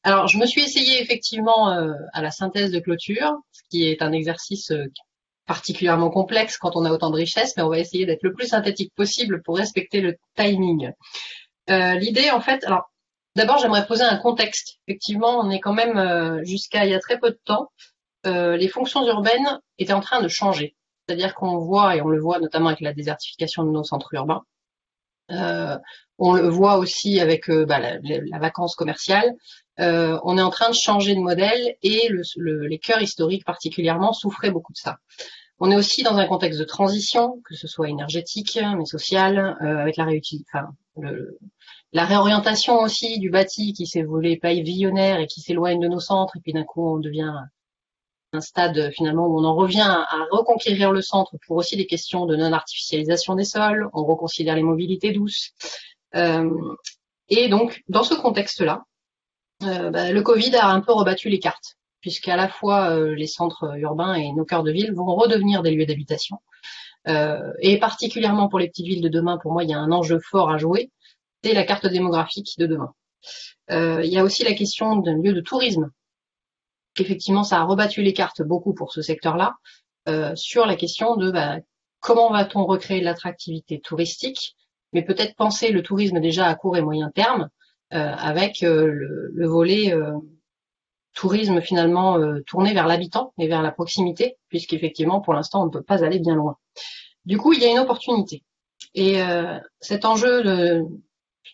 Alors je me suis essayée effectivement à la synthèse de clôture, ce qui est un exercice particulièrement complexe quand on a autant de richesses, mais on va essayer d'être le plus synthétique possible pour respecter le timing. L'idée, en fait, alors d'abord j'aimerais poser un contexte. Effectivement, on est quand même jusqu'à il y a très peu de temps, les fonctions urbaines étaient en train de changer. C'est-à-dire qu'on voit, et on le voit notamment avec la désertification de nos centres urbains, on le voit aussi avec la vacance commerciale. On est en train de changer de modèle et les cœurs historiques particulièrement souffraient beaucoup de ça. On est aussi dans un contexte de transition, que ce soit énergétique, mais sociale, avec la réorientation aussi du bâti qui s'est voulu pavillonnaire et qui s'éloigne de nos centres, et puis d'un coup on devient un stade finalement où on en revient à reconquérir le centre pour aussi des questions de non-artificialisation des sols, on reconsidère les mobilités douces. Et donc dans ce contexte-là, le Covid a un peu rebattu les cartes, puisqu'à la fois les centres urbains et nos cœurs de ville vont redevenir des lieux d'habitation. Et particulièrement pour les petites villes de demain, pour moi, il y a un enjeu fort à jouer, c'est la carte démographique de demain. Il y a aussi la question d'un lieu de tourisme. Effectivement, ça a rebattu les cartes beaucoup pour ce secteur-là, sur la question de comment va-t-on recréer de l'attractivité touristique, mais peut-être penser le tourisme déjà à court et moyen terme, avec le volet tourisme finalement tourné vers l'habitant et vers la proximité, puisqu'effectivement pour l'instant on ne peut pas aller bien loin. Du coup il y a une opportunité et cet enjeu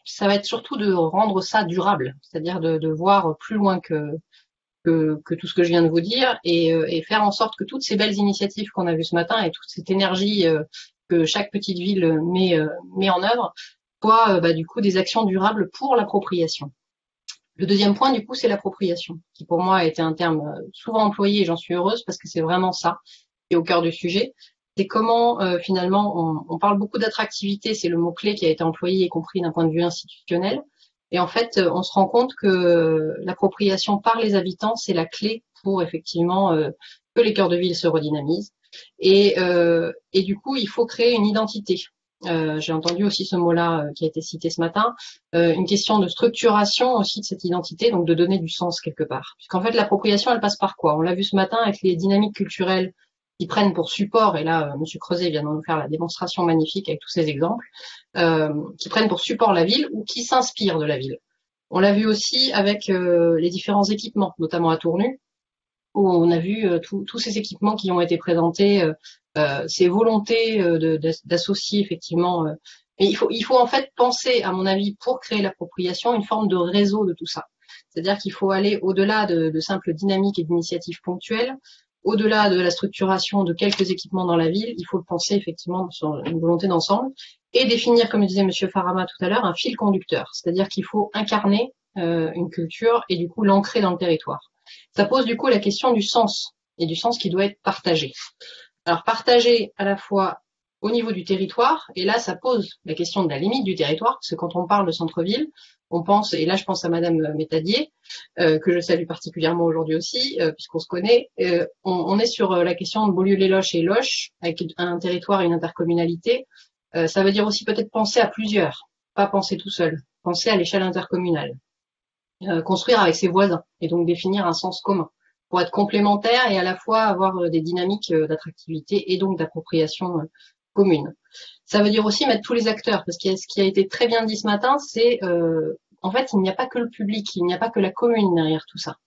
ça va être surtout de rendre ça durable, c'est-à-dire de voir plus loin que tout ce que je viens de vous dire et faire en sorte que toutes ces belles initiatives qu'on a vues ce matin et toute cette énergie que chaque petite ville met en œuvre soit du coup des actions durables pour l'appropriation. Le deuxième point, du coup, c'est l'appropriation, qui pour moi a été un terme souvent employé et j'en suis heureuse parce que c'est vraiment ça qui est au cœur du sujet. c'est comment finalement on parle beaucoup d'attractivité, c'est le mot-clé qui a été employé, y compris d'un point de vue institutionnel. Et en fait, on se rend compte que l'appropriation par les habitants, c'est la clé pour effectivement que les cœurs de ville se redynamisent. Et du coup, il faut créer une identité. J'ai entendu aussi ce mot-là qui a été cité ce matin, une question de structuration aussi de cette identité, donc de donner du sens quelque part. Puisqu'en fait, l'appropriation, elle passe par quoi? On l'a vu ce matin avec les dynamiques culturelles qui prennent pour support, et là, Monsieur Creuset vient de nous faire la démonstration magnifique avec tous ces exemples, qui prennent pour support la ville ou qui s'inspirent de la ville. On l'a vu aussi avec les différents équipements, notamment à Tournu, où on a vu tous ces équipements qui ont été présentés, ces volontés d'associer effectivement. Mais il faut en fait penser, à mon avis, pour créer l'appropriation, une forme de réseau de tout ça. C'est-à-dire qu'il faut aller au-delà de simples dynamiques et d'initiatives ponctuelles, au-delà de la structuration de quelques équipements dans la ville, il faut le penser effectivement sur une volonté d'ensemble et définir, comme disait Monsieur Farama tout à l'heure, un fil conducteur. C'est-à-dire qu'il faut incarner une culture et du coup l'ancrer dans le territoire. Ça pose du coup la question du sens et du sens qui doit être partagé. Alors partagé à la fois au niveau du territoire, et là ça pose la question de la limite du territoire, parce que quand on parle de centre-ville, on pense, et là je pense à Madame Métadier, que je salue particulièrement aujourd'hui aussi, puisqu'on se connaît, on est sur la question de Beaulieu-les-Loches et Loches, avec un territoire et une intercommunalité. Ça veut dire aussi peut-être penser à plusieurs, pas penser tout seul, penser à l'échelle intercommunale, construire avec ses voisins, et donc définir un sens commun, pour être complémentaire et à la fois avoir des dynamiques d'attractivité et donc d'appropriation commune. Ça veut dire aussi mettre tous les acteurs, parce que ce qui a été très bien dit ce matin, c'est en fait, il n'y a pas que le public, il n'y a pas que la commune derrière tout ça.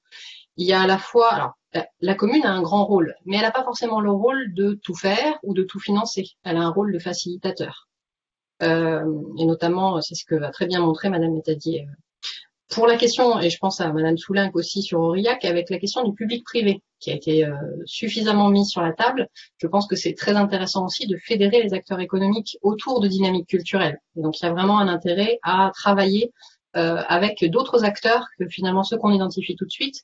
Il y a à la fois, alors, la commune a un grand rôle, mais elle n'a pas forcément le rôle de tout faire ou de tout financer. Elle a un rôle de facilitateur. Et notamment, c'est ce que va très bien montrer Madame Métadier. Pour la question, et je pense à Madame Soulinck aussi sur Aurillac, avec la question du public-privé, qui a été suffisamment mise sur la table, je pense que c'est très intéressant aussi de fédérer les acteurs économiques autour de dynamiques culturelles. Et donc, il y a vraiment un intérêt à travailler avec d'autres acteurs que finalement ceux qu'on identifie tout de suite.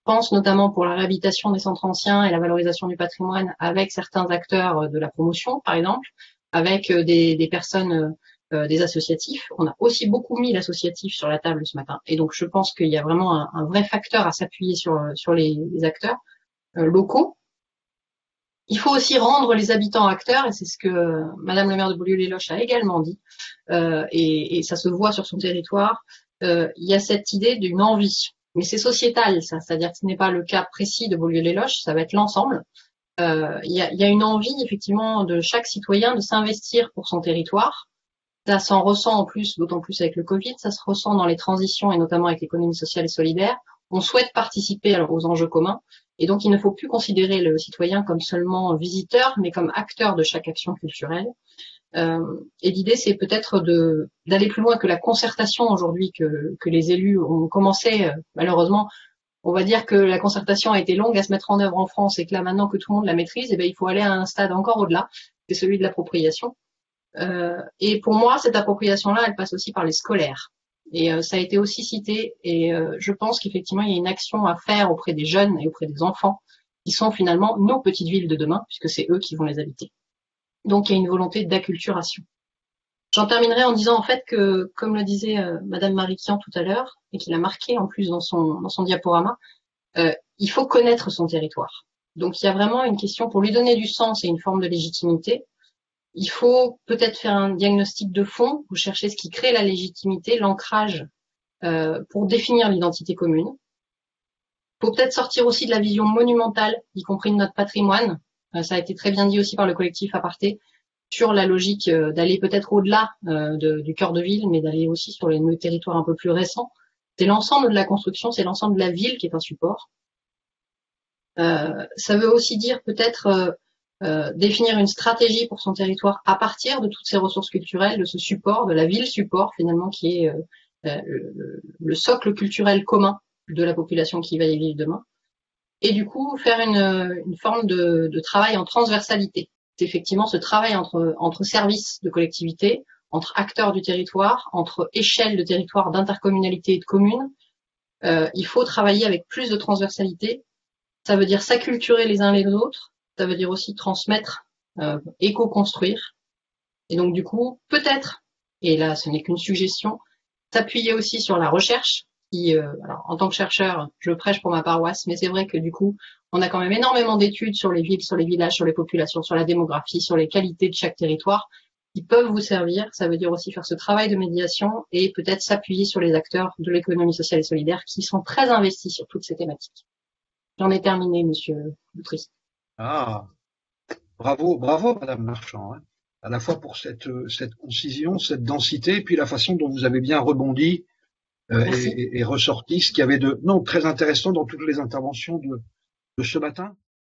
Je pense notamment pour la réhabilitation des centres anciens et la valorisation du patrimoine avec certains acteurs de la promotion, par exemple, avec des personnes, des associatifs. On a aussi beaucoup mis l'associatif sur la table ce matin. Et donc, je pense qu'il y a vraiment un vrai facteur à s'appuyer sur les acteurs locaux. Il faut aussi rendre les habitants acteurs, et c'est ce que Madame le maire de Beaulieu-les-Loches a également dit, et ça se voit sur son territoire. Il y a cette idée d'une envie, mais c'est sociétal, ça, c'est-à-dire que ce n'est pas le cas précis de Beaulieu-les-Loches, ça va être l'ensemble. Il y a une envie effectivement de chaque citoyen de s'investir pour son territoire. Ça s'en ressent en plus, d'autant plus avec le Covid, ça se ressent dans les transitions et notamment avec l'économie sociale et solidaire. On souhaite participer aux enjeux communs. Et donc, il ne faut plus considérer le citoyen comme seulement visiteur, mais comme acteur de chaque action culturelle. Et l'idée, c'est peut-être d'aller plus loin que la concertation aujourd'hui que les élus ont commencé. Malheureusement, on va dire que la concertation a été longue à se mettre en œuvre en France et que là, maintenant que tout le monde la maîtrise, eh bien, il faut aller à un stade encore au-delà, c'est celui de l'appropriation. Et pour moi, cette appropriation-là, elle passe aussi par les scolaires. Et ça a été aussi cité, et je pense qu'effectivement, il y a une action à faire auprès des jeunes et auprès des enfants, qui sont finalement nos petites villes de demain, puisque c'est eux qui vont les habiter. Donc, il y a une volonté d'acculturation. J'en terminerai en disant en fait que, comme le disait Madame Mariquian tout à l'heure, et qu'il a marqué en plus dans son diaporama, il faut connaître son territoire. Donc, il y a vraiment une question pour lui donner du sens et une forme de légitimité. Il faut peut-être faire un diagnostic de fond, vous cherchez ce qui crée la légitimité, l'ancrage pour définir l'identité commune. Il faut peut-être sortir aussi de la vision monumentale, y compris de notre patrimoine. Ça a été très bien dit aussi par le collectif Aparté, sur la logique d'aller peut-être au-delà du cœur de ville, mais d'aller aussi sur les territoires un peu plus récents. C'est l'ensemble de la construction, c'est l'ensemble de la ville qui est un support. Ça veut aussi dire peut-être définir une stratégie pour son territoire à partir de toutes ces ressources culturelles, de ce support, de la ville support finalement qui est le socle culturel commun de la population qui va y vivre demain. Et du coup, faire une forme de travail en transversalité. C'est effectivement ce travail entre services de collectivité, entre acteurs du territoire, entre échelles de territoire, d'intercommunalité et de communes. Il faut travailler avec plus de transversalité. Ça veut dire s'acculturer les uns les autres. Ça veut dire aussi transmettre éco-construire. Et donc du coup, peut-être, et là ce n'est qu'une suggestion, s'appuyer aussi sur la recherche. Alors, en tant que chercheur, je prêche pour ma paroisse, mais c'est vrai que du coup, on a quand même énormément d'études sur les villes, sur les villages, sur les populations, sur la démographie, sur les qualités de chaque territoire, qui peuvent vous servir. Ça veut dire aussi faire ce travail de médiation et peut-être s'appuyer sur les acteurs de l'économie sociale et solidaire qui sont très investis sur toutes ces thématiques. J'en ai terminé, Monsieur Boutry.
Ah, bravo, bravo, Madame Marchand, hein. À la fois pour cette concision, cette densité, et puis la façon dont vous avez bien rebondi et ressorti ce qu'il y avait de très intéressant dans toutes les interventions de ce matin.